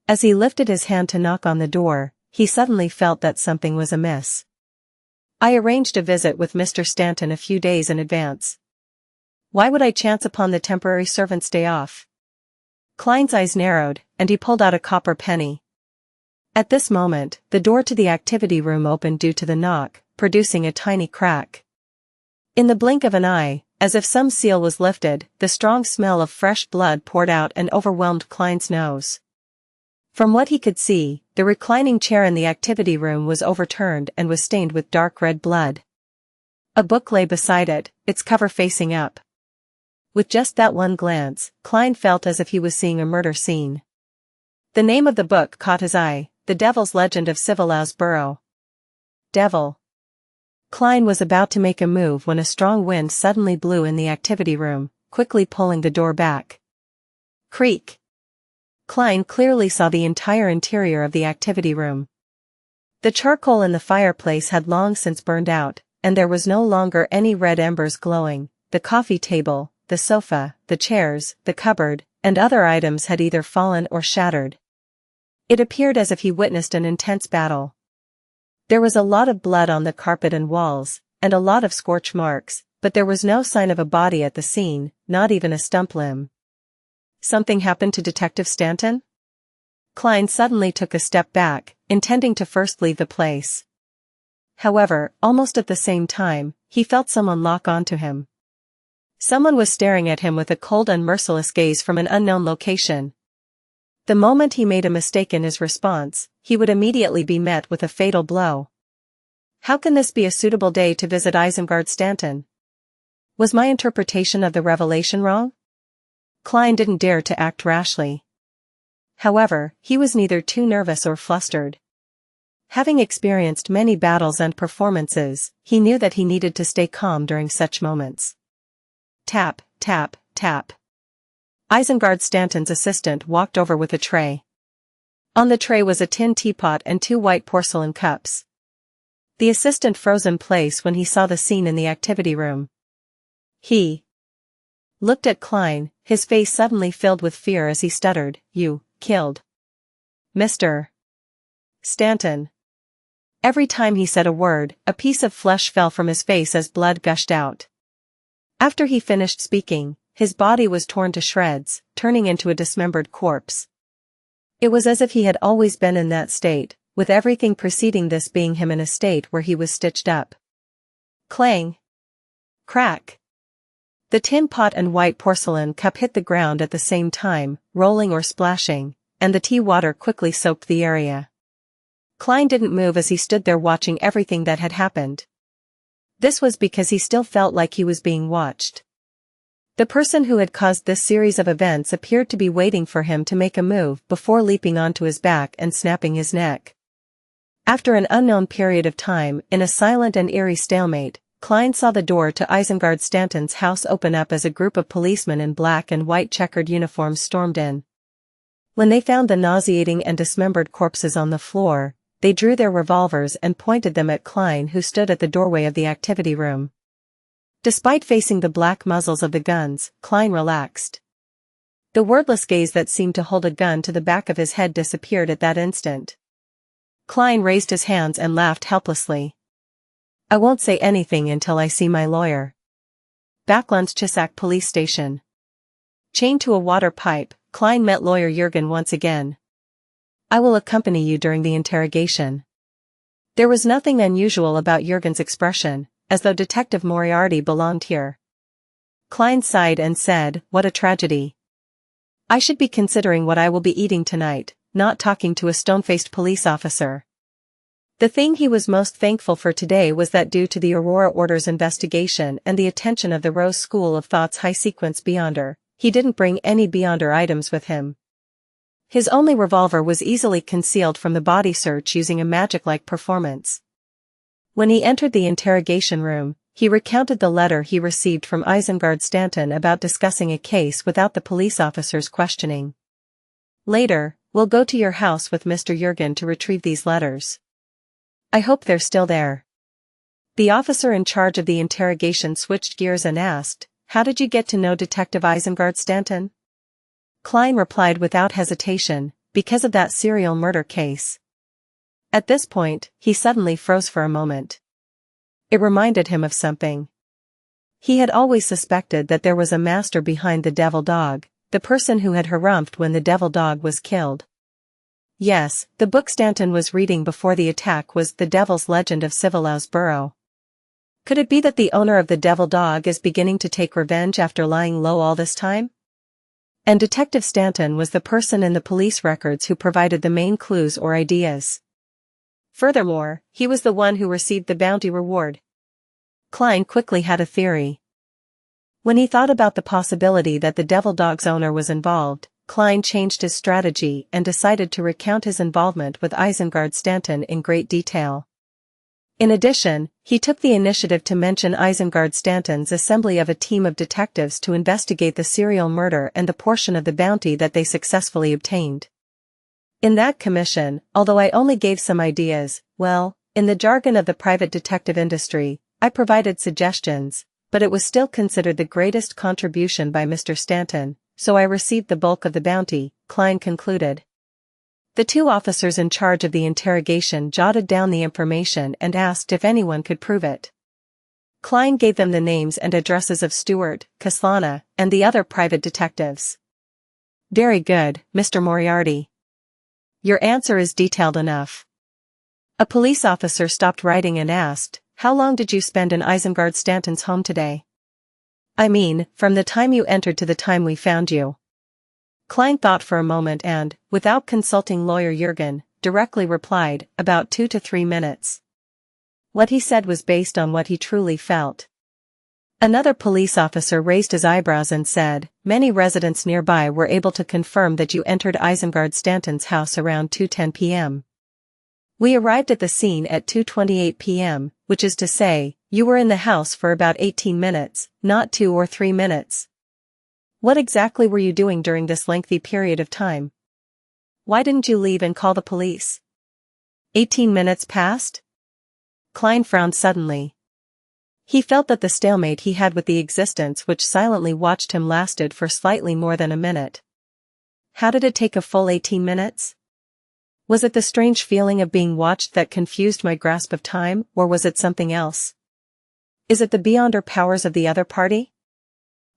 As he lifted his hand to knock on the door, he suddenly felt that something was amiss. "I arranged a visit with Mr. Stanton a few days in advance. Why would I chance upon the temporary servant's day off?" Klein's eyes narrowed, and he pulled out a copper penny. At this moment, the door to the activity room opened due to the knock, producing a tiny crack. In the blink of an eye, as if some seal was lifted, the strong smell of fresh blood poured out and overwhelmed Klein's nose. From what he could see, the reclining chair in the activity room was overturned and was stained with dark red blood. A book lay beside it, its cover facing up. With just that one glance, Klein felt as if he was seeing a murder scene. The name of the book caught his eye, The Devil's Legend of Civilau's Burrow. Devil. Klein was about to make a move when a strong wind suddenly blew in the activity room, quickly pulling the door back. Creak. Klein clearly saw the entire interior of the activity room. The charcoal in the fireplace had long since burned out, and there was no longer any red embers glowing. The coffee table, the sofa, the chairs, the cupboard, and other items had either fallen or shattered. It appeared as if he witnessed an intense battle. There was a lot of blood on the carpet and walls, and a lot of scorch marks, but there was no sign of a body at the scene, not even a stump limb. Something happened to Detective Stanton? Klein suddenly took a step back, intending to first leave the place. However, almost at the same time, he felt someone lock onto him. Someone was staring at him with a cold and merciless gaze from an unknown location. The moment he made a mistake in his response, he would immediately be met with a fatal blow. How can this be a suitable day to visit Isengard Stanton? Was my interpretation of the revelation wrong? Klein didn't dare to act rashly. However, he was neither too nervous or flustered. Having experienced many battles and performances, he knew that he needed to stay calm during such moments. Tap, tap, tap. Isengard Stanton's assistant walked over with a tray. On the tray was a tin teapot and 2 white porcelain cups. The assistant froze in place when he saw the scene in the activity room. He looked at Klein, his face suddenly filled with fear as he stuttered, "You killed Mr. Stanton." Every time he said a word, a piece of flesh fell from his face as blood gushed out. After he finished speaking, his body was torn to shreds, turning into a dismembered corpse. It was as if he had always been in that state, with everything preceding this being him in a state where he was stitched up. Clang! Crack! The tin pot and white porcelain cup hit the ground at the same time, rolling or splashing, and the tea water quickly soaked the area. Klein didn't move as he stood there watching everything that had happened. This was because he still felt like he was being watched. The person who had caused this series of events appeared to be waiting for him to make a move before leaping onto his back and snapping his neck. After an unknown period of time, in a silent and eerie stalemate, Klein saw the door to Isengard Stanton's house open up as a group of policemen in black and white checkered uniforms stormed in. When they found the nauseating and dismembered corpses on the floor, they drew their revolvers and pointed them at Klein, who stood at the doorway of the activity room. Despite facing the black muzzles of the guns, Klein relaxed. The wordless gaze that seemed to hold a gun to the back of his head disappeared at that instant. Klein raised his hands and laughed helplessly. I won't say anything until I see my lawyer. Backlandschisak police station. Chained to a water pipe, Klein met lawyer Jürgen once again. I will accompany you during the interrogation. There was nothing unusual about Jürgen's expression, as though Detective Moriarty belonged here. Klein sighed and said, what a tragedy. I should be considering what I will be eating tonight, not talking to a stone-faced police officer. The thing he was most thankful for today was that due to the Aurora Order's investigation and the attention of the Rose School of Thought's high-sequence Beyonder, he didn't bring any Beyonder items with him. His only revolver was easily concealed from the body search using a magic-like performance. When he entered the interrogation room, he recounted the letter he received from Isengard Stanton about discussing a case without the police officer's questioning. Later, we'll go to your house with Mr. Jürgen to retrieve these letters. I hope they're still there. The officer in charge of the interrogation switched gears and asked, how did you get to know Detective Isengard Stanton? Klein replied without hesitation, because of that serial murder case. At this point, he suddenly froze for a moment. It reminded him of something. He had always suspected that there was a master behind the devil dog, the person who had harumphed when the devil dog was killed. Yes, the book Stanton was reading before the attack was The Devil's Legend of Civilau's Burrow. Could it be that the owner of the devil dog is beginning to take revenge after lying low all this time? And Detective Stanton was the person in the police records who provided the main clues or ideas. Furthermore, he was the one who received the bounty reward. Klein quickly had a theory. When he thought about the possibility that the devil dog's owner was involved, Klein changed his strategy and decided to recount his involvement with Isengard Stanton in great detail. In addition, he took the initiative to mention Isengard Stanton's assembly of a team of detectives to investigate the serial murder and the portion of the bounty that they successfully obtained. In that commission, although I only gave some ideas, well, in the jargon of the private detective industry, I provided suggestions, but it was still considered the greatest contribution by Mr. Stanton, so I received the bulk of the bounty, Klein concluded. The two officers in charge of the interrogation jotted down the information and asked if anyone could prove it. Klein gave them the names and addresses of Stewart, Kaslana, and the other private detectives. Very good, Mr. Moriarty. Your answer is detailed enough. A police officer stopped writing and asked, how long did you spend in Isengard Stanton's home today? I mean, from the time you entered to the time we found you. Klein thought for a moment and, without consulting lawyer Jürgen, directly replied, about 2 to 3 minutes. What he said was based on what he truly felt. Another police officer raised his eyebrows and said, many residents nearby were able to confirm that you entered Isengard Stanton's house around 2:10 p.m. We arrived at the scene at 2:28 p.m., which is to say, you were in the house for about 18 minutes, not 2 or 3 minutes. What exactly were you doing during this lengthy period of time? Why didn't you leave and call the police? 18 minutes passed? Klein frowned suddenly. He felt that the stalemate he had with the existence which silently watched him lasted for slightly more than a minute. How did it take a full 18 minutes? Was it the strange feeling of being watched that confused my grasp of time, or was it something else? Is it the beyonder powers of the other party?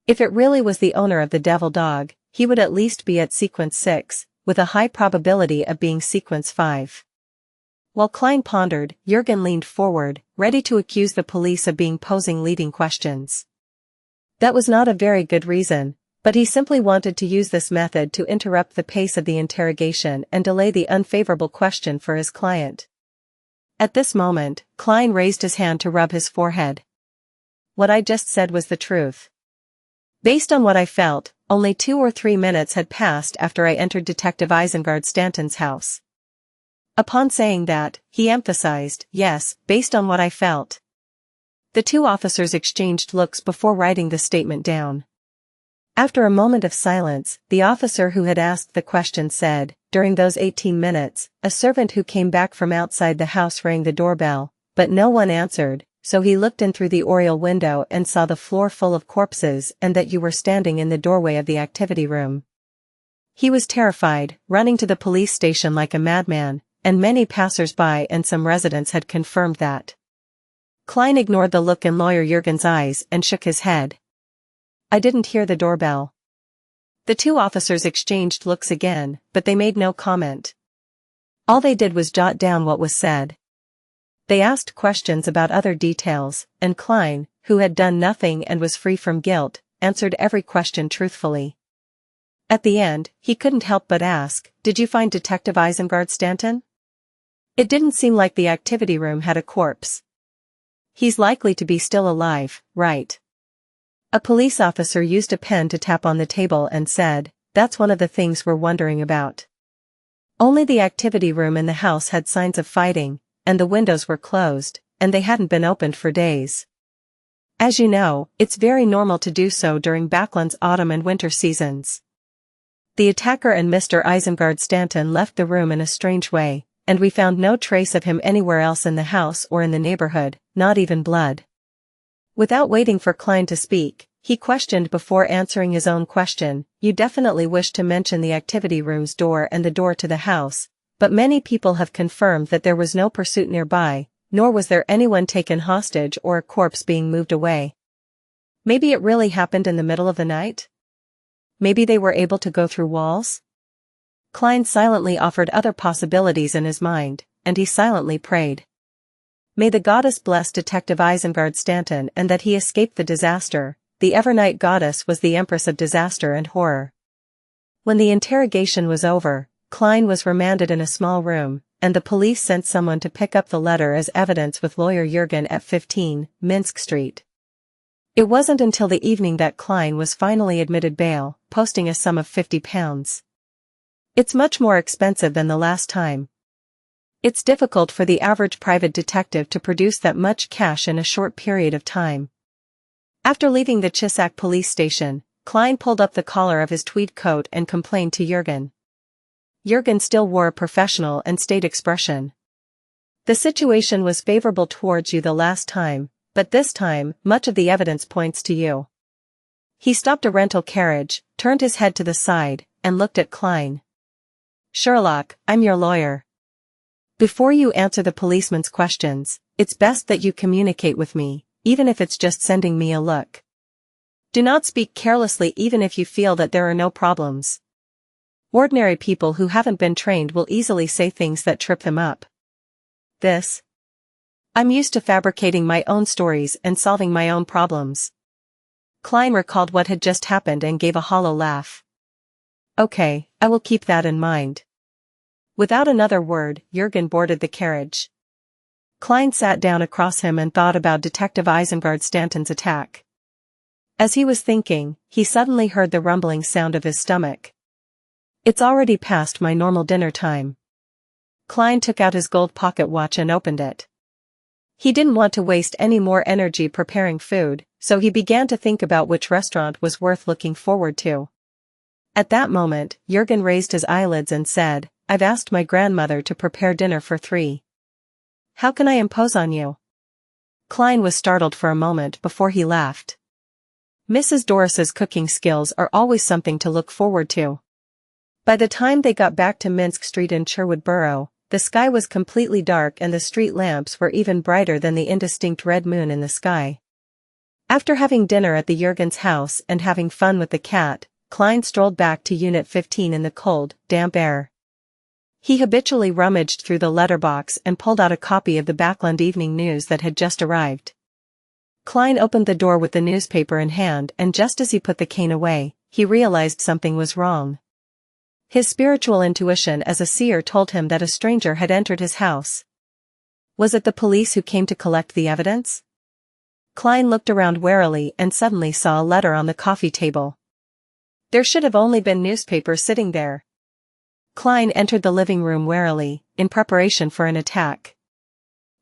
If it really was the owner of the devil dog, he would at least be at sequence 6, with a high probability of being sequence 5. While Klein pondered, Jürgen leaned forward, ready to accuse the police of being posing leading questions. That was not a very good reason, but he simply wanted to use this method to interrupt the pace of the interrogation and delay the unfavorable question for his client. At this moment, Klein raised his hand to rub his forehead. What I just said was the truth. Based on what I felt, only 2 or 3 minutes had passed after I entered Detective Isengard Stanton's house. Upon saying that, he emphasized, yes, based on what I felt. The two officers exchanged looks before writing the statement down. After a moment of silence, the officer who had asked the question said, "During those 18 minutes, a servant who came back from outside the house rang the doorbell, but no one answered, so he looked in through the oriel window and saw the floor full of corpses and that you were standing in the doorway of the activity room. He was terrified, running to the police station like a madman, and many passers-by and some residents had confirmed that." Klein ignored the look in lawyer Jurgen's eyes and shook his head. "I didn't hear the doorbell." The two officers exchanged looks again, but they made no comment. All they did was jot down what was said. They asked questions about other details, and Klein, who had done nothing and was free from guilt, answered every question truthfully. At the end, he couldn't help but ask, "Did you find Detective Isengard Stanton? It didn't seem like the activity room had a corpse. He's likely to be still alive, right?" A police officer used a pen to tap on the table and said, "That's one of the things we're wondering about. Only the activity room in the house had signs of fighting, and the windows were closed, and they hadn't been opened for days. As you know, it's very normal to do so during Backland's autumn and winter seasons. The attacker and Mr. Isengard Stanton left the room in a strange way, and we found no trace of him anywhere else in the house or in the neighborhood, not even blood." Without waiting for Klein to speak, he questioned before answering his own question, "You definitely wish to mention the activity room's door and the door to the house, but many people have confirmed that there was no pursuit nearby, nor was there anyone taken hostage or a corpse being moved away. Maybe it really happened in the middle of the night? Maybe they were able to go through walls?" Klein silently offered other possibilities in his mind, and he silently prayed. May the goddess bless Detective Isengard Stanton and that he escaped the disaster. The Evernight goddess was the empress of disaster and horror. When the interrogation was over, Klein was remanded in a small room, and the police sent someone to pick up the letter as evidence with lawyer Jurgen at 15, Minsk Street. It wasn't until the evening that Klein was finally admitted bail, posting a sum of £50. It's much more expensive than the last time. It's difficult for the average private detective to produce that much cash in a short period of time. After leaving the Chisak police station, Klein pulled up the collar of his tweed coat and complained to Jurgen. Jurgen still wore a professional and staid expression. "The situation was favorable towards you the last time, but this time, much of the evidence points to you." He stopped a rental carriage, turned his head to the side, and looked at Klein. "Sherlock, I'm your lawyer. Before you answer the policeman's questions, it's best that you communicate with me, even if it's just sending me a look. Do not speak carelessly even if you feel that there are no problems. Ordinary people who haven't been trained will easily say things that trip them up. I'm used to fabricating my own stories and solving my own problems." Klein recalled what had just happened and gave a hollow laugh. "Okay, I will keep that in mind." Without another word, Jurgen boarded the carriage. Klein sat down across him and thought about Detective Isengard Stanton's attack. As he was thinking, he suddenly heard the rumbling sound of his stomach. "It's already past my normal dinner time." Klein took out his gold pocket watch and opened it. He didn't want to waste any more energy preparing food, so he began to think about which restaurant was worth looking forward to. At that moment, Jurgen raised his eyelids and said, "I've asked my grandmother to prepare dinner for 3. How can I impose on you?" Klein was startled for a moment before he laughed. Mrs. Doris's cooking skills are always something to look forward to. By the time they got back to Minsk Street in Sherwood Borough, the sky was completely dark and the street lamps were even brighter than the indistinct red moon in the sky. After having dinner at the Jurgen's house and having fun with the cat, Klein strolled back to Unit 15 in the cold, damp air. He habitually rummaged through the letterbox and pulled out a copy of the Backland Evening News that had just arrived. Klein opened the door with the newspaper in hand, and just as he put the cane away, he realized something was wrong. His spiritual intuition as a seer told him that a stranger had entered his house. Was it the police who came to collect the evidence? Klein looked around warily and suddenly saw a letter on the coffee table. There should have only been newspapers sitting there. Klein entered the living room warily, in preparation for an attack.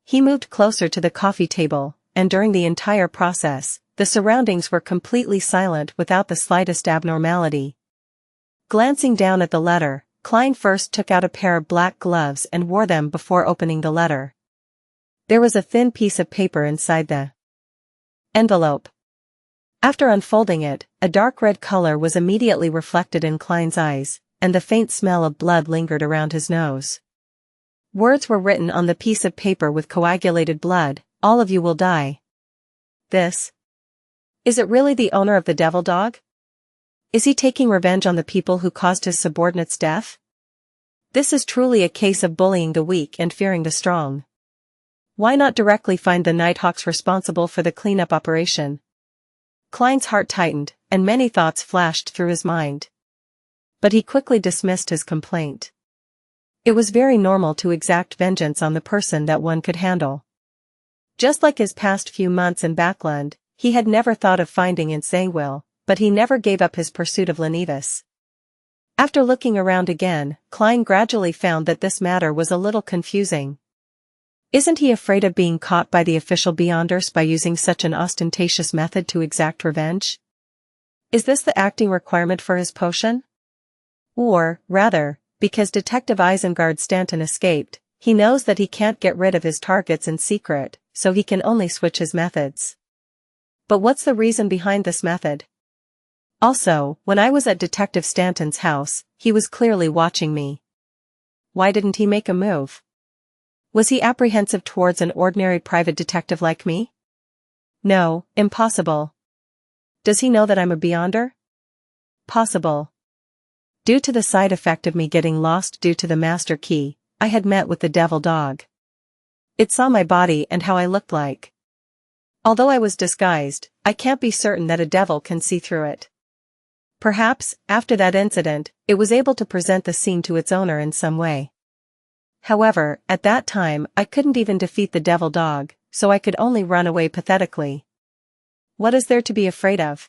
He moved closer to the coffee table, and during the entire process, the surroundings were completely silent without the slightest abnormality. Glancing down at the letter, Klein first took out a pair of black gloves and wore them before opening the letter. There was a thin piece of paper inside the envelope. After unfolding it, a dark red color was immediately reflected in Klein's eyes, and the faint smell of blood lingered around his nose. Words were written on the piece of paper with coagulated blood, "All of you will die." This? Is it really the owner of the devil dog? Is he taking revenge on the people who caused his subordinate's death? This is truly a case of bullying the weak and fearing the strong. Why not directly find the Nighthawks responsible for the cleanup operation? Klein's heart tightened, and many thoughts flashed through his mind. But he quickly dismissed his complaint. It was very normal to exact vengeance on the person that one could handle. Just like his past few months in Backland, he had never thought of finding in Sangwil, but he never gave up his pursuit of Lenevis. After looking around again, Klein gradually found that this matter was a little confusing. Isn't he afraid of being caught by the official Beyonders by using such an ostentatious method to exact revenge? Is this the acting requirement for his potion? Or, rather, because Detective Isengard Stanton escaped, he knows that he can't get rid of his targets in secret, so he can only switch his methods. But what's the reason behind this method? Also, when I was at Detective Stanton's house, he was clearly watching me. Why didn't he make a move? Was he apprehensive towards an ordinary private detective like me? No, impossible. Does he know that I'm a Beyonder? Possible. Due to the side effect of me getting lost due to the master key, I had met with the devil dog. It saw my body and how I looked like. Although I was disguised, I can't be certain that a devil can see through it. Perhaps, after that incident, it was able to present the scene to its owner in some way. However, at that time I couldn't even defeat the devil dog, so I could only run away pathetically. What is there to be afraid of?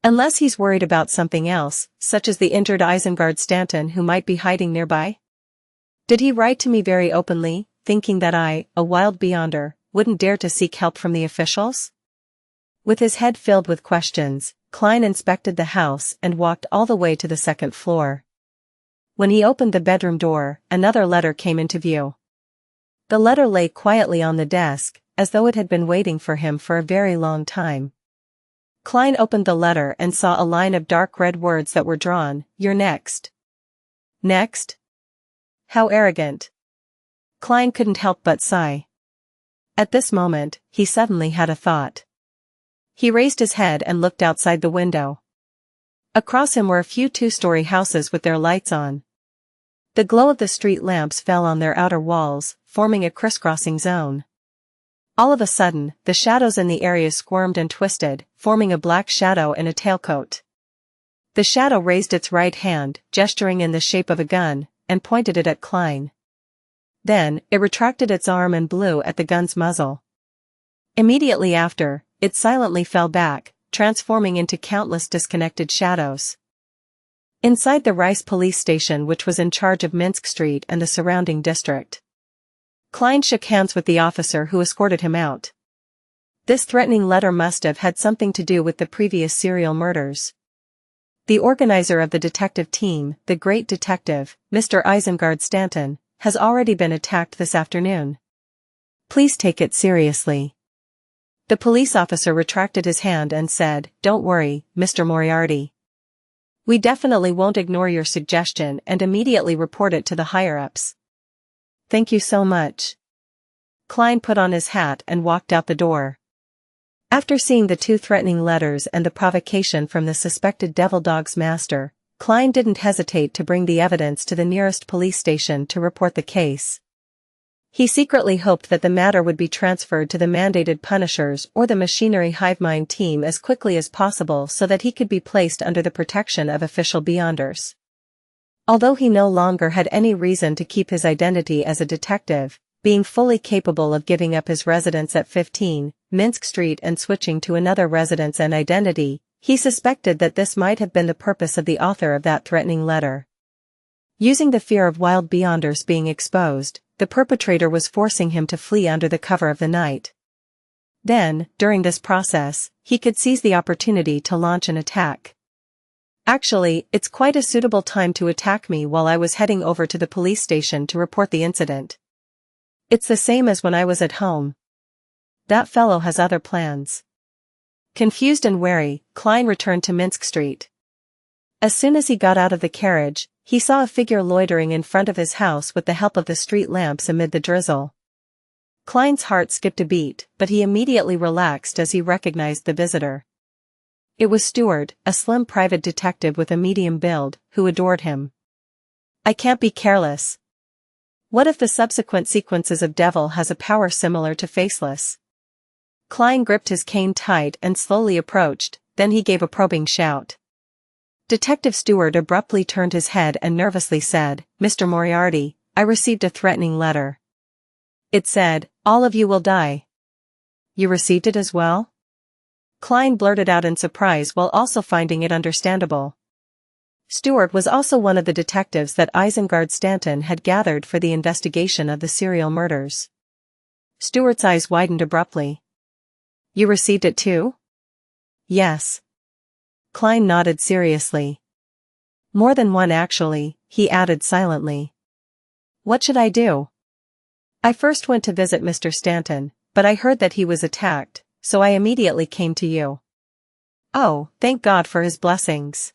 Unless he's worried about something else, such as the injured Isengard Stanton who might be hiding nearby? Did he write to me very openly, thinking that I, a wild Beyonder, wouldn't dare to seek help from the officials? With his head filled with questions, Klein inspected the house and walked all the way to the second floor. When he opened the bedroom door, another letter came into view. The letter lay quietly on the desk, as though it had been waiting for him for a very long time. Klein opened the letter and saw a line of dark red words that were drawn, "You're next." Next? How arrogant. Klein couldn't help but sigh. At this moment, he suddenly had a thought. He raised his head and looked outside the window. Across him were a few two-story houses with their lights on. The glow of the street lamps fell on their outer walls, forming a crisscrossing zone. All of a sudden, the shadows in the area squirmed and twisted, forming a black shadow in a tailcoat. The shadow raised its right hand, gesturing in the shape of a gun, and pointed it at Klein. Then, it retracted its arm and blew at the gun's muzzle. Immediately after, it silently fell back, transforming into countless disconnected shadows. Inside the Rice police station, which was in charge of Minsk Street and the surrounding district, Klein shook hands with the officer who escorted him out. This threatening letter must have had something to do with the previous serial murders. The organizer of the detective team, the great detective, Mr. Isengard Stanton, has already been attacked this afternoon. Please take it seriously. The police officer retracted his hand and said, "Don't worry, Mr. Moriarty. We definitely won't ignore your suggestion and immediately report it to the higher-ups." "Thank you so much." Klein put on his hat and walked out the door. After seeing the two threatening letters and the provocation from the suspected devil dog's master, Klein didn't hesitate to bring the evidence to the nearest police station to report the case. He secretly hoped that the matter would be transferred to the mandated punishers or the machinery hivemind team as quickly as possible so that he could be placed under the protection of official Beyonders. Although he no longer had any reason to keep his identity as a detective, being fully capable of giving up his residence at 15 Minsk Street and switching to another residence and identity, he suspected that this might have been the purpose of the author of that threatening letter. Using the fear of wild Beyonders being exposed, the perpetrator was forcing him to flee under the cover of the night. Then, during this process, he could seize the opportunity to launch an attack. Actually, it's quite a suitable time to attack me while I was heading over to the police station to report the incident. It's the same as when I was at home. That fellow has other plans. Confused and wary, Klein returned to Minsk Street. As soon as he got out of the carriage, he saw a figure loitering in front of his house with the help of the street lamps amid the drizzle. Klein's heart skipped a beat, but he immediately relaxed as he recognized the visitor. It was Stewart, a slim private detective with a medium build, who adored him. I can't be careless. What if the subsequent sequences of Devil has a power similar to Faceless? Klein gripped his cane tight and slowly approached, then he gave a probing shout. Detective Stewart abruptly turned his head and nervously said, Mr. Moriarty, I received a threatening letter. It said, all of you will die. You received it as well? Klein blurted out in surprise while also finding it understandable. Stewart was also one of the detectives that Isengard Stanton had gathered for the investigation of the serial murders. Stewart's eyes widened abruptly. You received it too? Yes. Klein nodded seriously. More than one actually, he added silently. What should I do? I first went to visit Mr. Stanton, but I heard that he was attacked, so I immediately came to you. Oh, thank God for his blessings.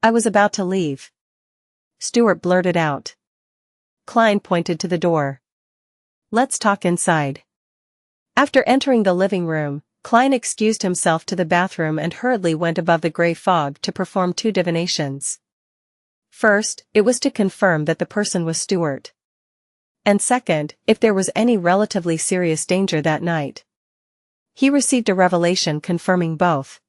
I was about to leave. Stewart blurted out. Klein pointed to the door. Let's talk inside. After entering the living room, Klein excused himself to the bathroom and hurriedly went above the gray fog to perform 2 divinations. First, it was to confirm that the person was Stewart. And second, if there was any relatively serious danger that night. He received a revelation confirming both.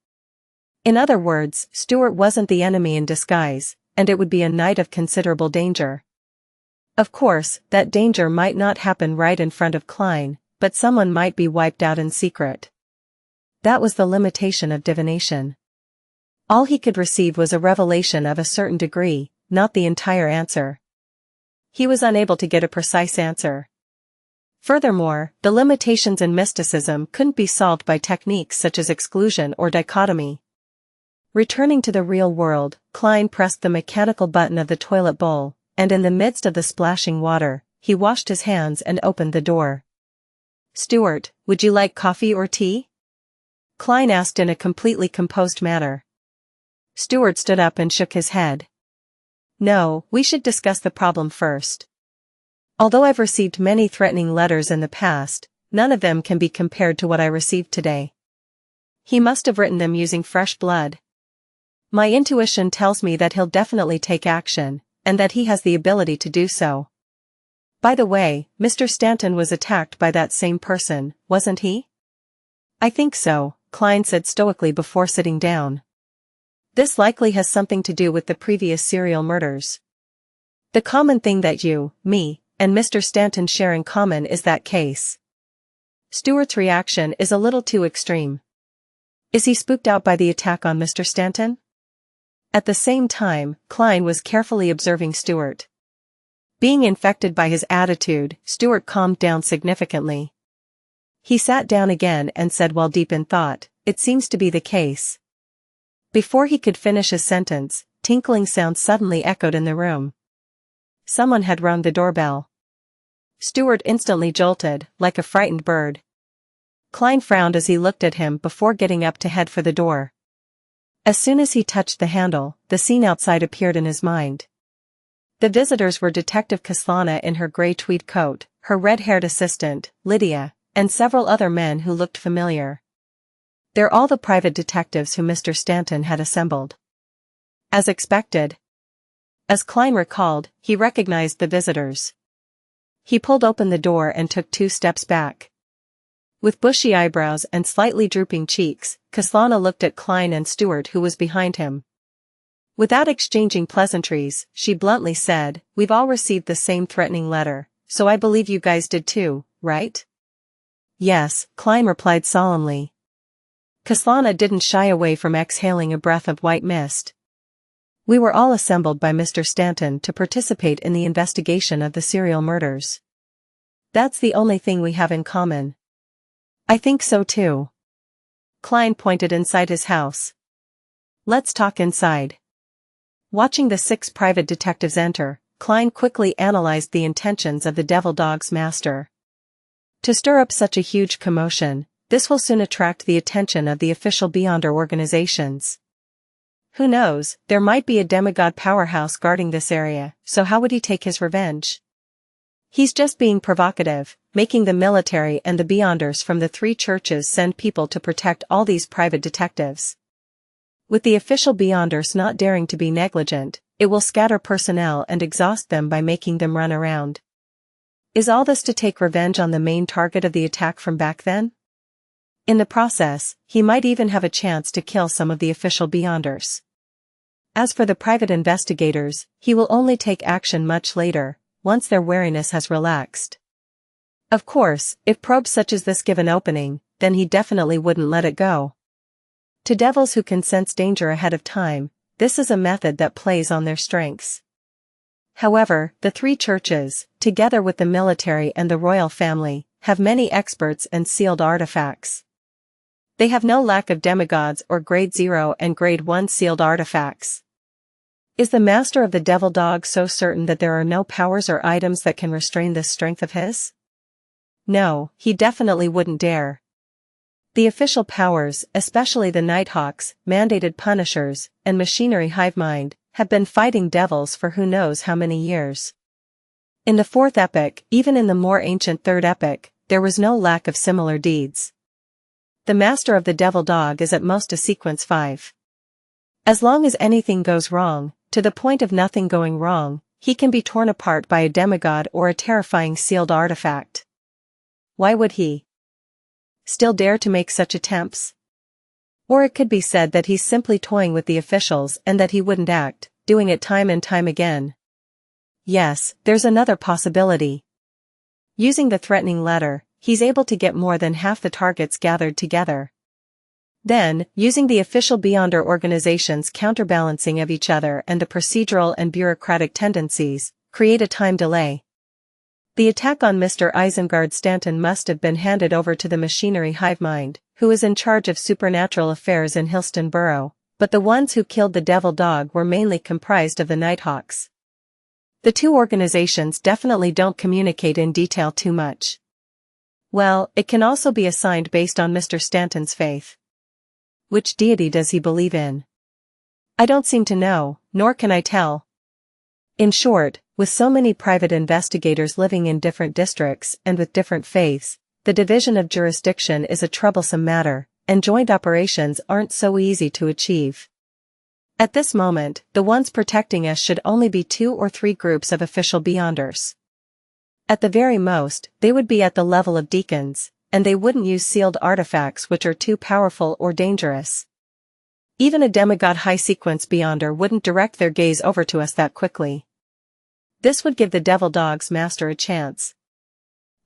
In other words, Stewart wasn't the enemy in disguise, and it would be a night of considerable danger. Of course, that danger might not happen right in front of Klein, but someone might be wiped out in secret. That was the limitation of divination. All he could receive was a revelation of a certain degree, not the entire answer. He was unable to get a precise answer. Furthermore, the limitations in mysticism couldn't be solved by techniques such as exclusion or dichotomy. Returning to the real world, Klein pressed the mechanical button of the toilet bowl, and in the midst of the splashing water, he washed his hands and opened the door. Stewart, would you like coffee or tea? Klein asked in a completely composed manner. Stewart stood up and shook his head. No, we should discuss the problem first. Although I've received many threatening letters in the past, none of them can be compared to what I received today. He must have written them using fresh blood. My intuition tells me that he'll definitely take action, and that he has the ability to do so. By the way, Mr. Stanton was attacked by that same person, wasn't he? I think so, Klein said stoically before sitting down. This likely has something to do with the previous serial murders. The common thing that you, me, and Mr. Stanton share in common is that case. Stewart's reaction is a little too extreme. Is he spooked out by the attack on Mr. Stanton? At the same time, Klein was carefully observing Stewart. Being infected by his attitude, Stewart calmed down significantly. He sat down again and said while deep in thought, it seems to be the case. Before he could finish his sentence, tinkling sounds suddenly echoed in the room. Someone had rung the doorbell. Stewart instantly jolted, like a frightened bird. Klein frowned as he looked at him before getting up to head for the door. As soon as he touched the handle, the scene outside appeared in his mind. The visitors were Detective Kaslana in her gray tweed coat, her red-haired assistant, Lydia, and several other men who looked familiar. They're all the private detectives who Mr. Stanton had assembled. As expected. As Klein recalled, he recognized the visitors. He pulled open the door and took 2 steps back. With bushy eyebrows and slightly drooping cheeks, Kaslana looked at Klein and Stewart who was behind him. Without exchanging pleasantries, she bluntly said, "We've all received the same threatening letter, so I believe you guys did too, right?" "Yes," Klein replied solemnly. Kaslana didn't shy away from exhaling a breath of white mist. "We were all assembled by Mr. Stanton to participate in the investigation of the serial murders. That's the only thing we have in common." I think so too. Klein pointed inside his house. Let's talk inside. Watching the 6 private detectives enter, Klein quickly analyzed the intentions of the Devil Dog's master. To stir up such a huge commotion, this will soon attract the attention of the official Beyonder organizations. Who knows, there might be a demigod powerhouse guarding this area, so how would he take his revenge? He's just being provocative, making the military and the Beyonders from the 3 churches send people to protect all these private detectives. With the official Beyonders not daring to be negligent, it will scatter personnel and exhaust them by making them run around. Is all this to take revenge on the main target of the attack from back then? In the process, he might even have a chance to kill some of the official Beyonders. As for the private investigators, he will only take action much later, once their wariness has relaxed. Of course, if probes such as this give an opening, then he definitely wouldn't let it go. To devils who can sense danger ahead of time, this is a method that plays on their strengths. However, the 3 churches, together with the military and the royal family, have many experts and sealed artifacts. They have no lack of demigods or grade 0 and grade 1 sealed artifacts. Is the master of the Devil Dog so certain that there are no powers or items that can restrain this strength of his? No, he definitely wouldn't dare. The official powers, especially the Nighthawks, mandated punishers, and machinery hivemind, have been fighting devils for who knows how many years. In the 4th epoch, even in the more ancient 3rd epoch, there was no lack of similar deeds. The master of the Devil Dog is at most a sequence 5. As long as anything goes wrong, to the point of nothing going wrong, he can be torn apart by a demigod or a terrifying sealed artifact. Why would he still dare to make such attempts? Or it could be said that he's simply toying with the officials and that he wouldn't act, doing it time and time again. Yes, there's another possibility. Using the threatening letter, he's able to get more than half the targets gathered together. Then, using the official Beyonder organizations' counterbalancing of each other and the procedural and bureaucratic tendencies, create a time delay. The attack on Mr. Isengard Stanton must have been handed over to the machinery hivemind, who is in charge of supernatural affairs in Hillston Borough, but the ones who killed the Devil Dog were mainly comprised of the Nighthawks. The 2 organizations definitely don't communicate in detail too much. Well, it can also be assigned based on Mr. Stanton's faith. Which deity does he believe in? I don't seem to know, nor can I tell. In short, with so many private investigators living in different districts and with different faiths, the division of jurisdiction is a troublesome matter, and joint operations aren't so easy to achieve. At this moment, the ones protecting us should only be 2 or 3 groups of official Beyonders. At the very most, they would be at the level of deacons, and they wouldn't use sealed artifacts which are too powerful or dangerous. Even a demigod high-sequence Beyonder wouldn't direct their gaze over to us that quickly. This would give the Devil Dog's master a chance.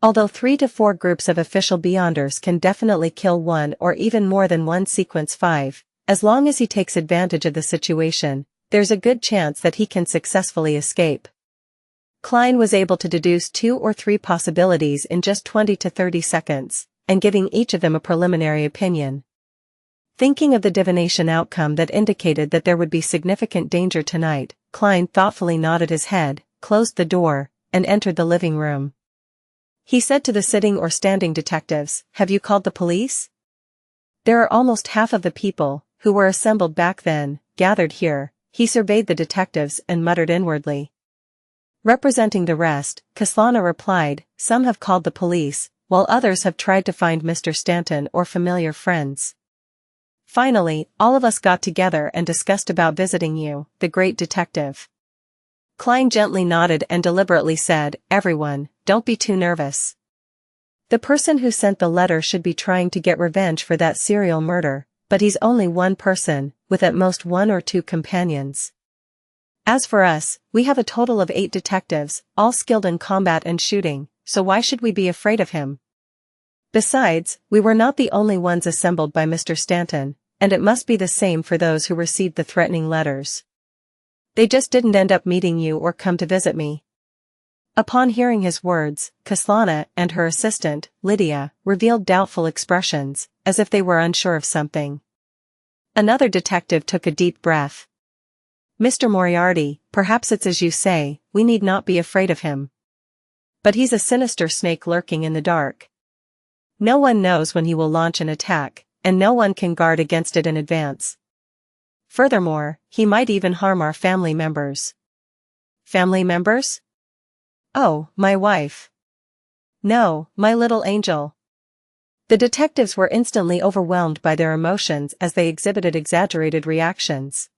Although 3 to 4 groups of official Beyonders can definitely kill 1 or even more than 1 sequence 5, as long as he takes advantage of the situation, there's a good chance that he can successfully escape. Klein was able to deduce 2 or 3 possibilities in just 20 to 30 seconds, and giving each of them a preliminary opinion. Thinking of the divination outcome that indicated that there would be significant danger tonight, Klein thoughtfully nodded his head, closed the door, and entered the living room. He said to the sitting or standing detectives, "Have you called the police?" There are almost half of the people, who were assembled back then, gathered here. He surveyed the detectives and muttered inwardly. Representing the rest, Kaslana replied, "Some have called the police, while others have tried to find Mr. Stanton or familiar friends. Finally, all of us got together and discussed about visiting you, the great detective." Klein gently nodded and deliberately said, "Everyone, don't be too nervous. The person who sent the letter should be trying to get revenge for that serial murder, but he's only one person, with at most 1 or 2 companions. As for us, we have a total of 8 detectives, all skilled in combat and shooting, so why should we be afraid of him? Besides, we were not the only ones assembled by Mr. Stanton, and it must be the same for those who received the threatening letters. They just didn't end up meeting you or come to visit me." Upon hearing his words, Kaslana and her assistant, Lydia, revealed doubtful expressions, as if they were unsure of something. Another detective took a deep breath. "Mr. Moriarty, perhaps it's as you say, we need not be afraid of him. But he's a sinister snake lurking in the dark. No one knows when he will launch an attack, and no one can guard against it in advance. Furthermore, he might even harm our family members." "Family members?" "Oh, my wife." "No, my little angel." The detectives were instantly overwhelmed by their emotions as they exhibited exaggerated reactions.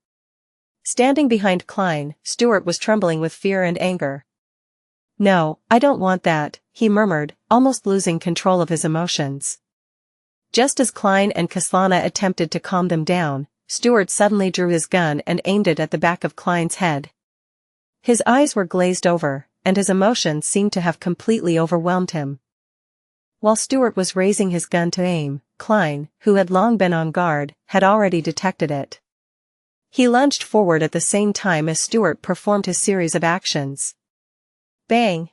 Standing behind Klein, Stuart was trembling with fear and anger. "No, I don't want that," he murmured, almost losing control of his emotions. Just as Klein and Kaslana attempted to calm them down, Stuart suddenly drew his gun and aimed it at the back of Klein's head. His eyes were glazed over, and his emotions seemed to have completely overwhelmed him. While Stuart was raising his gun to aim, Klein, who had long been on guard, had already detected it. He lunged forward at the same time as Stuart performed his series of actions. Bang!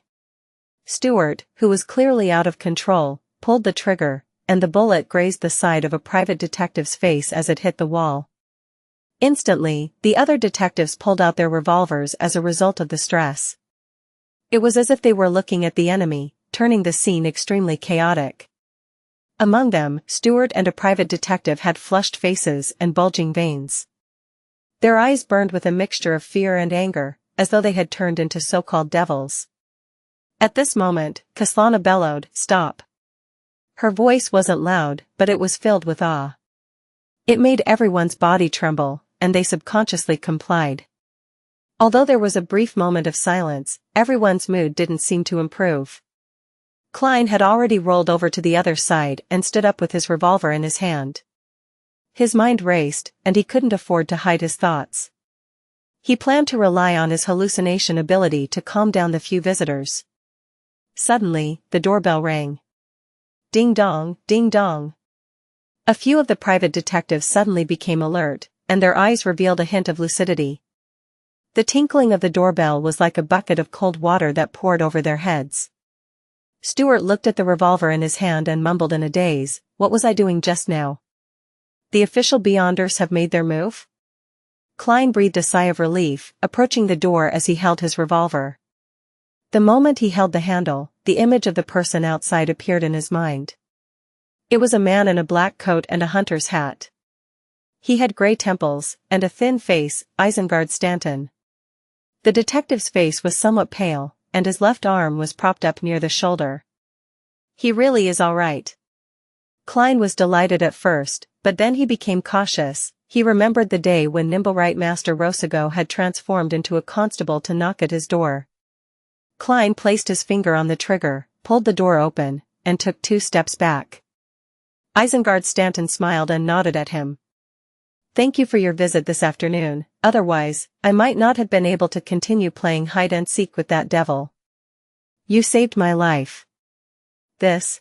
Stuart, who was clearly out of control, pulled the trigger, and the bullet grazed the side of a private detective's face as it hit the wall. Instantly, the other detectives pulled out their revolvers as a result of the stress. It was as if they were looking at the enemy, turning the scene extremely chaotic. Among them, Stuart and a private detective had flushed faces and bulging veins. Their eyes burned with a mixture of fear and anger, as though they had turned into so-called devils. At this moment, Kaslana bellowed, "Stop." Her voice wasn't loud, but it was filled with awe. It made everyone's body tremble, and they subconsciously complied. Although there was a brief moment of silence, everyone's mood didn't seem to improve. Klein had already rolled over to the other side and stood up with his revolver in his hand. His mind raced, and he couldn't afford to hide his thoughts. He planned to rely on his hallucination ability to calm down the few visitors. Suddenly, the doorbell rang. Ding dong, ding dong. A few of the private detectives suddenly became alert, and their eyes revealed a hint of lucidity. The tinkling of the doorbell was like a bucket of cold water that poured over their heads. Stuart looked at the revolver in his hand and mumbled in a daze, "What was I doing just now? The official Beyonders have made their move?" Klein breathed a sigh of relief, approaching the door as he held his revolver. The moment he held the handle, the image of the person outside appeared in his mind. It was a man in a black coat and a hunter's hat. He had gray temples, and a thin face, Isengard Stanton. The detective's face was somewhat pale, and his left arm was propped up near the shoulder. "He really is all right." Klein was delighted at first, but then he became cautious. He remembered the day when Nimblewright Master Rosago had transformed into a constable to knock at his door. Klein placed his finger on the trigger, pulled the door open, and took 2 steps back. Isengard Stanton smiled and nodded at him. "Thank you for your visit this afternoon, otherwise, I might not have been able to continue playing hide-and-seek with that devil. You saved my life." This.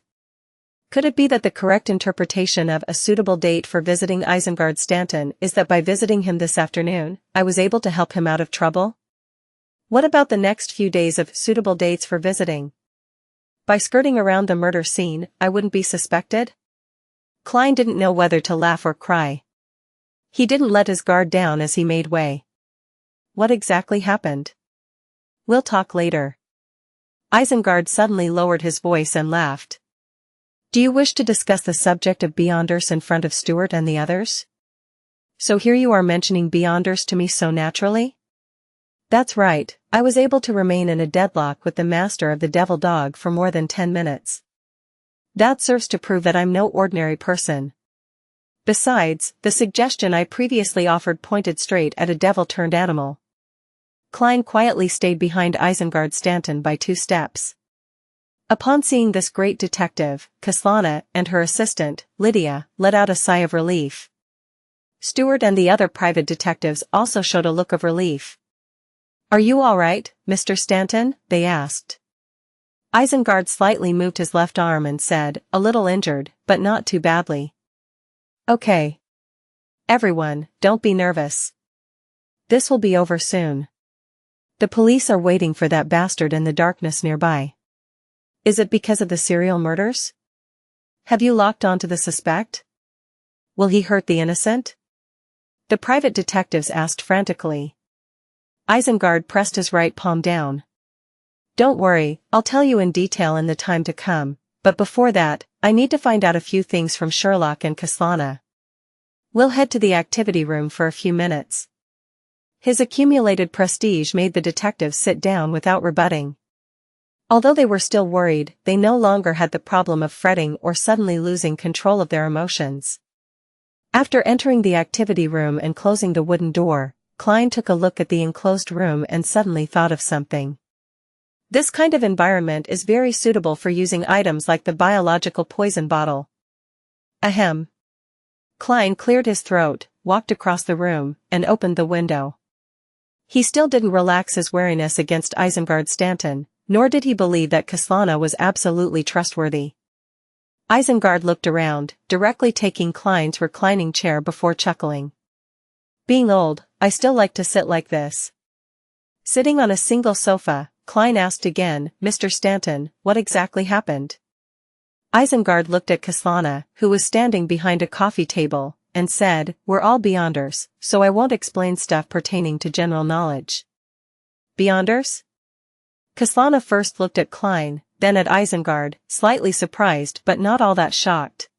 Could it be that the correct interpretation of a suitable date for visiting Isengard Stanton is that by visiting him this afternoon, I was able to help him out of trouble? What about the next few days of suitable dates for visiting? By skirting around the murder scene, I wouldn't be suspected? Klein didn't know whether to laugh or cry. He didn't let his guard down as he made way. What exactly happened? We'll talk later. Isengard suddenly lowered his voice and laughed. Do you wish to discuss the subject of Beyonders in front of Stuart and the others? So here you are mentioning Beyonders to me so naturally? That's right, I was able to remain in a deadlock with the master of the devil dog for more than 10 minutes. That serves to prove that I'm no ordinary person. Besides, the suggestion I previously offered pointed straight at a devil-turned animal. Klein quietly stayed behind Isengard Stanton by 2 steps. Upon seeing this great detective, Kaslana and her assistant, Lydia, let out a sigh of relief. Stuart and the other private detectives also showed a look of relief. Are you all right, Mr. Stanton? They asked. Isengard slightly moved his left arm and said, a little injured, but not too badly. Okay. Everyone, don't be nervous. This will be over soon. The police are waiting for that bastard in the darkness nearby. Is it because of the serial murders? Have you locked onto the suspect? Will he hurt the innocent? The private detectives asked frantically. Isengard pressed his right palm down. Don't worry, I'll tell you in detail in the time to come, but before that, I need to find out a few things from Sherlock and Kaslana. We'll head to the activity room for a few minutes. His accumulated prestige made the detectives sit down without rebutting. Although they were still worried, they no longer had the problem of fretting or suddenly losing control of their emotions. After entering the activity room and closing the wooden door, Klein took a look at the enclosed room and suddenly thought of something. This kind of environment is very suitable for using items like the biological poison bottle. Ahem. Klein cleared his throat, walked across the room, and opened the window. He still didn't relax his wariness against Isengard Stanton, nor did he believe that Kaslana was absolutely trustworthy. Isengard looked around, directly taking Klein's reclining chair before chuckling. Being old, I still like to sit like this. Sitting on a single sofa, Klein asked again, Mr. Stanton, what exactly happened? Isengard looked at Kaslana, who was standing behind a coffee table, and said, we're all Beyonders, so I won't explain stuff pertaining to general knowledge. Beyonders? Kaslana first looked at Klein, then at Isengard, slightly surprised but not all that shocked.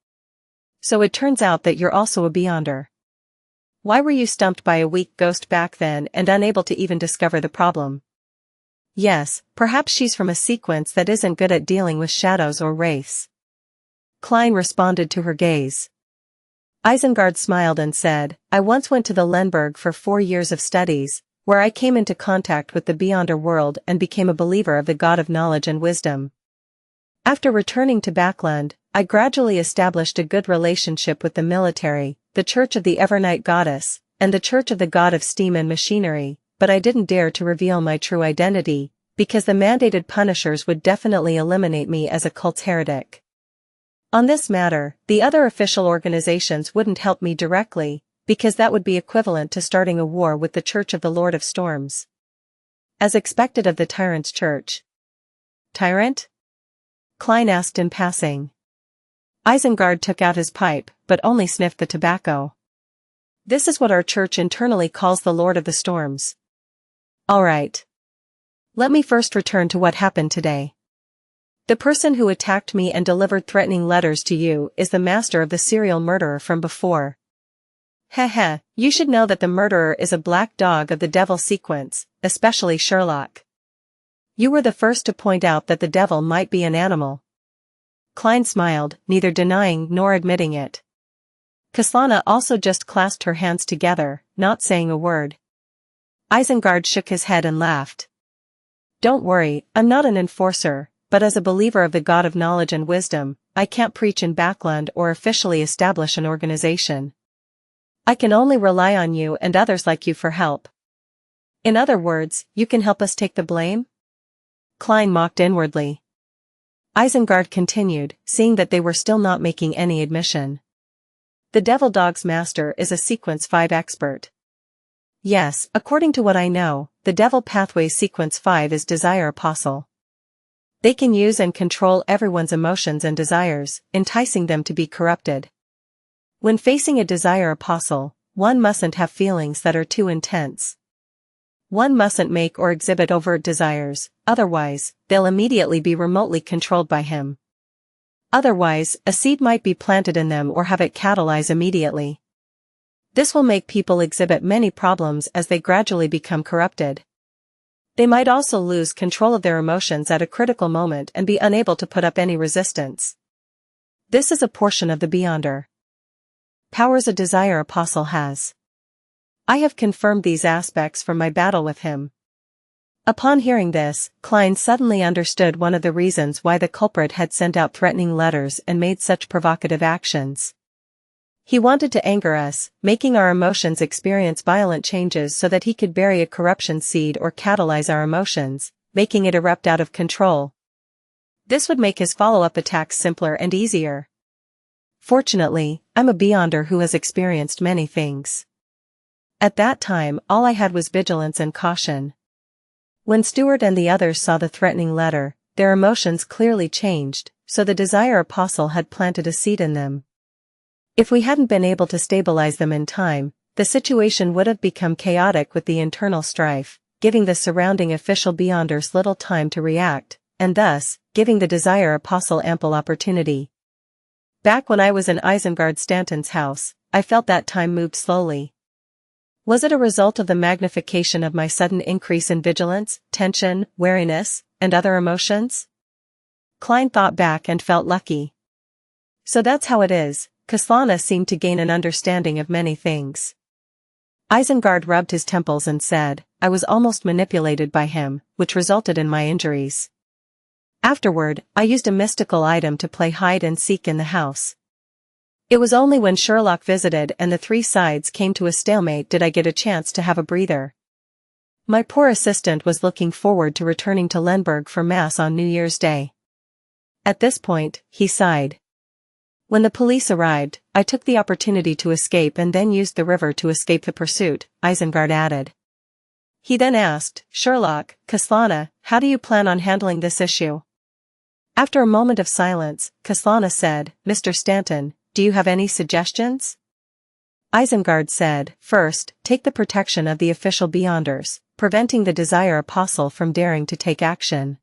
So it turns out that you're also a Beyonder. Why were you stumped by a weak ghost back then and unable to even discover the problem? Yes, perhaps she's from a sequence that isn't good at dealing with shadows or wraiths. Klein responded to her gaze. Isengard smiled and said, I once went to the Lenberg for 4 years of studies, where I came into contact with the Beyonder world and became a believer of the god of knowledge and wisdom. After returning to Backland, I gradually established a good relationship with the military, the Church of the Evernight Goddess, and the Church of the God of Steam and Machinery, but I didn't dare to reveal my true identity, because the mandated punishers would definitely eliminate me as a cult's heretic. On this matter, the other official organizations wouldn't help me directly, because that would be equivalent to starting a war with the Church of the Lord of Storms. As expected of the Tyrant's Church. Tyrant? Klein asked in passing. Isengard took out his pipe, but only sniffed the tobacco. This is what our church internally calls the Lord of the Storms. All right. Let me first return to what happened today. The person who attacked me and delivered threatening letters to you is the master of the serial murderer from before. Heh, you should know that the murderer is a black dog of the devil sequence, especially Sherlock. You were the first to point out that the devil might be an animal. Klein smiled, neither denying nor admitting it. Kaslana also just clasped her hands together, not saying a word. Isengard shook his head and laughed. Don't worry, I'm not an enforcer, but as a believer of the god of knowledge and wisdom, I can't preach in Backland or officially establish an organization. I can only rely on you and others like you for help. In other words, you can help us take the blame? Klein mocked inwardly. Isengard continued, seeing that they were still not making any admission. The Devil Dog's master is a Sequence 5 expert. Yes, according to what I know, the Devil Pathway Sequence 5 is Desire Apostle. They can use and control everyone's emotions and desires, enticing them to be corrupted. When facing a Desire Apostle, one mustn't have feelings that are too intense. One mustn't make or exhibit overt desires, otherwise, they'll immediately be remotely controlled by him. Otherwise, a seed might be planted in them or have it catalyze immediately. This will make people exhibit many problems as they gradually become corrupted. They might also lose control of their emotions at a critical moment and be unable to put up any resistance. This is a portion of the Beyonder powers a Desire Apostle has. I have confirmed these aspects from my battle with him. Upon hearing this, Klein suddenly understood one of the reasons why the culprit had sent out threatening letters and made such provocative actions. He wanted to anger us, making our emotions experience violent changes so that he could bury a corruption seed or catalyze our emotions, making it erupt out of control. This would make his follow-up attacks simpler and easier. Fortunately, I'm a Beyonder who has experienced many things. At that time, all I had was vigilance and caution. When Stuart and the others saw the threatening letter, their emotions clearly changed, so the Desire Apostle had planted a seed in them. If we hadn't been able to stabilize them in time, the situation would have become chaotic with the internal strife, giving the surrounding official Beyonders little time to react, and thus, giving the Desire Apostle ample opportunity. Back when I was in Isengard Stanton's house, I felt that time moved slowly. Was it a result of the magnification of my sudden increase in vigilance, tension, wariness, and other emotions? Klein thought back and felt lucky. So that's how it is. Kaslana seemed to gain an understanding of many things. Isengard rubbed his temples and said, I was almost manipulated by him, which resulted in my injuries. Afterward, I used a mystical item to play hide and seek in the house. It was only when Sherlock visited and the three sides came to a stalemate did I get a chance to have a breather. My poor assistant was looking forward to returning to Lenberg for Mass on New Year's Day. At this point, he sighed. When the police arrived, I took the opportunity to escape and then used the river to escape the pursuit, Isengard added. He then asked, Sherlock, Kaslana, how do you plan on handling this issue? After a moment of silence, Kaslana said, Mr. Stanton, do you have any suggestions? Isengard said, first, take the protection of the official Beyonders, preventing the Desire Apostle from daring to take action.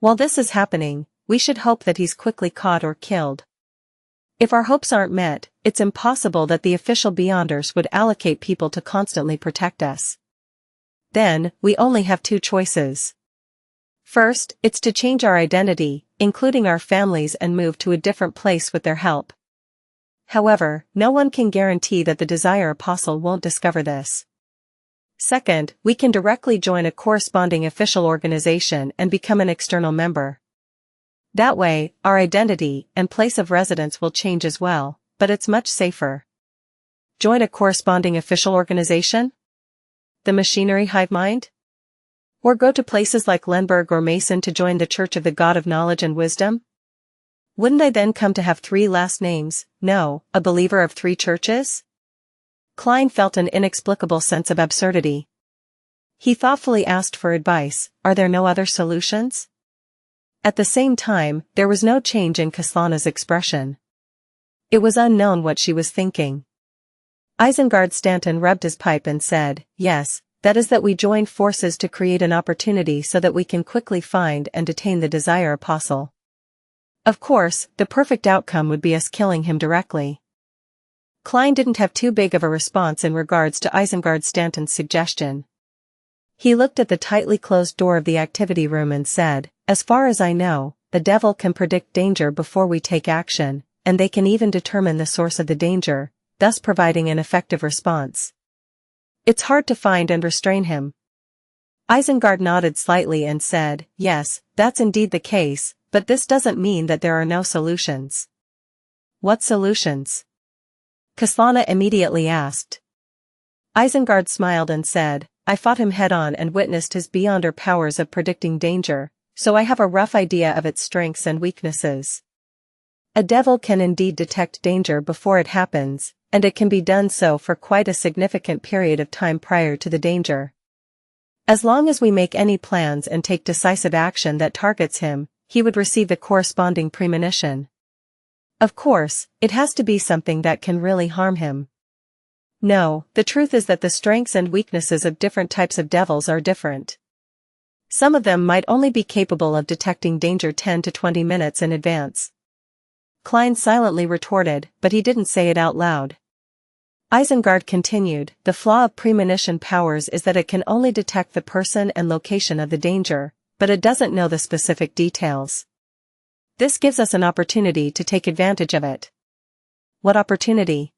While this is happening, we should hope that he's quickly caught or killed. If our hopes aren't met, it's impossible that the official Beyonders would allocate people to constantly protect us. Then, we only have two choices. First, it's to change our identity, including our families, and move to a different place with their help. However, no one can guarantee that the Desire Apostle won't discover this. Second, we can directly join a corresponding official organization and become an external member. That way, our identity and place of residence will change as well, but it's much safer. Join a corresponding official organization? The machinery hive mind? Or go to places like Lenberg or Mason to join the Church of the God of Knowledge and Wisdom? Wouldn't I then come to have three last names? No, a believer of three churches? Klein felt an inexplicable sense of absurdity. He thoughtfully asked for advice, are there no other solutions? At the same time, there was no change in Kaslana's expression. It was unknown what she was thinking. Isengard Stanton rubbed his pipe and said, yes, that is that we join forces to create an opportunity so that we can quickly find and detain the Desire Apostle. Of course, the perfect outcome would be us killing him directly. Klein didn't have too big of a response in regards to Isengard Stanton's suggestion. He looked at the tightly closed door of the activity room and said, as far as I know, the devil can predict danger before we take action, and they can even determine the source of the danger, thus providing an effective response. It's hard to find and restrain him. Isengard nodded slightly and said, yes, that's indeed the case, but this doesn't mean that there are no solutions. What solutions? Kaslana immediately asked. Isengard smiled and said, I fought him head-on and witnessed his beyonder powers of predicting danger, so I have a rough idea of its strengths and weaknesses. A devil can indeed detect danger before it happens, and it can be done so for quite a significant period of time prior to the danger. As long as we make any plans and take decisive action that targets him, he would receive the corresponding premonition. Of course, it has to be something that can really harm him. No, the truth is that the strengths and weaknesses of different types of devils are different. Some of them might only be capable of detecting danger 10 to 20 minutes in advance. Klein silently retorted, but he didn't say it out loud. Isengard continued, the flaw of premonition powers is that it can only detect the person and location of the danger, but it doesn't know the specific details. This gives us an opportunity to take advantage of it. What opportunity?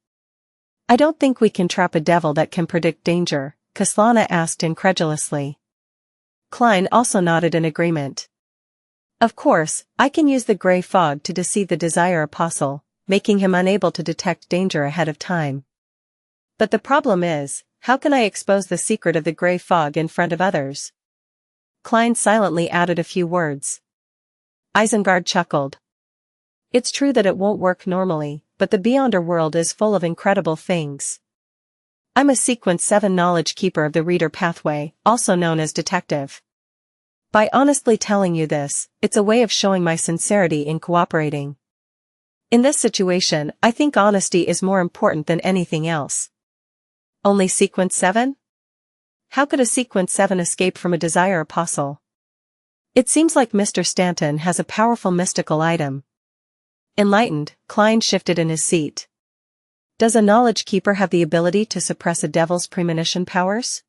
I don't think we can trap a devil that can predict danger, Kaslana asked incredulously. Klein also nodded in agreement. Of course, I can use the gray fog to deceive the Desire Apostle, making him unable to detect danger ahead of time. But the problem is, how can I expose the secret of the gray fog in front of others? Klein silently added a few words. Isengard chuckled. It's true that it won't work normally, but the Beyonder world is full of incredible things. I'm a Sequence 7 knowledge keeper of the reader pathway, also known as detective. By honestly telling you this, it's a way of showing my sincerity in cooperating. In this situation, I think honesty is more important than anything else. Only sequence 7? How could a sequence 7 escape from a desire apostle? It seems like Mr. Stanton has a powerful mystical item. Enlightened, Klein shifted in his seat. Does a knowledge keeper have the ability to suppress a devil's premonition powers?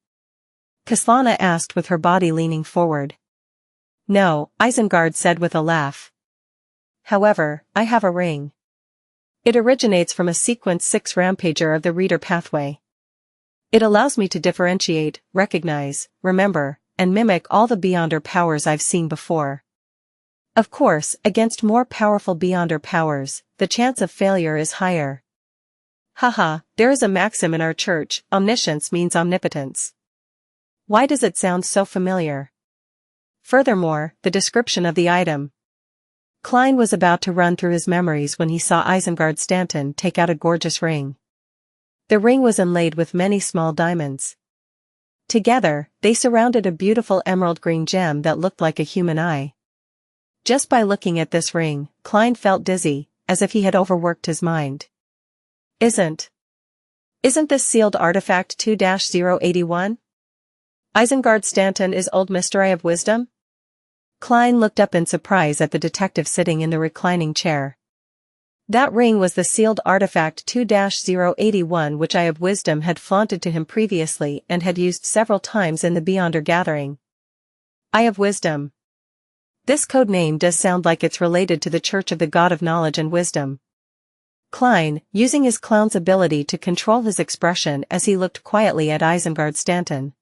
Kaslana asked with her body leaning forward. No, Isengard said with a laugh. However, I have a ring. It originates from a sequence 6 rampager of the reader pathway. It allows me to differentiate, recognize, remember, and mimic all the Beyonder powers I've seen before. Of course, against more powerful Beyonder powers, the chance of failure is higher. Haha, there is a maxim in our church, omniscience means omnipotence. Why does it sound so familiar? Furthermore, the description of the item. Klein was about to run through his memories when he saw Isengard Stanton take out a gorgeous ring. The ring was inlaid with many small diamonds. Together, they surrounded a beautiful emerald green gem that looked like a human eye. Just by looking at this ring, Klein felt dizzy, as if he had overworked his mind. Isn't this sealed artifact 2-081? Isengard Stanton is old Mr. Eye of Wisdom? Klein looked up in surprise at the detective sitting in the reclining chair. That ring was the sealed artifact 2-081 which Eye of Wisdom had flaunted to him previously and had used several times in the Beyonder gathering. Eye of Wisdom. This code name does sound like it's related to the Church of the God of Knowledge and Wisdom. Klein, using his clown's ability to control his expression as he looked quietly at Isengard Stanton.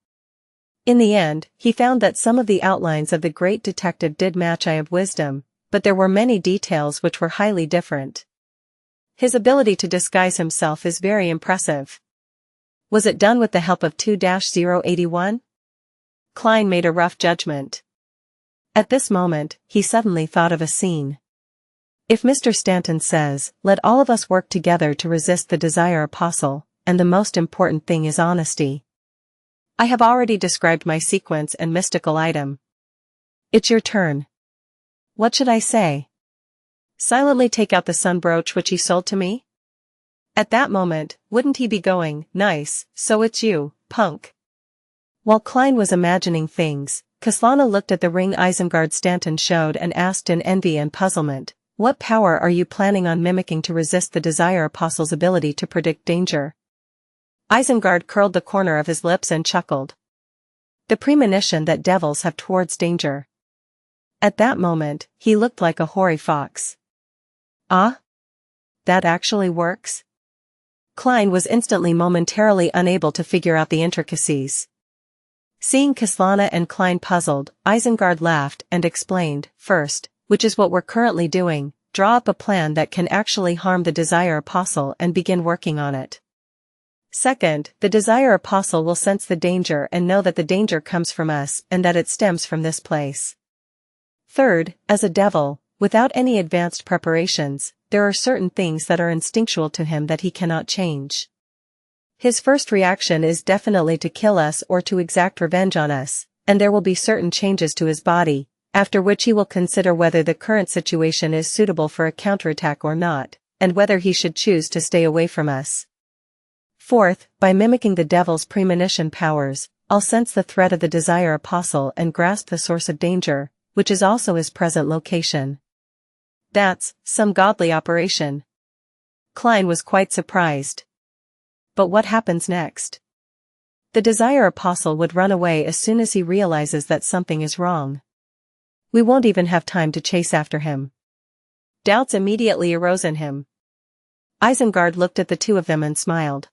In the end, he found that some of the outlines of the great detective did match Eye of Wisdom, but there were many details which were highly different. His ability to disguise himself is very impressive. Was it done with the help of 2-081? Klein made a rough judgment. At this moment, he suddenly thought of a scene. If Mr. Stanton says, let all of us work together to resist the desire apostle, and the most important thing is honesty. I have already described my sequence and mystical item. It's your turn. What should I say? Silently take out the sun brooch which he sold to me? At that moment, wouldn't he be going, nice, so it's you, punk. While Klein was imagining things, Kaslana looked at the ring Isengard Stanton showed and asked in envy and puzzlement, what power are you planning on mimicking to resist the desire apostle's ability to predict danger? Isengard curled the corner of his lips and chuckled. The premonition that devils have towards danger. At that moment, he looked like a hoary fox. Ah? That actually works? Klein was instantly momentarily unable to figure out the intricacies. Seeing Kaslana and Klein puzzled, Isengard laughed and explained, first, which is what we're currently doing, draw up a plan that can actually harm the desire apostle and begin working on it. Second, the desire apostle will sense the danger and know that the danger comes from us and that it stems from this place. Third, as a devil, without any advanced preparations, there are certain things that are instinctual to him that he cannot change. His first reaction is definitely to kill us or to exact revenge on us, and there will be certain changes to his body, after which he will consider whether the current situation is suitable for a counterattack or not, and whether he should choose to stay away from us. Fourth, by mimicking the devil's premonition powers, I'll sense the threat of the desire apostle and grasp the source of danger, which is also his present location. That's some godly operation. Klein was quite surprised. But what happens next? The desire apostle would run away as soon as he realizes that something is wrong. We won't even have time to chase after him. Doubts immediately arose in him. Isengard looked at the two of them and smiled.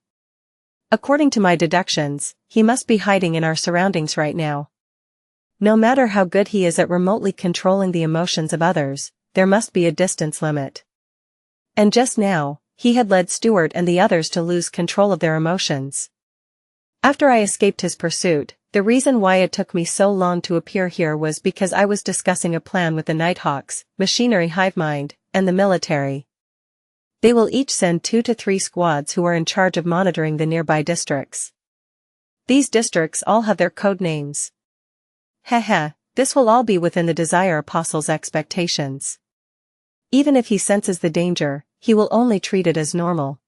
According to my deductions, he must be hiding in our surroundings right now. No matter how good he is at remotely controlling the emotions of others, there must be a distance limit. And just now, he had led Stuart and the others to lose control of their emotions. After I escaped his pursuit, the reason why it took me so long to appear here was because I was discussing a plan with the Nighthawks, Machinery Hivemind, and the military. They will each send 2 to 3 squads who are in charge of monitoring the nearby districts. These districts all have their code names. Heh, This will all be within the Desire Apostle's expectations. Even if he senses the danger, he will only treat it as normal.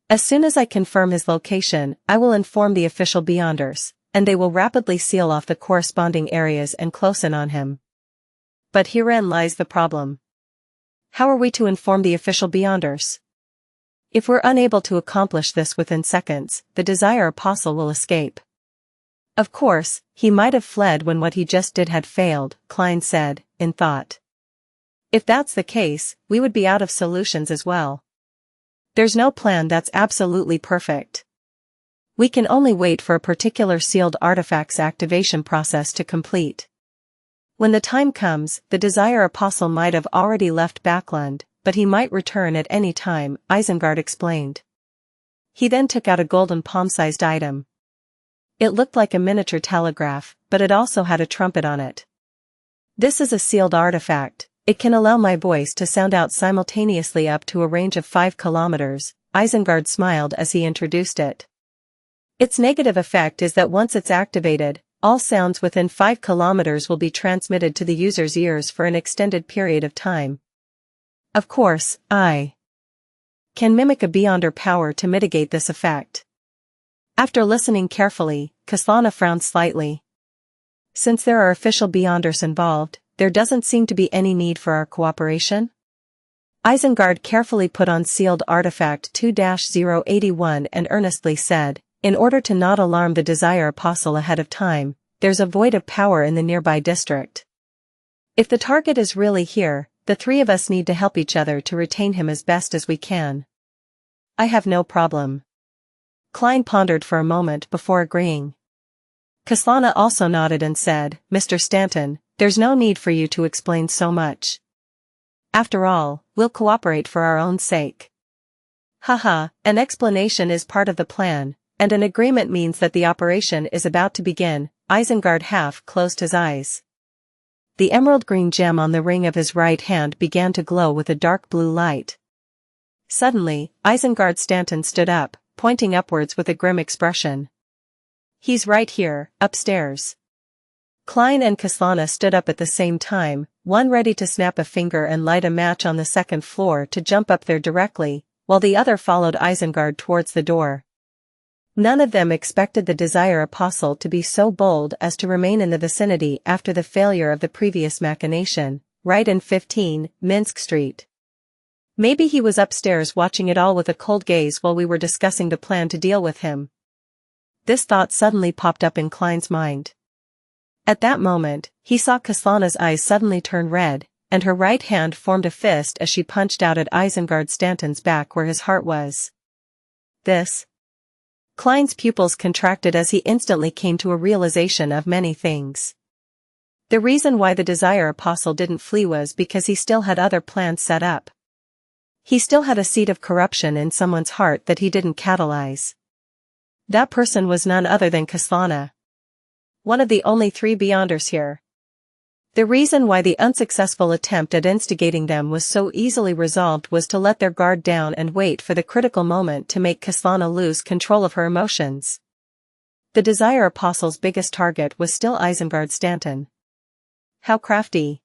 As soon as I confirm his location, I will inform the official Beyonders, and they will rapidly seal off the corresponding areas and close in on him. But herein lies the problem. How are we to inform the official Beyonders? If we're unable to accomplish this within seconds, the Desire Apostle will escape. Of course, he might have fled when what he just did had failed, Klein said, in thought. If that's the case, we would be out of solutions as well. There's no plan that's absolutely perfect. We can only wait for a particular sealed artifact's activation process to complete. When the time comes, the Desire Apostle might have already left Backland, but he might return at any time, Isengard explained. He then took out a golden palm-sized item. It looked like a miniature telegraph, but it also had a trumpet on it. This is a sealed artifact. It can allow my voice to sound out simultaneously up to a range of 5 kilometers, Isengard smiled as he introduced it. Its negative effect is that once it's activated, all sounds within 5 kilometers will be transmitted to the user's ears for an extended period of time. Of course, I can mimic a Beyonder power to mitigate this effect. After listening carefully, Kaslana frowned slightly. Since there are official Beyonders involved, there doesn't seem to be any need for our cooperation? Isengard carefully put on sealed artifact 2-081 and earnestly said, in order to not alarm the Desire Apostle ahead of time, there's a void of power in the nearby district. If the target is really here, the three of us need to help each other to retain him as best as we can. I have no problem. Klein pondered for a moment before agreeing. Kaslana also nodded and said, Mr. Stanton, there's no need for you to explain so much. After all, we'll cooperate for our own sake. Haha, an explanation is part of the plan, and an agreement means that the operation is about to begin. Isengard half closed his eyes. The emerald green gem on the ring of his right hand began to glow with a dark blue light. Suddenly, Isengard Stanton stood up, pointing upwards with a grim expression. He's right here, upstairs. Klein and Kaslana stood up at the same time, one ready to snap a finger and light a match on the second floor to jump up there directly, while the other followed Isengard towards the door. None of them expected the Desire Apostle to be so bold as to remain in the vicinity after the failure of the previous machination, right in 15, Minsk Street. Maybe he was upstairs watching it all with a cold gaze while we were discussing the plan to deal with him. This thought suddenly popped up in Klein's mind. At that moment, he saw Kaslana's eyes suddenly turn red, and her right hand formed a fist as she punched out at Isengard Stanton's back where his heart was. This. Klein's pupils contracted as he instantly came to a realization of many things. The reason why the Desire Apostle didn't flee was because he still had other plans set up. He still had a seed of corruption in someone's heart that he didn't catalyze. That person was none other than Kaslana. One of the only 3 Beyonders here. The reason why the unsuccessful attempt at instigating them was so easily resolved was to let their guard down and wait for the critical moment to make Kaslana lose control of her emotions. The Desire Apostle's biggest target was still Isengard Stanton. How crafty.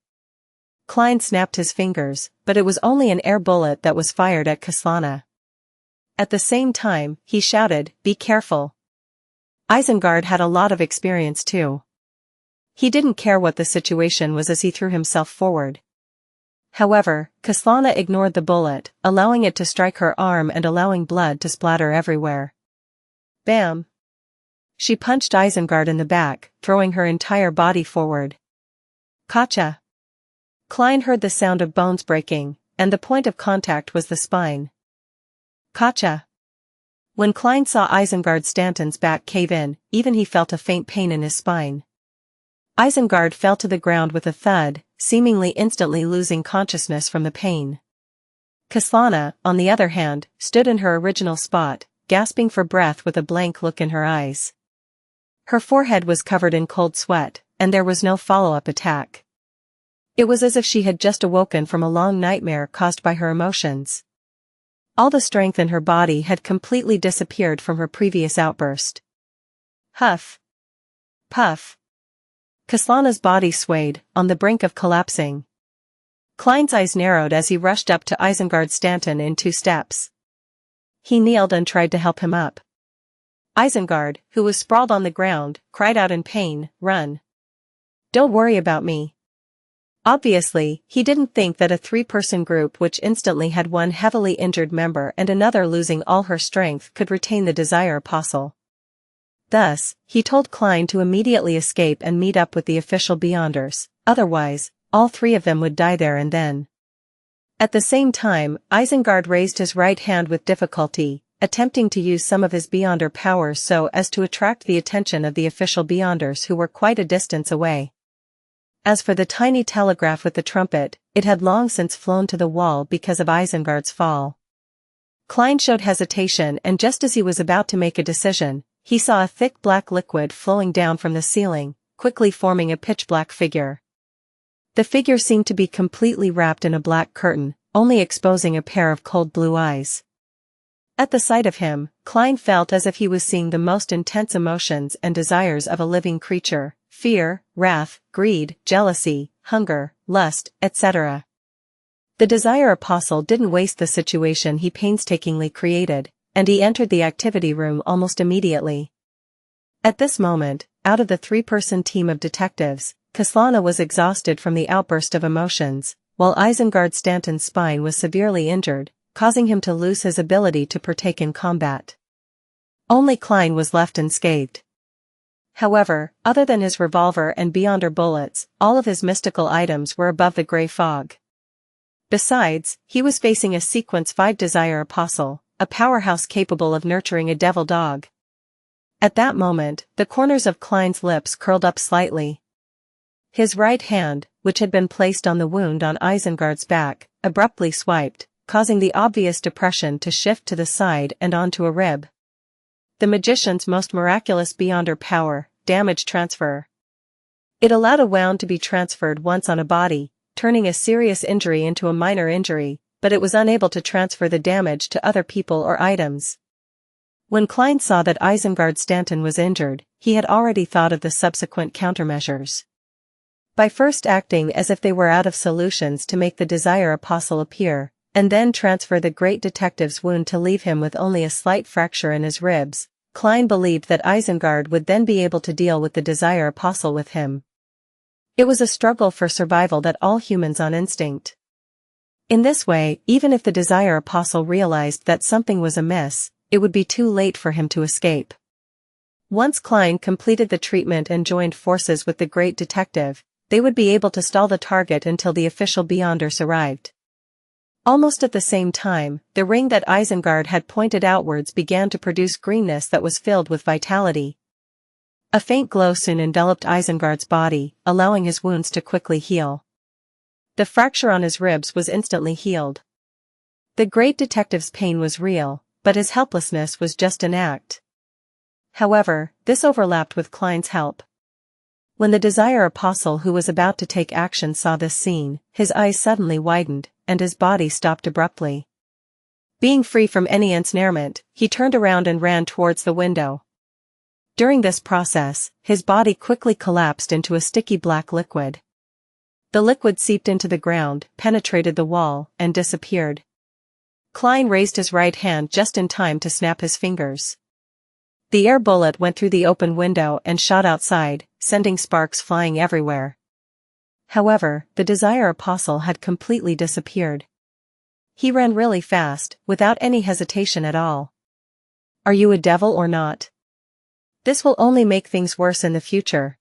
Klein snapped his fingers, but it was only an air bullet that was fired at Kaslana. At the same time, he shouted, "Be careful." Isengard had a lot of experience too. He didn't care what the situation was as he threw himself forward. However, Kaslana ignored the bullet, allowing it to strike her arm and allowing blood to splatter everywhere. Bam! She punched Isengard in the back, throwing her entire body forward. Gotcha! Klein heard the sound of bones breaking, and the point of contact was the spine. Gotcha! When Klein saw Isengard Stanton's back cave in, even he felt a faint pain in his spine. Isengard fell to the ground with a thud, seemingly instantly losing consciousness from the pain. Kaslana, on the other hand, stood in her original spot, gasping for breath with a blank look in her eyes. Her forehead was covered in cold sweat, and there was no follow-up attack. It was as if she had just awoken from a long nightmare caused by her emotions. All the strength in her body had completely disappeared from her previous outburst. Huff. Puff. Kaslana's body swayed, on the brink of collapsing. Klein's eyes narrowed as he rushed up to Isengard Stanton in 2 steps. He kneeled and tried to help him up. Isengard, who was sprawled on the ground, cried out in pain, "Run. Don't worry about me." Obviously, he didn't think that a 3-person group which instantly had one heavily injured member and another losing all her strength could retain the Desire Apostle. Thus, he told Klein to immediately escape and meet up with the official Beyonders, otherwise, all 3 of them would die there and then. At the same time, Isengard raised his right hand with difficulty, attempting to use some of his Beyonder powers so as to attract the attention of the official Beyonders who were quite a distance away. As for the tiny telegraph with the trumpet, it had long since flown to the wall because of Isengard's fall. Klein showed hesitation, and just as he was about to make a decision, he saw a thick black liquid flowing down from the ceiling, quickly forming a pitch-black figure. The figure seemed to be completely wrapped in a black curtain, only exposing a pair of cold blue eyes. At the sight of him, Klein felt as if he was seeing the most intense emotions and desires of a living creature: fear, wrath, greed, jealousy, hunger, lust, etc. The Desire Apostle didn't waste the situation he painstakingly created, and he entered the activity room almost immediately. At this moment, out of the 3-person team of detectives, Kaslana was exhausted from the outburst of emotions, while Isengard Stanton's spine was severely injured, causing him to lose his ability to partake in combat. Only Klein was left unscathed. However, other than his revolver and Beyonder bullets, all of his mystical items were above the grey fog. Besides, he was facing a Sequence 5 Desire Apostle, a powerhouse capable of nurturing a devil dog. At that moment, the corners of Klein's lips curled up slightly. His right hand, which had been placed on the wound on Isengard's back, abruptly swiped, causing the obvious depression to shift to the side and onto a rib. The magician's most miraculous Beyonder power, damage transfer. It allowed a wound to be transferred once on a body, turning a serious injury into a minor injury, but it was unable to transfer the damage to other people or items. When Klein saw that Isengard Stanton was injured, he had already thought of the subsequent countermeasures. By first acting as if they were out of solutions to make the Desire Apostle appear, and then transfer the great detective's wound to leave him with only a slight fracture in his ribs, Klein believed that Isengard would then be able to deal with the Desire Apostle with him. It was a struggle for survival that all humans on instinct. In this way, even if the Desire Apostle realized that something was amiss, it would be too late for him to escape. Once Klein completed the treatment and joined forces with the great detective, they would be able to stall the target until the official Beyonders arrived. Almost at the same time, the ring that Isengard had pointed outwards began to produce greenness that was filled with vitality. A faint glow soon enveloped Isengard's body, allowing his wounds to quickly heal. The fracture on his ribs was instantly healed. The great detective's pain was real, but his helplessness was just an act. However, this overlapped with Klein's help. When the Desire Apostle who was about to take action saw this scene, his eyes suddenly widened, and his body stopped abruptly. Being free from any ensnarement, he turned around and ran towards the window. During this process, his body quickly collapsed into a sticky black liquid. The liquid seeped into the ground, penetrated the wall, and disappeared. Klein raised his right hand just in time to snap his fingers. The air bullet went through the open window and shot outside, sending sparks flying everywhere. However, the Desire Apostle had completely disappeared. He ran really fast, without any hesitation at all. Are you a devil or not? This will only make things worse in the future.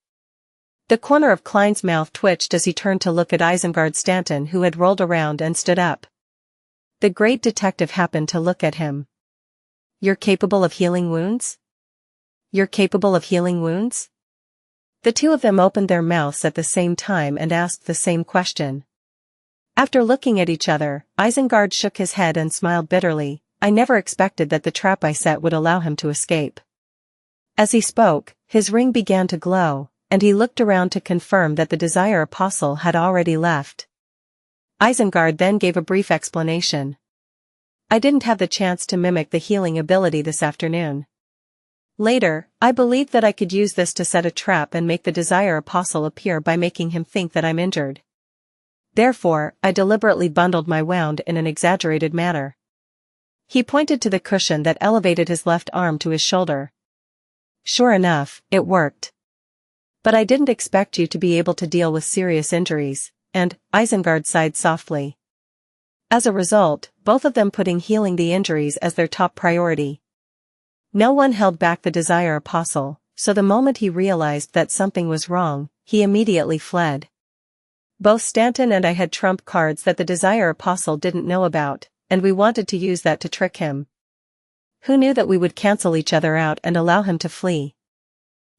The corner of Klein's mouth twitched as he turned to look at Isengard Stanton, who had rolled around and stood up. The great detective happened to look at him. You're capable of healing wounds? You're capable of healing wounds? The two of them opened their mouths at the same time and asked the same question. After looking at each other, Isengard shook his head and smiled bitterly. I never expected that the trap I set would allow him to escape. As he spoke, his ring began to glow, and he looked around to confirm that the Desire Apostle had already left. Isengard then gave a brief explanation. I didn't have the chance to mimic the healing ability this afternoon. Later, I believed that I could use this to set a trap and make the Desire Apostle appear by making him think that I'm injured. Therefore, I deliberately bundled my wound in an exaggerated manner. He pointed to the cushion that elevated his left arm to his shoulder. Sure enough, it worked. But I didn't expect you to be able to deal with serious injuries, and Isengard sighed softly. As a result, both of them putting healing the injuries as their top priority. No one held back the Desire Apostle, so the moment he realized that something was wrong, he immediately fled. Both Stanton and I had trump cards that the Desire Apostle didn't know about, and we wanted to use that to trick him. Who knew that we would cancel each other out and allow him to flee?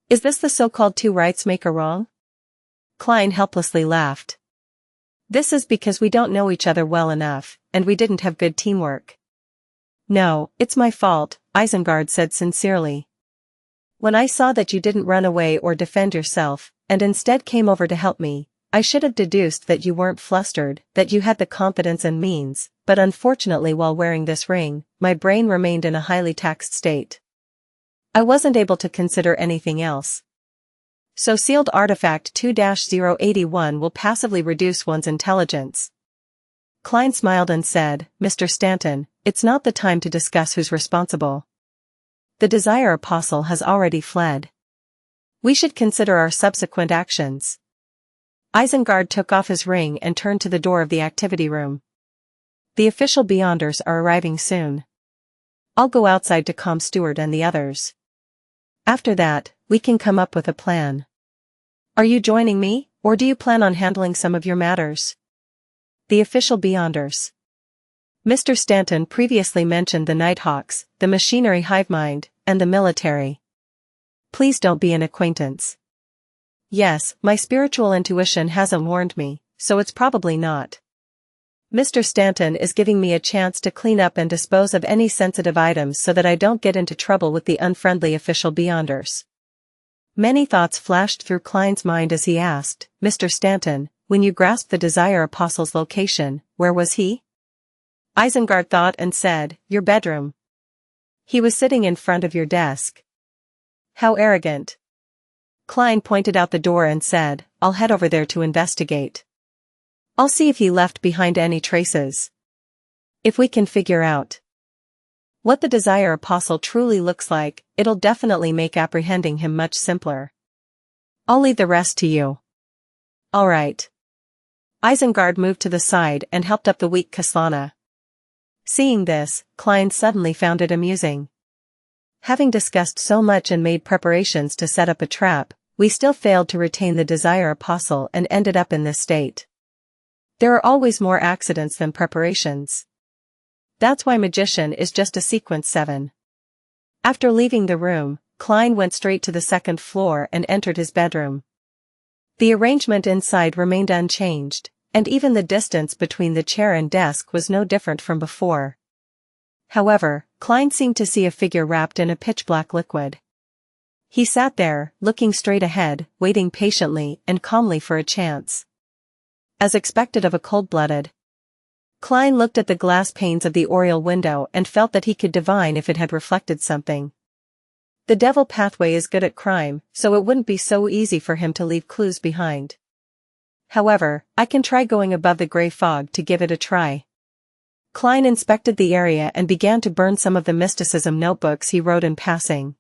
Is this the so-called two rights make a wrong? Klein helplessly laughed. This is because we don't know each other well enough, and we didn't have good teamwork. No, it's my fault, Isengard said sincerely. When I saw that you didn't run away or defend yourself, and instead came over to help me, I should have deduced that you weren't flustered, that you had the confidence and means, but unfortunately while wearing this ring, my brain remained in a highly taxed state. I wasn't able to consider anything else. So sealed artifact 2-081 will passively reduce one's intelligence. Klein smiled and said, Mr. Stanton, it's not the time to discuss who's responsible. The Desire Apostle has already fled. We should consider our subsequent actions. Isengard took off his ring and turned to the door of the activity room. The official Beyonders are arriving soon. I'll go outside to calm Stewart and the others. After that, we can come up with a plan. Are you joining me, or do you plan on handling some of your matters? The official Beyonders. Mr. Stanton previously mentioned the Nighthawks, the machinery hive mind, and the military. Please don't be an acquaintance. Yes, my spiritual intuition hasn't warned me, so it's probably not. Mr. Stanton is giving me a chance to clean up and dispose of any sensitive items so that I don't get into trouble with the unfriendly official Beyonders. Many thoughts flashed through Klein's mind as he asked, Mr. Stanton, when you grasped the Desire Apostle's location, where was he? Isengard thought and said, your bedroom. He was sitting in front of your desk. How arrogant. Klein pointed out the door and said, I'll head over there to investigate. I'll see if he left behind any traces. If we can figure out what the Desire Apostle truly looks like, it'll definitely make apprehending him much simpler. I'll leave the rest to you. All right. Isengard moved to the side and helped up the weak Kaslana. Seeing this, Klein suddenly found it amusing. Having discussed so much and made preparations to set up a trap, we still failed to retain the Desire Apostle and ended up in this state. There are always more accidents than preparations. That's why Magician is just a sequence 7. After leaving the room, Klein went straight to the second floor and entered his bedroom. The arrangement inside remained unchanged, and even the distance between the chair and desk was no different from before. However, Klein seemed to see a figure wrapped in a pitch-black liquid. He sat there, looking straight ahead, waiting patiently and calmly for a chance. As expected of a cold-blooded. Klein looked at the glass panes of the oriel window and felt that he could divine if it had reflected something. The devil pathway is good at crime, so it wouldn't be so easy for him to leave clues behind. However, I can try going above the gray fog to give it a try. Klein inspected the area and began to burn some of the mysticism notebooks he wrote in passing.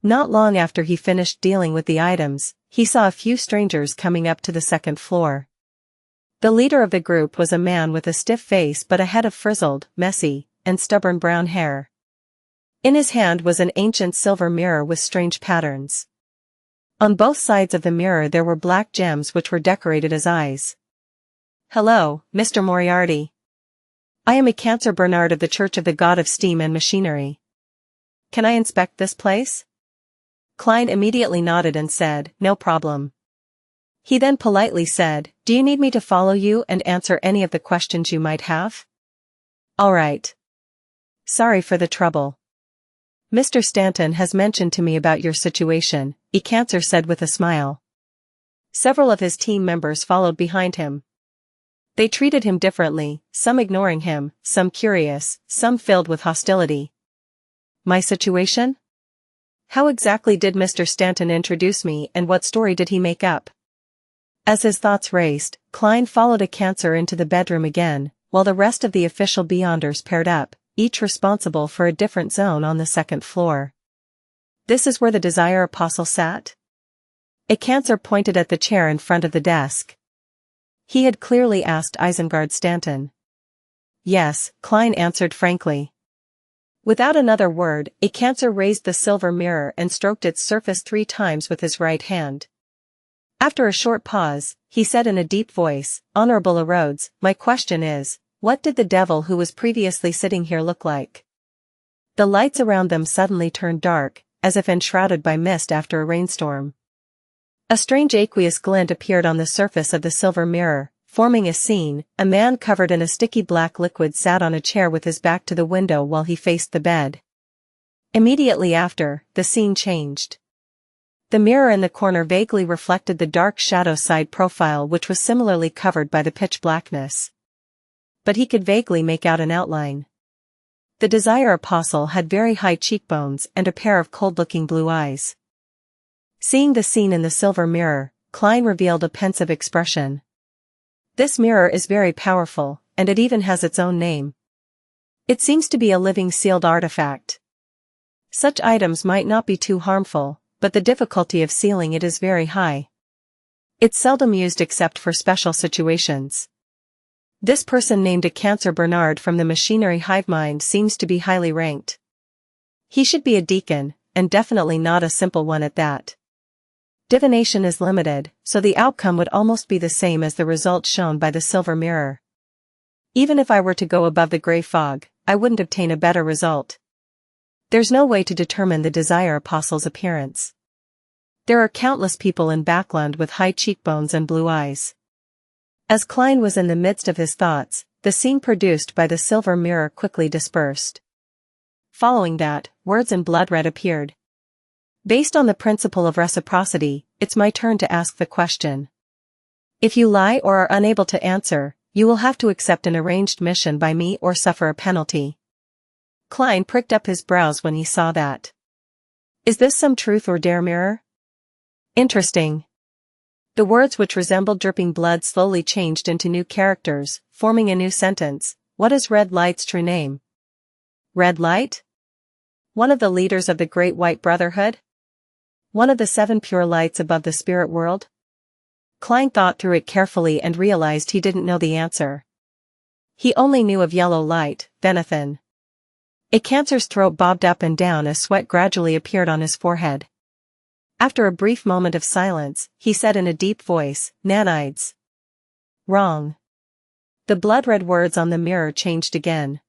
Not long after he finished dealing with the items, he saw a few strangers coming up to the second floor. The leader of the group was a man with a stiff face but a head of frizzled, messy, and stubborn brown hair. In his hand was an ancient silver mirror with strange patterns. On both sides of the mirror there were black gems which were decorated as eyes. Hello, Mr. Moriarty. I am a Cancer Bernard of the Church of the God of Steam and Machinery. Can I inspect this place? Klein immediately nodded and said, no problem. He then politely said, do you need me to follow you and answer any of the questions you might have? All right. Sorry for the trouble. Mr. Stanton has mentioned to me about your situation, Cancer said with a smile. Several of his team members followed behind him. They treated him differently, some ignoring him, some curious, some filled with hostility. My situation? How exactly did Mr. Stanton introduce me and what story did he make up? As his thoughts raced, Klein followed a cancer into the bedroom again, while the rest of the official Beyonders paired up, each responsible for a different zone on the second floor. This is where the Desire Apostle sat? A cancer pointed at the chair in front of the desk. He had clearly asked Isengard Stanton. Yes, Klein answered frankly. Without another word, a cancer raised the silver mirror and stroked its surface 3 times with his right hand. After a short pause, he said in a deep voice, Honorable Arrodes, my question is, what did the devil who was previously sitting here look like? The lights around them suddenly turned dark, as if enshrouded by mist after a rainstorm. A strange aqueous glint appeared on the surface of the silver mirror, forming a scene. A man covered in a sticky black liquid sat on a chair with his back to the window while he faced the bed. Immediately after, the scene changed. The mirror in the corner vaguely reflected the dark shadow side profile, which was similarly covered by the pitch blackness. But he could vaguely make out an outline. The Desire Apostle had very high cheekbones and a pair of cold-looking blue eyes. Seeing the scene in the silver mirror, Klein revealed a pensive expression. This mirror is very powerful, and it even has its own name. It seems to be a living sealed artifact. Such items might not be too harmful, but the difficulty of sealing it is very high. It's seldom used except for special situations. This person named a Cancer Bernard from the machinery hive mind seems to be highly ranked. He should be a deacon, and definitely not a simple one at that. Divination is limited, so the outcome would almost be the same as the result shown by the silver mirror. Even if I were to go above the gray fog, I wouldn't obtain a better result. There's no way to determine the Desire Apostle's appearance. There are countless people in Backland with high cheekbones and blue eyes. As Klein was in the midst of his thoughts, the scene produced by the silver mirror quickly dispersed. Following that, words in blood red appeared. Based on the principle of reciprocity, it's my turn to ask the question. If you lie or are unable to answer, you will have to accept an arranged mission by me or suffer a penalty. Klein pricked up his brows when he saw that. Is this some truth or dare mirror? Interesting. The words, which resembled dripping blood, slowly changed into new characters, forming a new sentence. What is Red Light's true name? Red Light? One of the leaders of the Great White Brotherhood? One of the 7 pure lights above the spirit world? Klein thought through it carefully and realized he didn't know the answer. He only knew of Yellow Light, Benethan. A cancer's throat bobbed up and down as sweat gradually appeared on his forehead. After a brief moment of silence, he said in a deep voice, Nanides. Wrong. The blood-red words on the mirror changed again.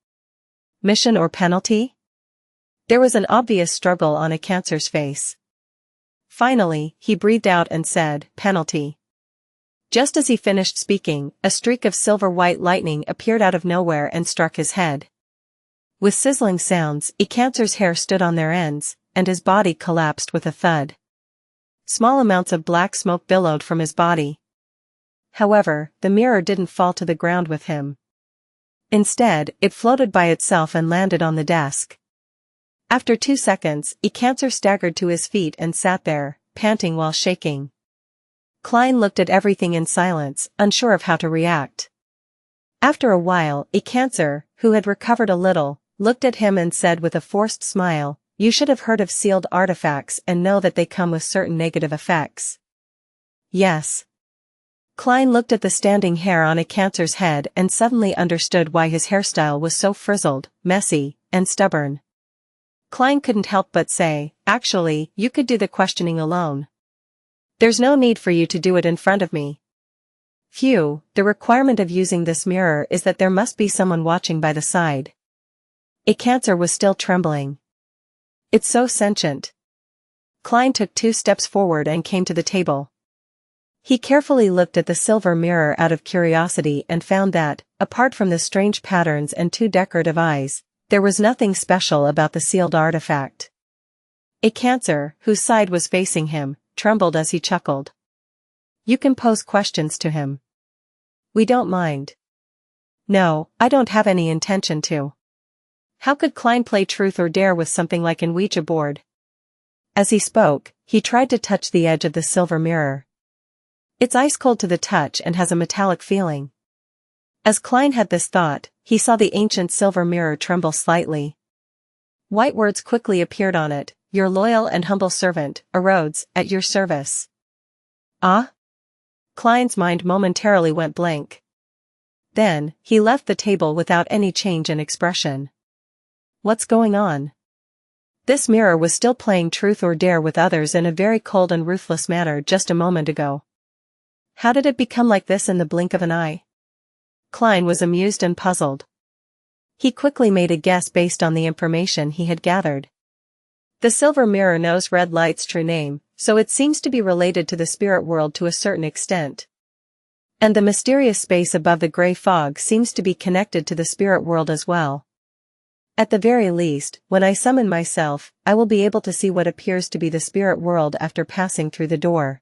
Mission or penalty? There was an obvious struggle on a cancer's face. Finally, he breathed out and said, penalty. Just as he finished speaking, a streak of silver-white lightning appeared out of nowhere and struck his head. With sizzling sounds, Cancer's hair stood on their ends, and his body collapsed with a thud. Small amounts of black smoke billowed from his body. However, the mirror didn't fall to the ground with him. Instead, it floated by itself and landed on the desk. After 2 seconds, Cancer staggered to his feet and sat there, panting while shaking. Klein looked at everything in silence, unsure of how to react. After a while, Cancer, who had recovered a little, looked at him and said with a forced smile, You should have heard of sealed artifacts and know that they come with certain negative effects. Yes. Klein looked at the standing hair on Cancer's head and suddenly understood why his hairstyle was so frizzled, messy, and stubborn. Klein couldn't help but say, Actually, you could do the questioning alone. There's no need for you to do it in front of me. Phew, the requirement of using this mirror is that there must be someone watching by the side. Cancer was still trembling. It's so sentient. Klein took 2 steps forward and came to the table. He carefully looked at the silver mirror out of curiosity and found that, apart from the strange patterns and 2 decorative eyes, there was nothing special about the sealed artifact. Cancer, whose side was facing him, trembled as he chuckled. You can pose questions to him. We don't mind. No, I don't have any intention to. How could Klein play truth or dare with something like an Ouija board? As he spoke, he tried to touch the edge of the silver mirror. It's ice cold to the touch and has a metallic feeling. As Klein had this thought, he saw the ancient silver mirror tremble slightly. White words quickly appeared on it, "Your loyal and humble servant, Arrodes, at your service." Ah? Klein's mind momentarily went blank. Then, he left the table without any change in expression. What's going on? This mirror was still playing truth or dare with others in a very cold and ruthless manner just a moment ago. How did it become like this in the blink of an eye? Klein was amused and puzzled. He quickly made a guess based on the information he had gathered. The silver mirror knows red light's true name, so it seems to be related to the spirit world to a certain extent. And the mysterious space above the gray fog seems to be connected to the spirit world as well. At the very least, when I summon myself, I will be able to see what appears to be the spirit world after passing through the door.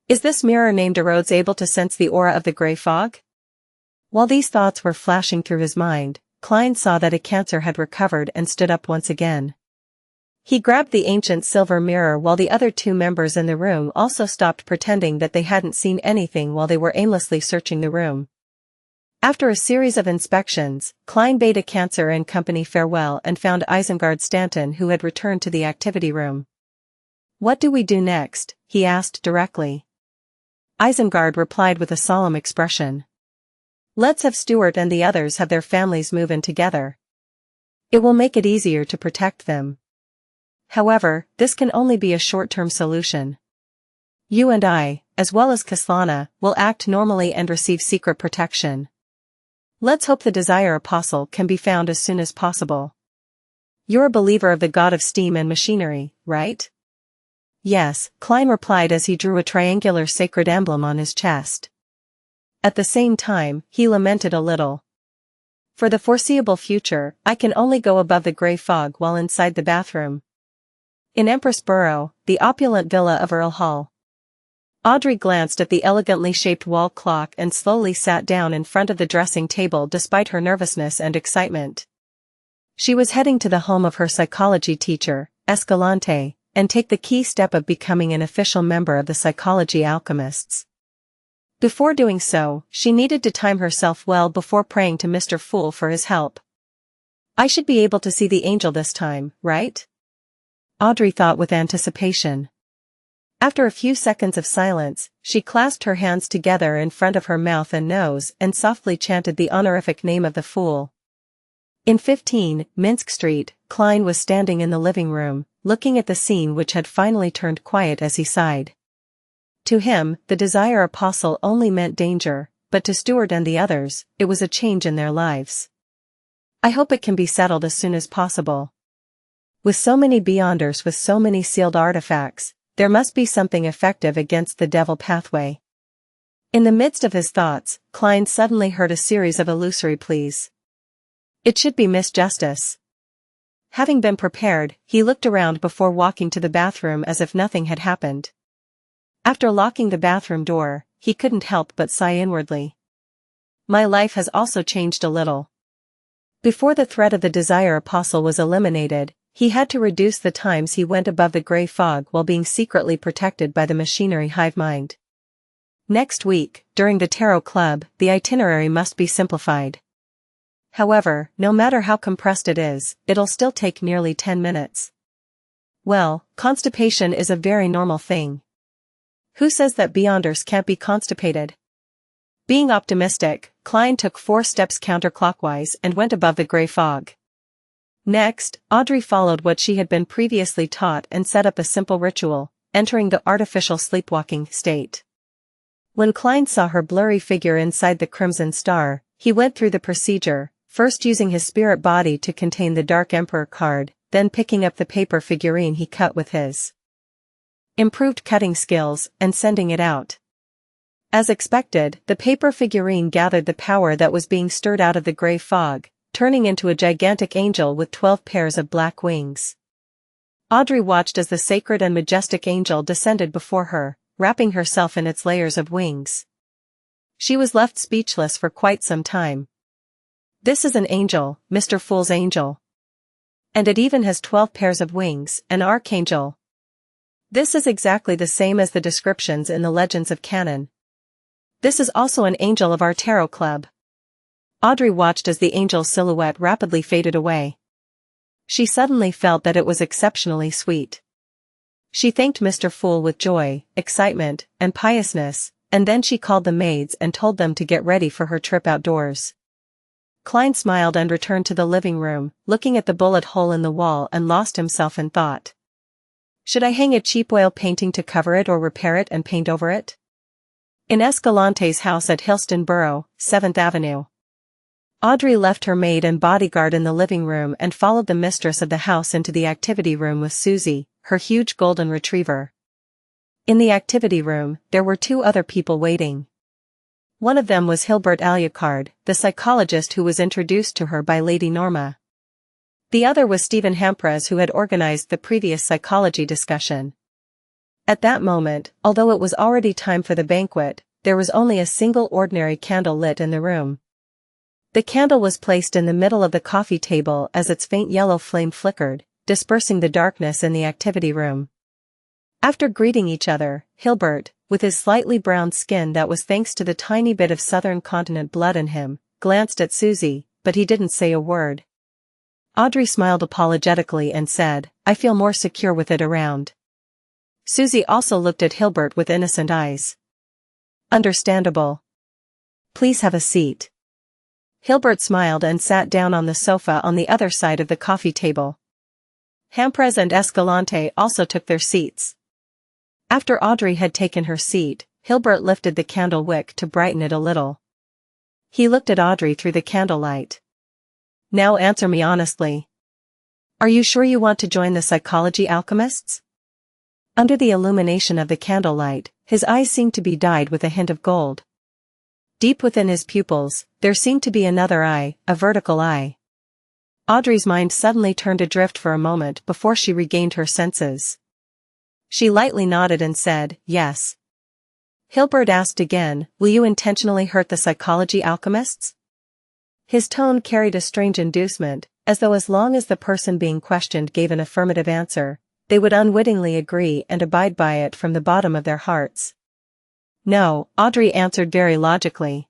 Is this mirror named Arrodes able to sense the aura of the gray fog? While these thoughts were flashing through his mind, Klein saw that a cancer had recovered and stood up once again. He grabbed the ancient silver mirror while the other two members in the room also stopped pretending that they hadn't seen anything while they were aimlessly searching the room. After a series of inspections, Klein bade a cancer and company farewell and found Isengard Stanton, who had returned to the activity room. "What do we do next?" he asked directly. Isengard replied with a solemn expression. "Let's have Stuart and the others have their families move in together. It will make it easier to protect them. However, this can only be a short-term solution. You and I, as well as Kaslana, will act normally and receive secret protection. Let's hope the Desire Apostle can be found as soon as possible. You're a believer of the god of steam and machinery, right?" "Yes," Klein replied as he drew a triangular sacred emblem on his chest. At the same time, he lamented a little. "For the foreseeable future, I can only go above the gray fog while inside the bathroom." In Empress Borough, the opulent villa of Earl Hall. Audrey glanced at the elegantly shaped wall clock and slowly sat down in front of the dressing table despite her nervousness and excitement. She was heading to the home of her psychology teacher, Escalante, and take the key step of becoming an official member of the Psychology Alchemists. Before doing so, she needed to time herself well before praying to Mr. Fool for his help. "I should be able to see the angel this time, right?" Audrey thought with anticipation. After a few seconds of silence, she clasped her hands together in front of her mouth and nose and softly chanted the honorific name of the Fool. In 15, Minsk Street, Klein was standing in the living room, looking at the scene which had finally turned quiet as he sighed. To him, the Desire Apostle only meant danger, but to Stuart and the others, it was a change in their lives. "I hope it can be settled as soon as possible. With so many Beyonders with so many sealed artifacts, there must be something effective against the devil pathway." In the midst of his thoughts, Klein suddenly heard a series of illusory pleas. "It should be Miss Justice." Having been prepared, he looked around before walking to the bathroom as if nothing had happened. After locking the bathroom door, he couldn't help but sigh inwardly. "My life has also changed a little." Before the threat of the Desire Apostle was eliminated, he had to reduce the times he went above the gray fog while being secretly protected by the machinery hive mind. Next week, during the Tarot Club, the itinerary must be simplified. However, no matter how compressed it is, it'll still take nearly 10 minutes. Well, constipation is a very normal thing. Who says that Beyonders can't be constipated? Being optimistic, Klein took 4 steps counterclockwise and went above the gray fog. Next, Audrey followed what she had been previously taught and set up a simple ritual, entering the artificial sleepwalking state. When Klein saw her blurry figure inside the Crimson Star, he went through the procedure, first using his spirit body to contain the Dark Emperor card, then picking up the paper figurine he cut with his improved cutting skills, and sending it out. As expected, the paper figurine gathered the power that was being stirred out of the gray fog, turning into a gigantic angel with 12 pairs of black wings. Audrey watched as the sacred and majestic angel descended before her, wrapping herself in its layers of wings. She was left speechless for quite some time. "This is an angel, Mr. Fool's angel. And it even has 12 pairs of wings, an archangel." This is exactly the same as the descriptions in the legends of canon. This is also an angel of our tarot club. Audrey watched as the angel's silhouette rapidly faded away. She suddenly felt that it was exceptionally sweet. She thanked Mr. Fool with joy, excitement, and piousness, and then she called the maids and told them to get ready for her trip outdoors. Klein smiled and returned to the living room, looking at the bullet hole in the wall and lost himself in thought. Should I hang a cheap oil painting to cover it or repair it and paint over it? In Escalante's house at Hillston Borough, 7th Avenue. Audrey left her maid and bodyguard in the living room and followed the mistress of the house into the activity room with Susie, her huge golden retriever. In the activity room, there were 2 other people waiting. One of them was Hilbert Alucard, the psychologist who was introduced to her by Lady Norma. The other was Stephen Hampres, who had organized the previous psychology discussion. At that moment, although it was already time for the banquet, there was only a single ordinary candle lit in the room. The candle was placed in the middle of the coffee table as its faint yellow flame flickered, dispersing the darkness in the activity room. After greeting each other, Hilbert, with his slightly browned skin that was thanks to the tiny bit of southern continent blood in him, glanced at Susie, but he didn't say a word. Audrey smiled apologetically and said, "I feel more secure with it around." Susie also looked at Hilbert with innocent eyes. "Understandable. Please have a seat." Hilbert smiled and sat down on the sofa on the other side of the coffee table. Hampres and Escalante also took their seats. After Audrey had taken her seat, Hilbert lifted the candle wick to brighten it a little. He looked at Audrey through the candlelight. "Now answer me honestly. Are you sure you want to join the psychology alchemists?" Under the illumination of the candlelight, his eyes seemed to be dyed with a hint of gold. Deep within his pupils, there seemed to be another eye, a vertical eye. Audrey's mind suddenly turned adrift for a moment before she regained her senses. She lightly nodded and said, "Yes." Hilbert asked again, "Will you intentionally hurt the psychology alchemists?" His tone carried a strange inducement, as though as long as the person being questioned gave an affirmative answer, they would unwittingly agree and abide by it from the bottom of their hearts. "No," Audrey answered very logically.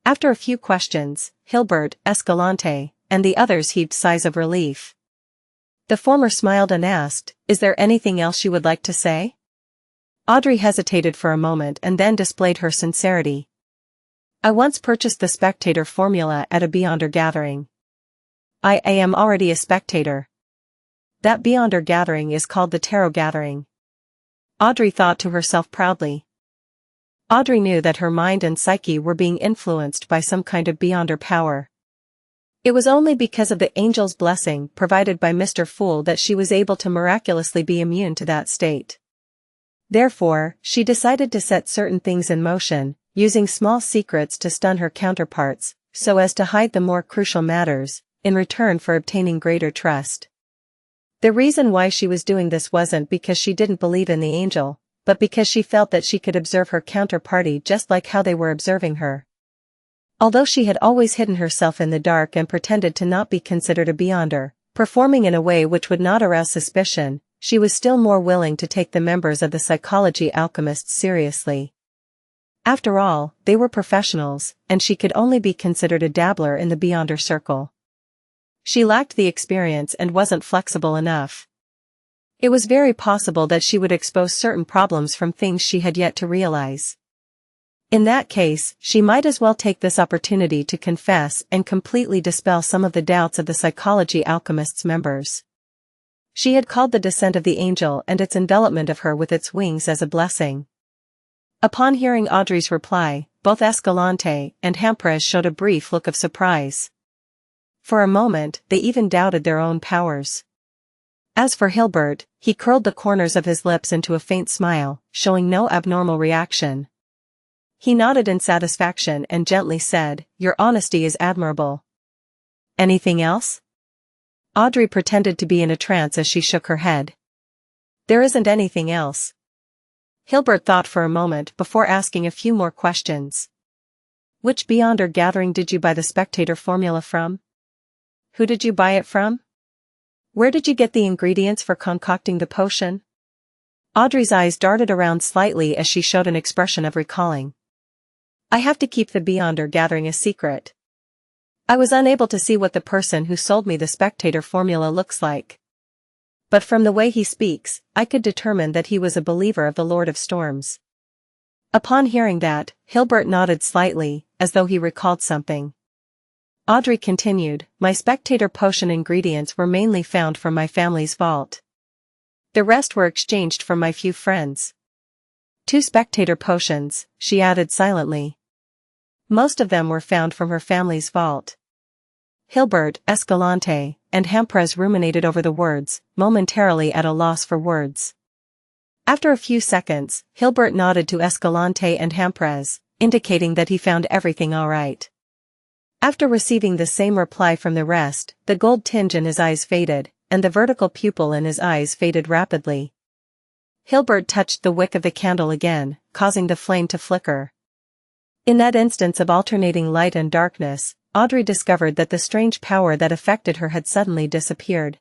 After a few questions, Hilbert, Escalante, and the others heaved sighs of relief. The former smiled and asked, "Is there anything else you would like to say?" Audrey hesitated for a moment and then displayed her sincerity. "I once purchased the spectator formula at a Beyonder gathering. I am already a spectator. That Beyonder gathering is called the Tarot Gathering." Audrey thought to herself proudly. Audrey knew that her mind and psyche were being influenced by some kind of Beyonder power. It was only because of the angel's blessing provided by Mr. Fool that she was able to miraculously be immune to that state. Therefore, she decided to set certain things in motion, using small secrets to stun her counterparts, so as to hide the more crucial matters, in return for obtaining greater trust. The reason why she was doing this wasn't because she didn't believe in the angel, but because she felt that she could observe her counterparty just like how they were observing her. Although she had always hidden herself in the dark and pretended to not be considered a Beyonder, performing in a way which would not arouse suspicion, she was still more willing to take the members of the psychology alchemists seriously. After all, they were professionals, and she could only be considered a dabbler in the Beyonder circle. She lacked the experience and wasn't flexible enough. It was very possible that she would expose certain problems from things she had yet to realize. In that case, she might as well take this opportunity to confess and completely dispel some of the doubts of the psychology alchemists' members. She had called the descent of the angel and its envelopment of her with its wings as a blessing. Upon hearing Audrey's reply, both Escalante and Hampres showed a brief look of surprise. For a moment, they even doubted their own powers. As for Hilbert, he curled the corners of his lips into a faint smile, showing no abnormal reaction. He nodded in satisfaction and gently said, "Your honesty is admirable." "Anything else?" Audrey pretended to be in a trance as she shook her head. "There isn't anything else." Hilbert thought for a moment before asking a few more questions. "Which Beyonder gathering did you buy the spectator formula from? Who did you buy it from? Where did you get the ingredients for concocting the potion?" Audrey's eyes darted around slightly as she showed an expression of recalling. I have to keep the Beyonder gathering a secret. I was unable to see what the person who sold me the spectator formula looks like. But from the way he speaks, I could determine that he was a believer of the Lord of Storms. Upon hearing that, Hilbert nodded slightly, as though he recalled something. Audrey continued, my spectator potion ingredients were mainly found from my family's vault. The rest were exchanged from my few friends. 2 spectator potions, she added silently. Most of them were found from her family's vault. Hilbert, Escalante, and Hamprez ruminated over the words, momentarily at a loss for words. After a few seconds, Hilbert nodded to Escalante and Hamprez, indicating that he found everything all right. After receiving the same reply from the rest, the gold tinge in his eyes faded, and the vertical pupil in his eyes faded rapidly. Hilbert touched the wick of the candle again, causing the flame to flicker. In that instance of alternating light and darkness, Audrey discovered that the strange power that affected her had suddenly disappeared.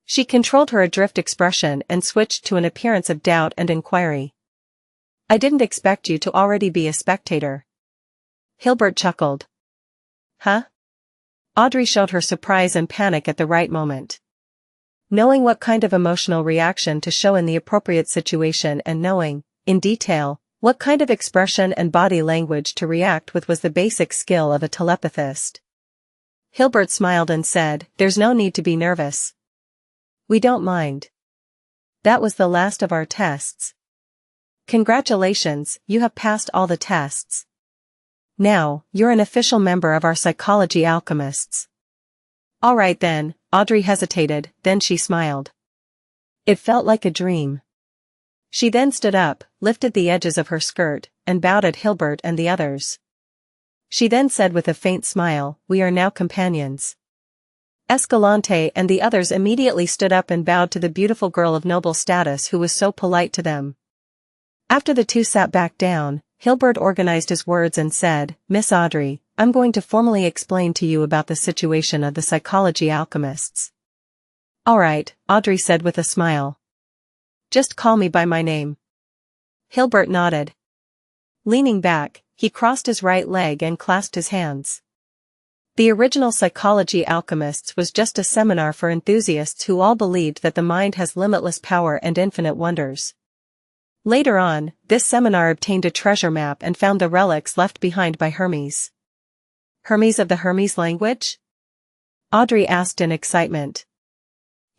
She controlled her adrift expression and switched to an appearance of doubt and inquiry. I didn't expect you to already be a spectator. Hilbert chuckled. Huh? Audrey showed her surprise and panic at the right moment. Knowing what kind of emotional reaction to show in the appropriate situation and knowing, in detail, what kind of expression and body language to react with was the basic skill of a telepathist. Hilbert smiled and said, there's no need to be nervous. We don't mind. That was the last of our tests. Congratulations, you have passed all the tests. Now, you're an official member of our psychology alchemists. All right then, Audrey hesitated, then she smiled. It felt like a dream. She then stood up, lifted the edges of her skirt, and bowed at Hilbert and the others. She then said with a faint smile, we are now companions. Escalante and the others immediately stood up and bowed to the beautiful girl of noble status who was so polite to them. After the two sat back down, Hilbert organized his words and said, Miss Audrey, I'm going to formally explain to you about the situation of the psychology alchemists. All right, Audrey said with a smile. Just call me by my name. Hilbert nodded. Leaning back, he crossed his right leg and clasped his hands. The original Psychology Alchemists was just a seminar for enthusiasts who all believed that the mind has limitless power and infinite wonders. Later on, this seminar obtained a treasure map and found the relics left behind by Hermes. Hermes of the Hermes language? Audrey asked in excitement.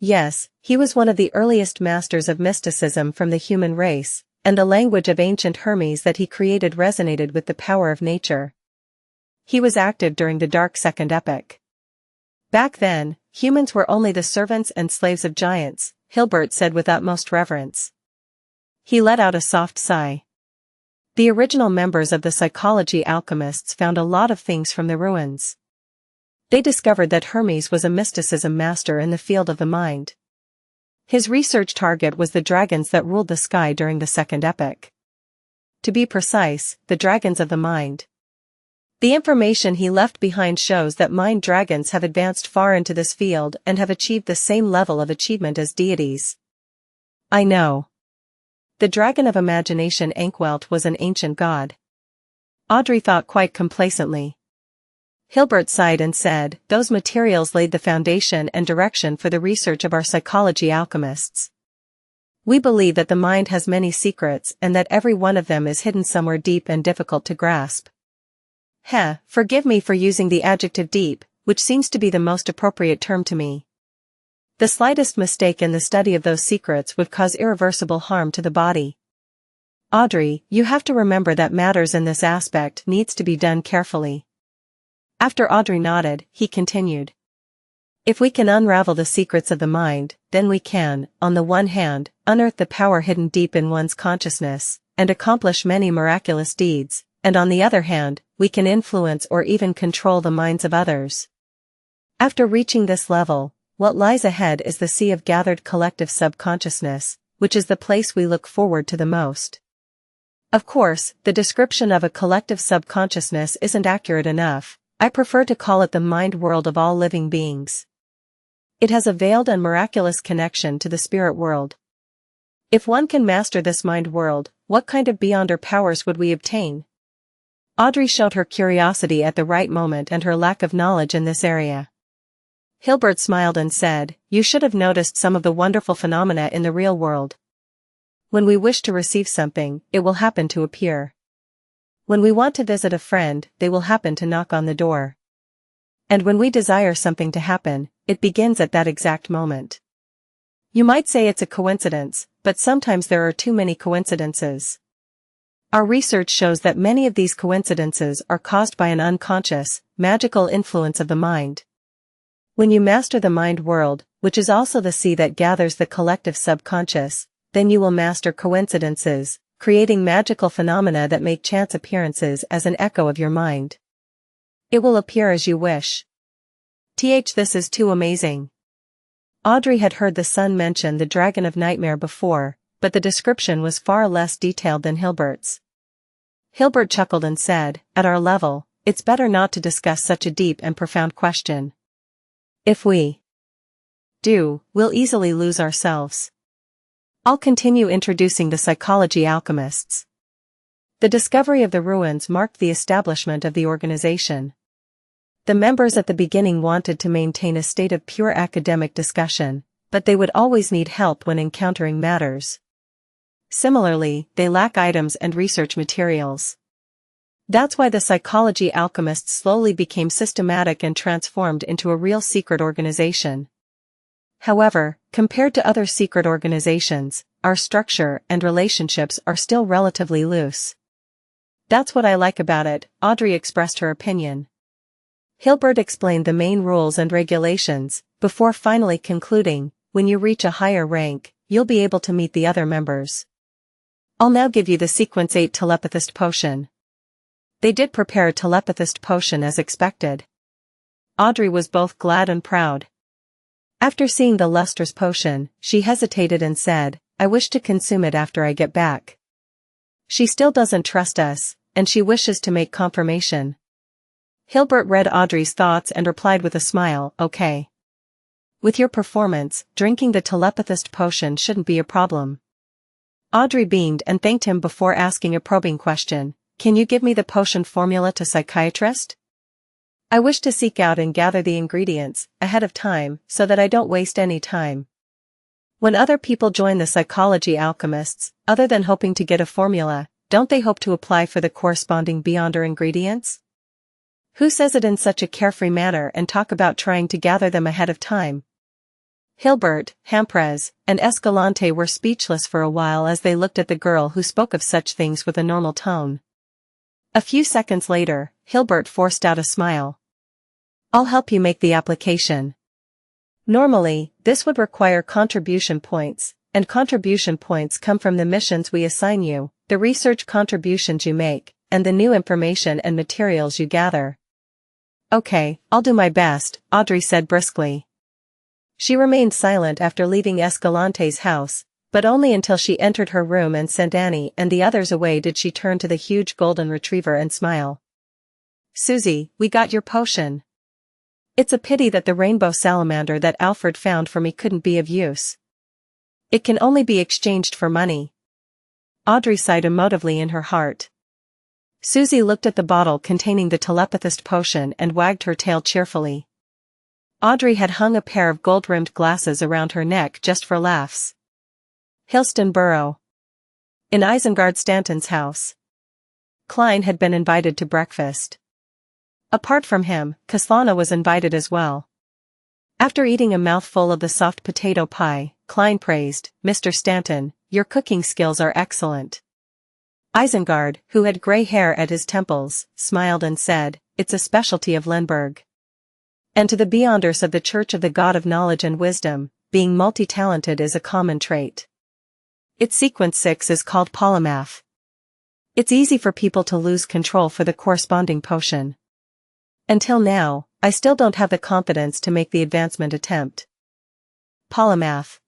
Yes, he was one of the earliest masters of mysticism from the human race, and the language of ancient Hermes that he created resonated with the power of nature. He was active during the Dark Second Epoch. Back then, humans were only the servants and slaves of giants, Hilbert said with utmost reverence. He let out a soft sigh. The original members of the Psychology Alchemists found a lot of things from the ruins. They discovered that Hermes was a mysticism master in the field of the mind. His research target was the dragons that ruled the sky during the Second Epoch. To be precise, the dragons of the mind. The information he left behind shows that mind dragons have advanced far into this field and have achieved the same level of achievement as deities. I know. The dragon of imagination Ankwelt was an ancient god. Audrey thought quite complacently. Hilbert sighed and said, those materials laid the foundation and direction for the research of our psychology alchemists. We believe that the mind has many secrets and that every one of them is hidden somewhere deep and difficult to grasp. Forgive me for using the adjective deep, which seems to be the most appropriate term to me. The slightest mistake in the study of those secrets would cause irreversible harm to the body. Audrey, you have to remember that matters in this aspect needs to be done carefully. After Audrey nodded, he continued. If we can unravel the secrets of the mind, then we can, on the one hand, unearth the power hidden deep in one's consciousness, and accomplish many miraculous deeds, and on the other hand, we can influence or even control the minds of others. After reaching this level, what lies ahead is the sea of gathered collective subconsciousness, which is the place we look forward to the most. Of course, the description of a collective subconsciousness isn't accurate enough. I prefer to call it the mind world of all living beings. It has a veiled and miraculous connection to the spirit world. If one can master this mind world, what kind of beyonder powers would we obtain? Audrey showed her curiosity at the right moment and her lack of knowledge in this area. Hilbert smiled and said, "You should have noticed some of the wonderful phenomena in the real world. When we wish to receive something, it will happen to appear. When we want to visit a friend, they will happen to knock on the door. And when we desire something to happen, it begins at that exact moment. You might say it's a coincidence, but sometimes there are too many coincidences. Our research shows that many of these coincidences are caused by an unconscious, magical influence of the mind. When you master the mind world, which is also the sea that gathers the collective subconscious, then you will master coincidences, creating magical phenomena that make chance appearances as an echo of your mind. It will appear as you wish. This is too amazing." Audrey had heard the sun mention the Dragon of Nightmare before, but the description was far less detailed than Hilbert's. Hilbert chuckled and said, "At our level, it's better not to discuss such a deep and profound question. If we do, we'll easily lose ourselves. I'll continue introducing the psychology alchemists." The discovery of the ruins marked the establishment of the organization. The members at the beginning wanted to maintain a state of pure academic discussion, but they would always need help when encountering matters. Similarly, they lack items and research materials. That's why the psychology alchemists slowly became systematic and transformed into a real secret organization. However, compared to other secret organizations, our structure and relationships are still relatively loose. "That's what I like about it," Audrey expressed her opinion. Hilbert explained the main rules and regulations, before finally concluding, "When you reach a higher rank, you'll be able to meet the other members. I'll now give you the Sequence 8 Telepathist Potion." They did prepare a Telepathist potion as expected. Audrey was both glad and proud. After seeing the lustrous potion, she hesitated and said, "I wish to consume it after I get back." She still doesn't trust us, and she wishes to make confirmation. Hilbert read Audrey's thoughts and replied with a smile, "Okay. With your performance, drinking the Telepathist potion shouldn't be a problem." Audrey beamed and thanked him before asking a probing question, "Can you give me the potion formula to psychiatrist? I wish to seek out and gather the ingredients, ahead of time, so that I don't waste any time. When other people join the psychology alchemists, other than hoping to get a formula, don't they hope to apply for the corresponding beyonder ingredients? Who says it in such a carefree manner and talk about trying to gather them ahead of time?" Hilbert, Hampres, and Escalante were speechless for a while as they looked at the girl who spoke of such things with a normal tone. A few seconds later, Hilbert forced out a smile. "I'll help you make the application. Normally, this would require contribution points, and contribution points come from the missions we assign you, the research contributions you make, and the new information and materials you gather." "Okay, I'll do my best," Audrey said briskly. She remained silent after leaving Escalante's house, but only until she entered her room and sent Annie and the others away did she turn to the huge golden retriever and smile. "Susie, we got your potion. It's a pity that the rainbow salamander that Alfred found for me couldn't be of use. It can only be exchanged for money." Audrey sighed emotively in her heart. Susie looked at the bottle containing the telepathist potion and wagged her tail cheerfully. Audrey had hung a pair of gold-rimmed glasses around her neck just for laughs. Hillston Borough. In Isengard Stanton's house. Klein had been invited to breakfast. Apart from him, Kaslana was invited as well. After eating a mouthful of the soft potato pie, Klein praised, "Mr. Stanton, your cooking skills are excellent." Isengard, who had gray hair at his temples, smiled and said, "It's a specialty of Lenberg." And to the beyonders of the Church of the God of Knowledge and Wisdom, being multi-talented is a common trait. Its sequence 6 is called polymath. It's easy for people to lose control for the corresponding potion. Until now, I still don't have the confidence to make the advancement attempt. Polymath.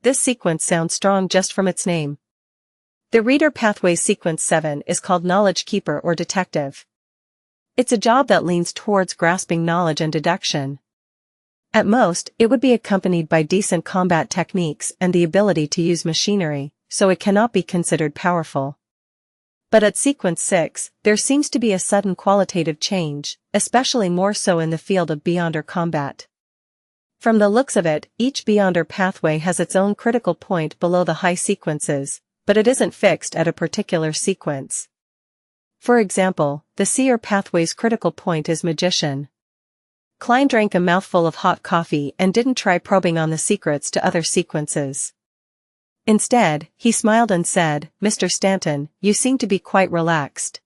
This sequence sounds strong just from its name. The Reader Pathway Sequence 7 is called Knowledge Keeper or Detective. It's a job that leans towards grasping knowledge and deduction. At most, it would be accompanied by decent combat techniques and the ability to use machinery, so it cannot be considered powerful. But at sequence 6, there seems to be a sudden qualitative change, especially more so in the field of Beyonder combat. From the looks of it, each Beyonder pathway has its own critical point below the high sequences, but it isn't fixed at a particular sequence. For example, the seer pathway's critical point is magician. Klein drank a mouthful of hot coffee and didn't try probing on the secrets to other sequences. Instead, he smiled and said, "Mr. Stanton, you seem to be quite relaxed.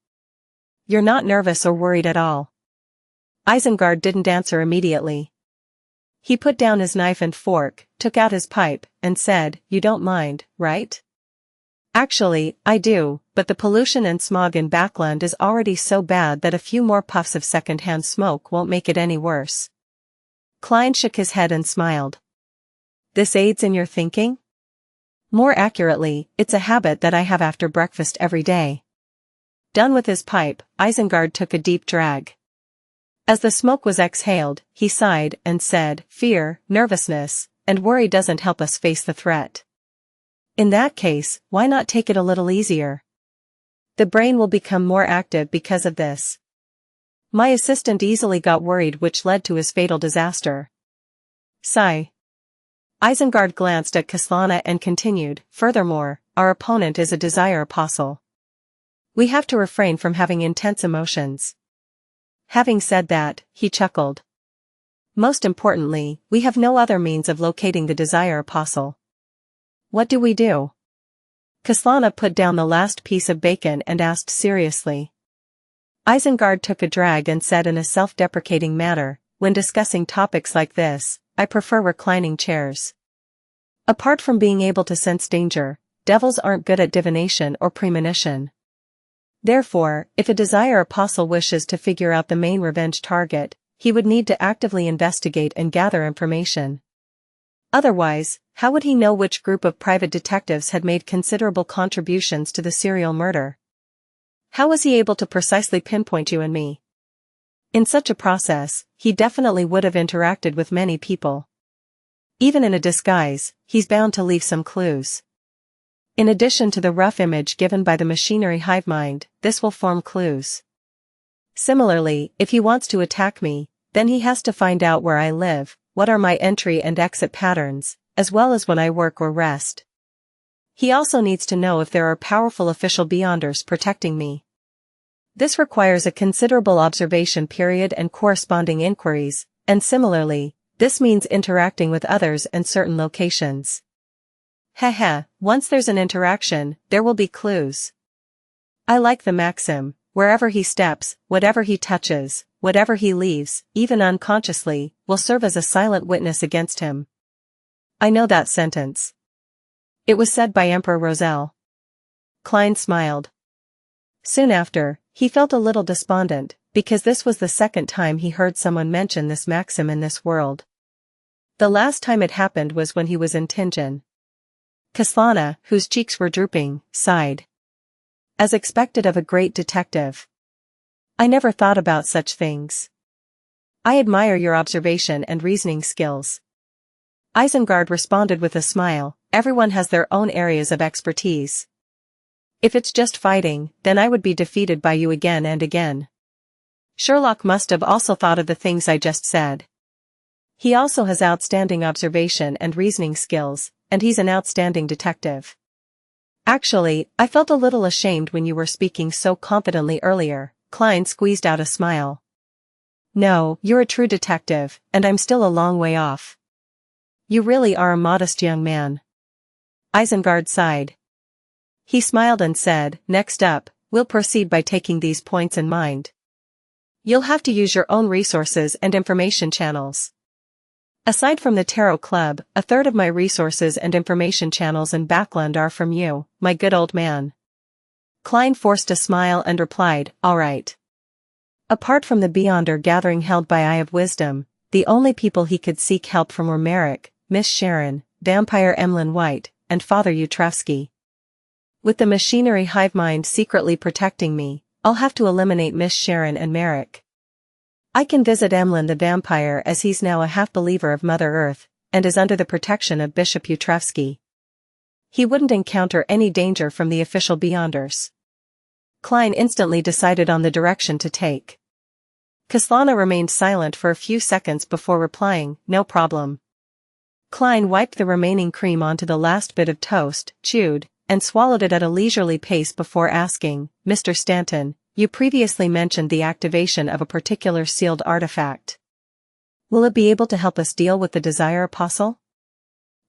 You're not nervous or worried at all." Isengard didn't answer immediately. He put down his knife and fork, took out his pipe, and said, "You don't mind, right?" "Actually, I do, but the pollution and smog in Backland is already so bad that a few more puffs of second-hand smoke won't make it any worse." Klein shook his head and smiled. "This aids in your thinking?" "More accurately, it's a habit that I have after breakfast every day." Done with his pipe, Isengard took a deep drag. As the smoke was exhaled, he sighed and said, "Fear, nervousness, and worry doesn't help us face the threat. In that case, why not take it a little easier? The brain will become more active because of this. My assistant easily got worried, which led to his fatal disaster." Sigh. Isengard glanced at Kaslana and continued, "Furthermore, our opponent is a desire apostle. We have to refrain from having intense emotions." Having said that, he chuckled. "Most importantly, we have no other means of locating the desire apostle. What do we do?" Kaslana put down the last piece of bacon and asked seriously. Isengard took a drag and said in a self-deprecating manner, "When discussing topics like this, I prefer reclining chairs. Apart from being able to sense danger, devils aren't good at divination or premonition. Therefore, if a desire apostle wishes to figure out the main revenge target, he would need to actively investigate and gather information. Otherwise, how would he know which group of private detectives had made considerable contributions to the serial murder? How was he able to precisely pinpoint you and me? In such a process, he definitely would have interacted with many people. Even in a disguise, he's bound to leave some clues. In addition to the rough image given by the machinery hive mind, this will form clues. Similarly, if he wants to attack me, then he has to find out where I live, what are my entry and exit patterns, as well as when I work or rest. He also needs to know if there are powerful official Beyonders protecting me. This requires a considerable observation period and corresponding inquiries, and similarly, this means interacting with others and certain locations. Heh, once there's an interaction, there will be clues. I like the maxim, wherever he steps, whatever he touches, whatever he leaves, even unconsciously, will serve as a silent witness against him. I know that sentence. It was said by Emperor Roselle. Klein smiled. Soon after, he felt a little despondent, because this was the second time he heard someone mention this maxim in this world. The last time it happened was when he was in Tingen. Kaslana, whose cheeks were drooping, sighed. As expected of a great detective. I never thought about such things. I admire your observation and reasoning skills. Isengard responded with a smile, everyone has their own areas of expertise. If it's just fighting, then I would be defeated by you again and again. Sherlock must have also thought of the things I just said. He also has outstanding observation and reasoning skills, and he's an outstanding detective. Actually, I felt a little ashamed when you were speaking so confidently earlier. Klein squeezed out a smile. No, you're a true detective, and I'm still a long way off. You really are a modest young man. Isengard sighed. He smiled and said, next up, we'll proceed by taking these points in mind. You'll have to use your own resources and information channels. Aside from the Tarot Club, a third of my resources and information channels in Backland are from you, my good old man. Klein forced a smile and replied, all right. Apart from the Beyonder gathering held by Eye of Wisdom, the only people he could seek help from were Merrick, Miss Sharon, Vampire Emlyn White, and Father Utravsky. With the machinery hive mind secretly protecting me, I'll have to eliminate Miss Sharon and Merrick. I can visit Emlyn the vampire as he's now a half-believer of Mother Earth, and is under the protection of Bishop Utrevsky. He wouldn't encounter any danger from the official Beyonders. Klein instantly decided on the direction to take. Kaslana remained silent for a few seconds before replying, "No problem." Klein wiped the remaining cream onto the last bit of toast, chewed, and swallowed it at a leisurely pace before asking, "Mr. Stanton, you previously mentioned the activation of a particular sealed artifact. Will it be able to help us deal with the Desire Apostle?"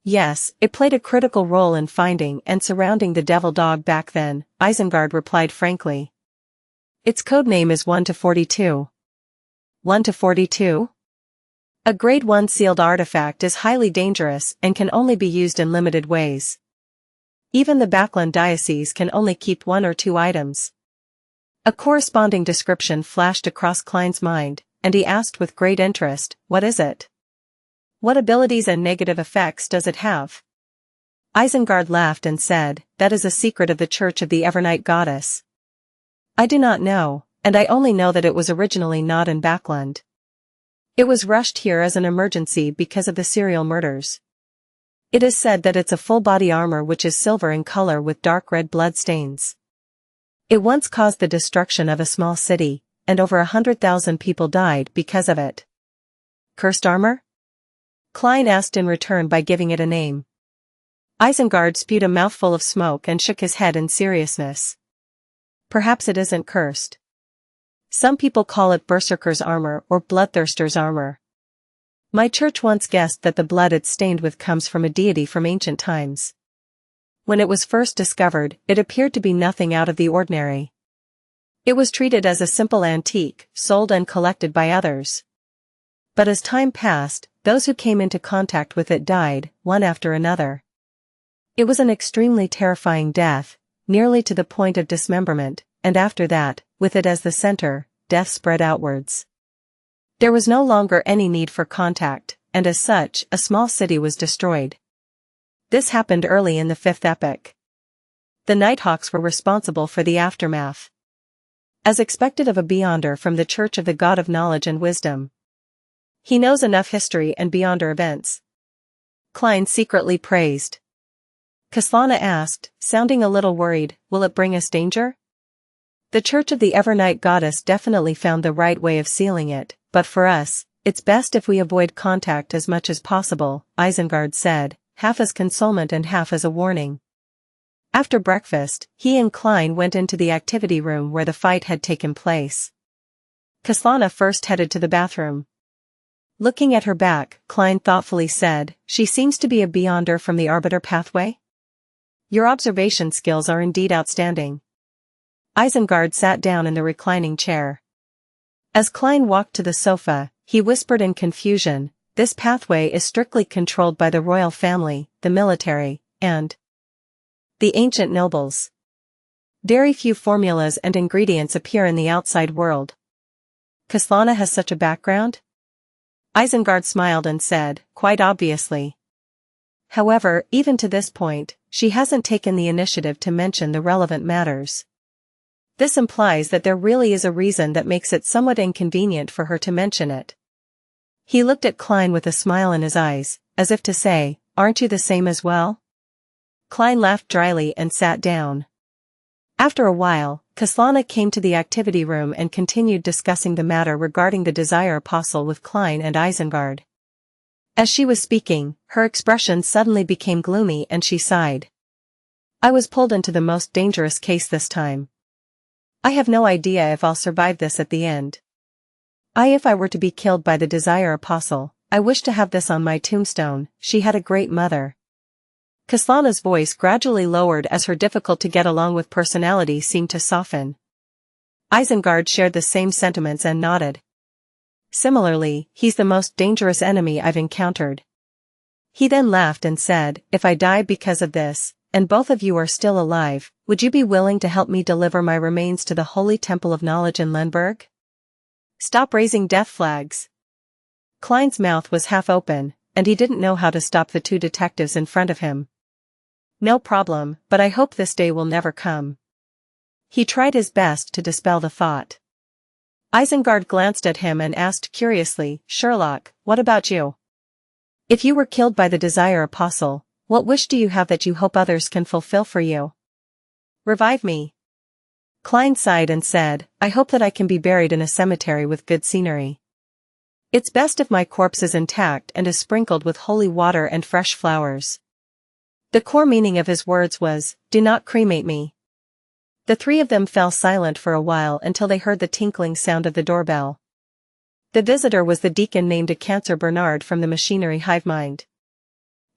"Yes, it played a critical role in finding and surrounding the Devil Dog back then," Isengard replied frankly. "Its codename is 1-42. 1-42? A Grade 1 sealed artifact is highly dangerous and can only be used in limited ways. Even the Baklan diocese can only keep 1 or 2 items." A corresponding description flashed across Klein's mind, and he asked with great interest, "What is it? What abilities and negative effects does it have?" Isengard laughed and said, "That is a secret of the Church of the Evernight Goddess. I do not know, and I only know that it was originally not in Bakland. It was rushed here as an emergency because of the serial murders. It is said that it's a full-body armor which is silver in color with dark red blood stains. It once caused the destruction of a small city, and over 100,000 people died because of it." "Cursed armor?" Klein asked in return by giving it a name. Isengard spewed a mouthful of smoke and shook his head in seriousness. "Perhaps it isn't cursed. Some people call it Berserker's armor or Bloodthirster's armor. My church once guessed that the blood it's stained with comes from a deity from ancient times. When it was first discovered, it appeared to be nothing out of the ordinary. It was treated as a simple antique, sold and collected by others. But as time passed, those who came into contact with it died, one after another. It was an extremely terrifying death, nearly to the point of dismemberment, and after that, with it as the center, death spread outwards. There was no longer any need for contact, and as such, a small city was destroyed. This happened early in the 5th epoch. The Nighthawks were responsible for the aftermath. As expected of a Beyonder from the Church of the God of Knowledge and Wisdom. He knows enough history and Beyonder events." Klein secretly praised. Kaslana asked, sounding a little worried, "Will it bring us danger?" "The Church of the Evernight Goddess definitely found the right way of sealing it, but for us, it's best if we avoid contact as much as possible," Isengard said, half as consolement and half as a warning. After breakfast, he and Klein went into the activity room where the fight had taken place. Kaslana first headed to the bathroom. Looking at her back, Klein thoughtfully said, "She seems to be a Beyonder from the Arbiter pathway? Your observation skills are indeed outstanding." Isengard sat down in the reclining chair. As Klein walked to the sofa, he whispered in confusion, "This pathway is strictly controlled by the royal family, the military, and the ancient nobles. Very few formulas and ingredients appear in the outside world." "Kaslana has such a background?" Isengard smiled and said, "Quite obviously. However, even to this point, she hasn't taken the initiative to mention the relevant matters. This implies that there really is a reason that makes it somewhat inconvenient for her to mention it." He looked at Klein with a smile in his eyes, as if to say, "Aren't you the same as well?" Klein laughed dryly and sat down. After a while, Kaslana came to the activity room and continued discussing the matter regarding the Desire Apostle with Klein and Isengard. As she was speaking, her expression suddenly became gloomy and she sighed. "I was pulled into the most dangerous case this time. I have no idea if I'll survive this at the end. If I were to be killed by the Desire Apostle, I wish to have this on my tombstone, she had a great mother." Kaslana's voice gradually lowered as her difficult-to-get-along with personality seemed to soften. Isengard shared the same sentiments and nodded. "Similarly, he's the most dangerous enemy I've encountered." He then laughed and said, "If I die because of this, and both of you are still alive, would you be willing to help me deliver my remains to the Holy Temple of Knowledge in Lenberg? Stop raising death flags." Klein's mouth was half open, and he didn't know how to stop the two detectives in front of him. "No problem, but I hope this day will never come." He tried his best to dispel the thought. Isengard glanced at him and asked curiously, Sherlock, what about you? If you were killed by the Desire Apostle, what wish do you have that you hope others can fulfill for you? Revive me. Klein sighed and said, I hope that I can be buried in a cemetery with good scenery. It's best if my corpse is intact and is sprinkled with holy water and fresh flowers. The core meaning of his words was, do not cremate me. The three of them fell silent for a while until they heard the tinkling sound of the doorbell. The visitor was the deacon named Xianxia Bernard from the machinery hive mind.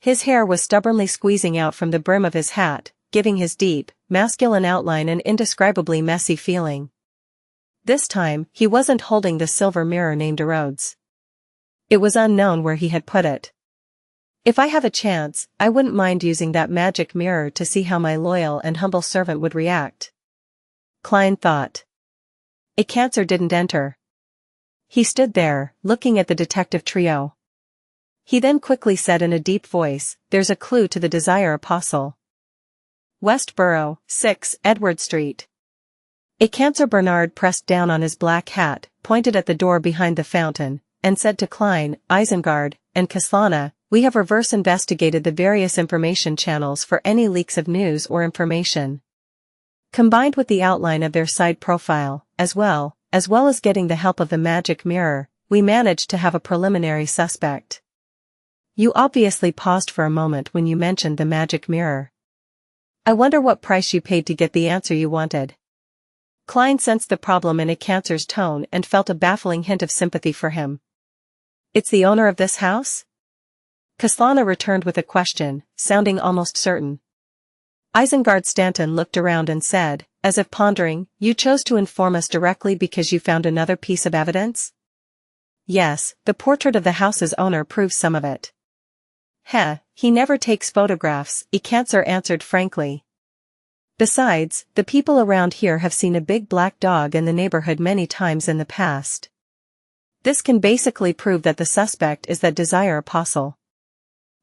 His hair was stubbornly squeezing out from the brim of his hat, giving his deep, masculine outline an indescribably messy feeling. This time, he wasn't holding the silver mirror named Arrodes. It was unknown where he had put it. If I have a chance, I wouldn't mind using that magic mirror to see how my loyal and humble servant would react. Klein thought. Xianxia didn't enter. He stood there, looking at the detective trio. He then quickly said in a deep voice, there's a clue to the Desire Apostle. Westborough, 6 Edward Street. Xianxia Bernard pressed down on his black hat, pointed at the door behind the fountain, and said to Klein, Isengard, and Kaslana, we have reverse investigated the various information channels for any leaks of news or information. Combined with the outline of their side profile, as well as getting the help of the magic mirror, we managed to have a preliminary suspect. You obviously paused for a moment when you mentioned the magic mirror. I wonder what price you paid to get the answer you wanted. Klein sensed the problem in Xianxia's tone and felt a baffling hint of sympathy for him. It's the owner of this house? Kaslana returned with a question, sounding almost certain. Isengard Stanton looked around and said, as if pondering, you chose to inform us directly because you found another piece of evidence? Yes, the portrait of the house's owner proves some of it. He never takes photographs, Xianxia answered frankly. Besides, the people around here have seen a big black dog in the neighborhood many times in the past. This can basically prove that the suspect is that Desire Apostle.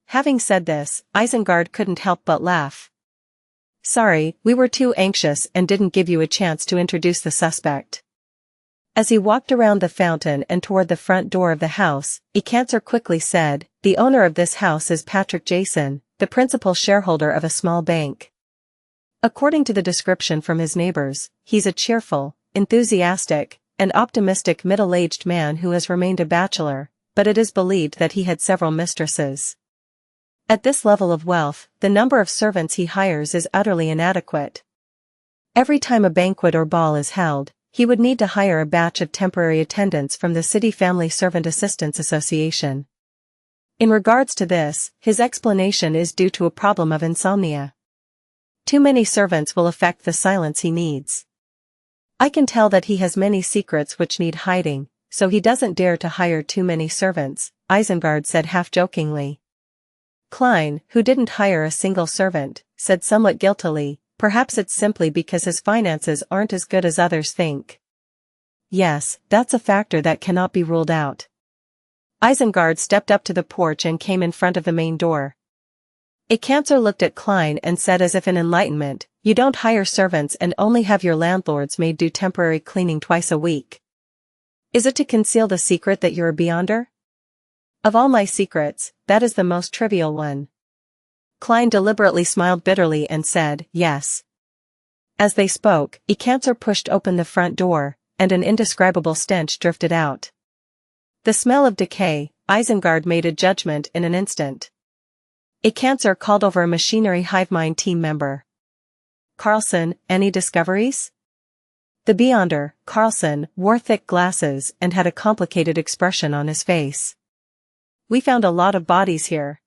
Having said this, Isengard couldn't help but laugh. Sorry, we were too anxious and didn't give you a chance to introduce the suspect. As he walked around the fountain and toward the front door of the house, Xianxia quickly said, the owner of this house is Patrick Jason, the principal shareholder of a small bank. According to the description from his neighbors, he's a cheerful, enthusiastic, and optimistic middle-aged man who has remained a bachelor, but it is believed that he had several mistresses. At this level of wealth, the number of servants he hires is utterly inadequate. Every time a banquet or ball is held, he would need to hire a batch of temporary attendants from the City Family Servant Assistants Association. In regards to this, his explanation is due to a problem of insomnia. Too many servants will affect the silence he needs. I can tell that he has many secrets which need hiding, so he doesn't dare to hire too many servants, Isengard said half-jokingly. Klein, who didn't hire a single servant, said somewhat guiltily, perhaps it's simply because his finances aren't as good as others think. Yes, that's a factor that cannot be ruled out. Isengard stepped up to the porch and came in front of the main door. Xianxia looked at Klein and said as if in enlightenment, you don't hire servants and only have your landlord's maid do temporary cleaning twice a week. Is it to conceal the secret that you're a beyonder? Of all my secrets, that is the most trivial one. Klein deliberately smiled bitterly and said, yes. As they spoke, Xianxia pushed open the front door, and an indescribable stench drifted out. The smell of decay, Isengard made a judgment in an instant. Xianxia called over a machinery hive mind team member. Carlson, any discoveries? The beyonder, Carlson, wore thick glasses and had a complicated expression on his face. We found a lot of bodies here.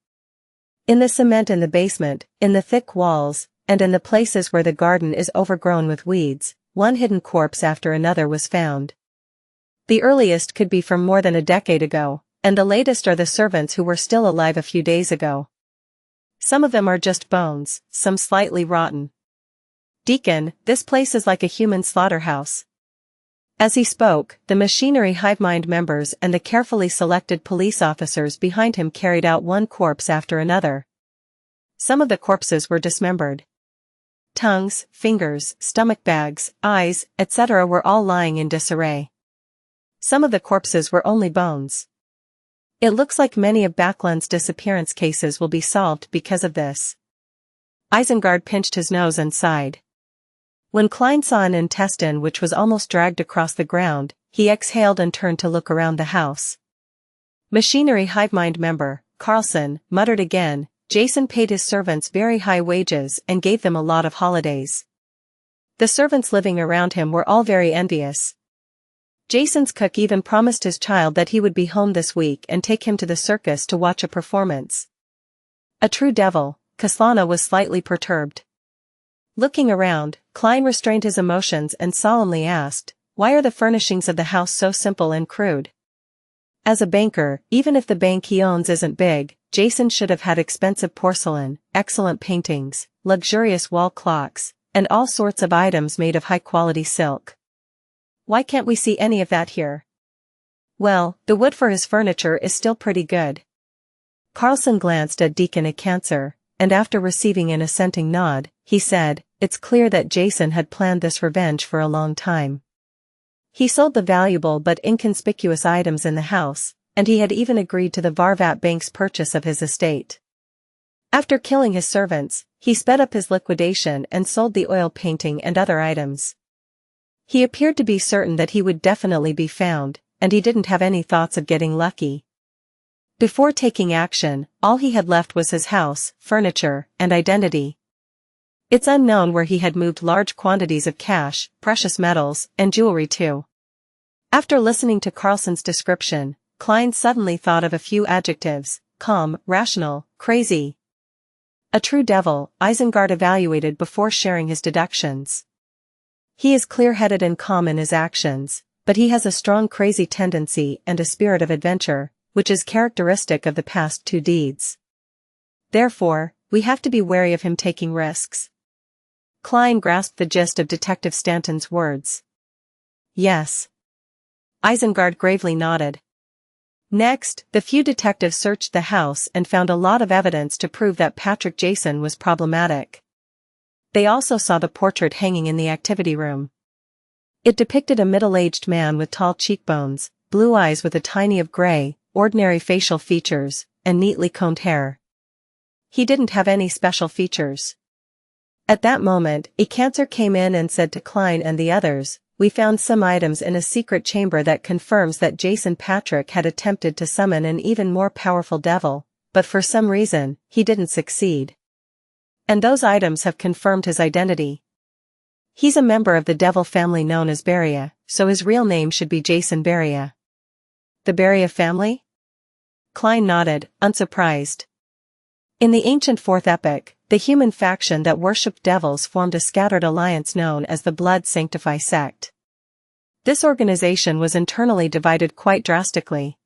In the cement in the basement, in the thick walls, and in the places where the garden is overgrown with weeds, one hidden corpse after another was found. The earliest could be from more than a decade ago, and the latest are the servants who were still alive a few days ago. Some of them are just bones, some slightly rotten. Deacon, this place is like a human slaughterhouse. As he spoke, the machinery hive mind members and the carefully selected police officers behind him carried out one corpse after another. Some of the corpses were dismembered. Tongues, fingers, stomach bags, eyes, etc. were all lying in disarray. Some of the corpses were only bones. It looks like many of Backlund's disappearance cases will be solved because of this. Isengard pinched his nose and sighed. When Klein saw an intestine which was almost dragged across the ground, he exhaled and turned to look around the house. Machinery Hivemind member, Carlson, muttered again. Jason paid his servants very high wages and gave them a lot of holidays. The servants living around him were all very envious. Jason's cook even promised his child that he would be home this week and take him to the circus to watch a performance. A true devil, Kaslana was slightly perturbed. Looking around, Klein restrained his emotions and solemnly asked, "Why are the furnishings of the house so simple and crude?" As a banker, even if the bank he owns isn't big, Jason should have had expensive porcelain, excellent paintings, luxurious wall clocks, and all sorts of items made of high-quality silk. Why can't we see any of that here? Well, the wood for his furniture is still pretty good. Carlson glanced at Deacon Xianxia, and after receiving an assenting nod, he said, "It's clear that Jason had planned this revenge for a long time. He sold the valuable but inconspicuous items in the house, and he had even agreed to the Varvat Bank's purchase of his estate. After killing his servants, he sped up his liquidation and sold the oil painting and other items. He appeared to be certain that he would definitely be found, and he didn't have any thoughts of getting lucky. Before taking action, all he had left was his house, furniture, and identity. It's unknown where he had moved large quantities of cash, precious metals, and jewelry to." After listening to Carlson's description, Klein suddenly thought of a few adjectives: calm, rational, crazy. A true devil, Isengard evaluated before sharing his deductions. He is clear-headed and calm in his actions, but he has a strong crazy tendency and a spirit of adventure, which is characteristic of the past two deeds. Therefore, we have to be wary of him taking risks. Klein grasped the gist of Detective Stanton's words. Yes. Isengard gravely nodded. Next, the few detectives searched the house and found a lot of evidence to prove that Patrick Jason was problematic. They also saw the portrait hanging in the activity room. It depicted a middle-aged man with tall cheekbones, blue eyes with a tiny of gray, ordinary facial features, and neatly combed hair. He didn't have any special features. At that moment, Xianxia came in and said to Klein and the others, "We found some items in a secret chamber that confirms that Jason Patrick had attempted to summon an even more powerful devil, but for some reason, he didn't succeed. And those items have confirmed his identity. He's a member of the devil family known as Beria, so his real name should be Jason Beria." "The Beria family?" Klein nodded, unsurprised. In the ancient Fourth Epic, the human faction that worshipped devils formed a scattered alliance known as the Blood Sanctify sect. This organization was internally divided quite drastically.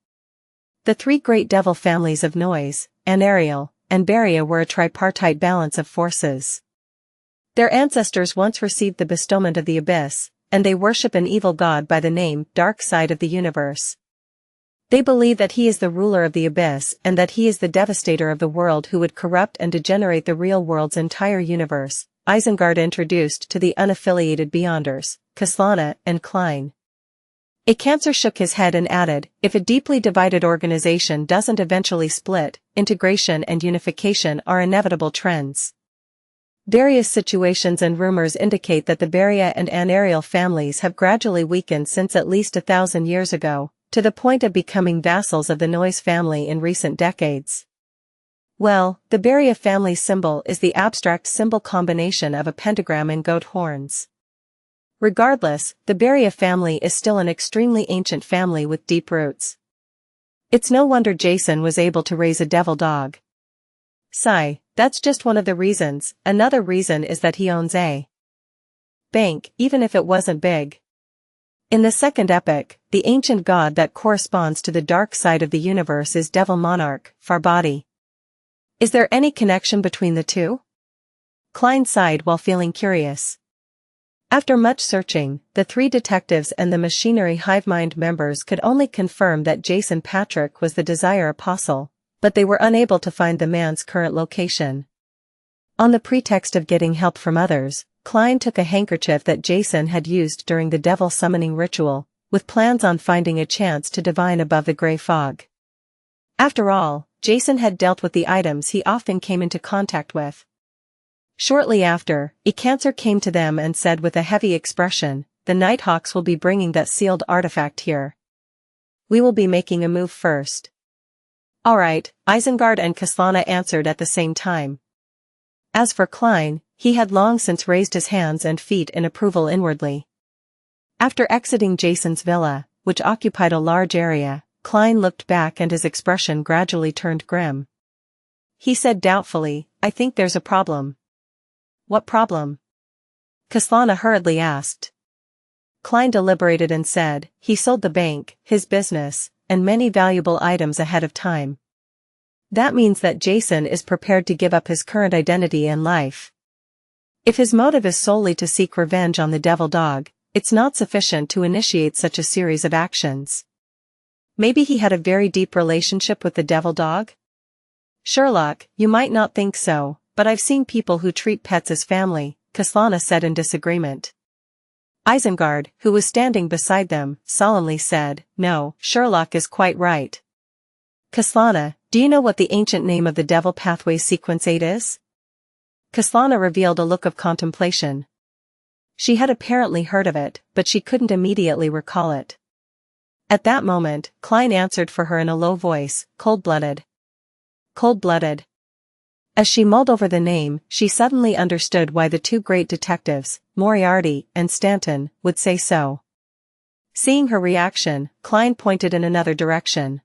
The three great devil families of Noise, Anariel, and Beria were a tripartite balance of forces. Their ancestors once received the bestowment of the Abyss, and they worship an evil god by the name Dark Side of the Universe. They believe that he is the ruler of the Abyss and that he is the devastator of the world who would corrupt and degenerate the real world's entire universe. Isengard introduced to the unaffiliated Beyonders, Kaslana and Klein. Xianxia shook his head and added, "If a deeply divided organization doesn't eventually split, integration and unification are inevitable trends. Various situations and rumors indicate that the Beria and Anariel families have gradually weakened since at least 1,000 years ago, to the point of becoming vassals of the Noise family in recent decades. Well, the Beria family symbol is the abstract symbol combination of a pentagram and goat horns. Regardless, the Beria family is still an extremely ancient family with deep roots. It's no wonder Jason was able to raise a devil dog. Sigh, that's just one of the reasons. Another reason is that he owns a bank, even if it wasn't big. In the second epic, the ancient god that corresponds to the dark side of the universe is Devil Monarch, Farbati. Is there any connection between the two?" Klein sighed while feeling curious. After much searching, the three detectives and the Machinery Hivemind members could only confirm that Jason Patrick was the Desire Apostle, but they were unable to find the man's current location. On the pretext of getting help from others, Klein took a handkerchief that Jason had used during the devil summoning ritual, with plans on finding a chance to divine above the gray fog. After all, Jason had dealt with the items he often came into contact with. Shortly after, Xianxia came to them and said with a heavy expression, "The Nighthawks will be bringing that sealed artifact here. We will be making a move first." "Alright," Isengard and Kaslana answered at the same time. As for Klein, he had long since raised his hands and feet in approval inwardly. After exiting Jason's villa, which occupied a large area, Klein looked back and his expression gradually turned grim. He said doubtfully, "I think there's a problem." "What problem?" Kaslana hurriedly asked. Klein deliberated and said, "He sold the bank, his business, and many valuable items ahead of time. That means that Jason is prepared to give up his current identity and life. If his motive is solely to seek revenge on the devil dog, it's not sufficient to initiate such a series of actions. Maybe he had a very deep relationship with the devil dog? Sherlock, you might not think so, but I've seen people who treat pets as family," Kaslana said in disagreement. Isengard, who was standing beside them, solemnly said, "No, Sherlock is quite right. Kaslana, do you know what the ancient name of the Devil Pathway Sequence 8 is?" Kaslana revealed a look of contemplation. She had apparently heard of it, but she couldn't immediately recall it. At that moment, Klein answered for her in a low voice, "Cold-blooded." Cold-blooded. As she mulled over the name, she suddenly understood why the two great detectives, Moriarty and Stanton, would say so. Seeing her reaction, Klein pointed in another direction.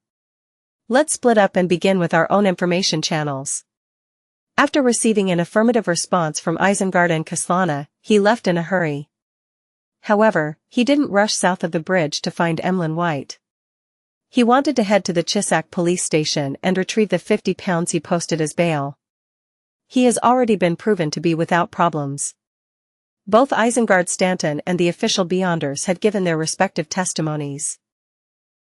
"Let's split up and begin with our own information channels." After receiving an affirmative response from Isengard and Kaslana, he left in a hurry. However, he didn't rush south of the bridge to find Emlyn White. He wanted to head to the Chisak police station and retrieve the £50 he posted as bail. He has already been proven to be without problems. Both Isengard Stanton and the official Beyonders had given their respective testimonies.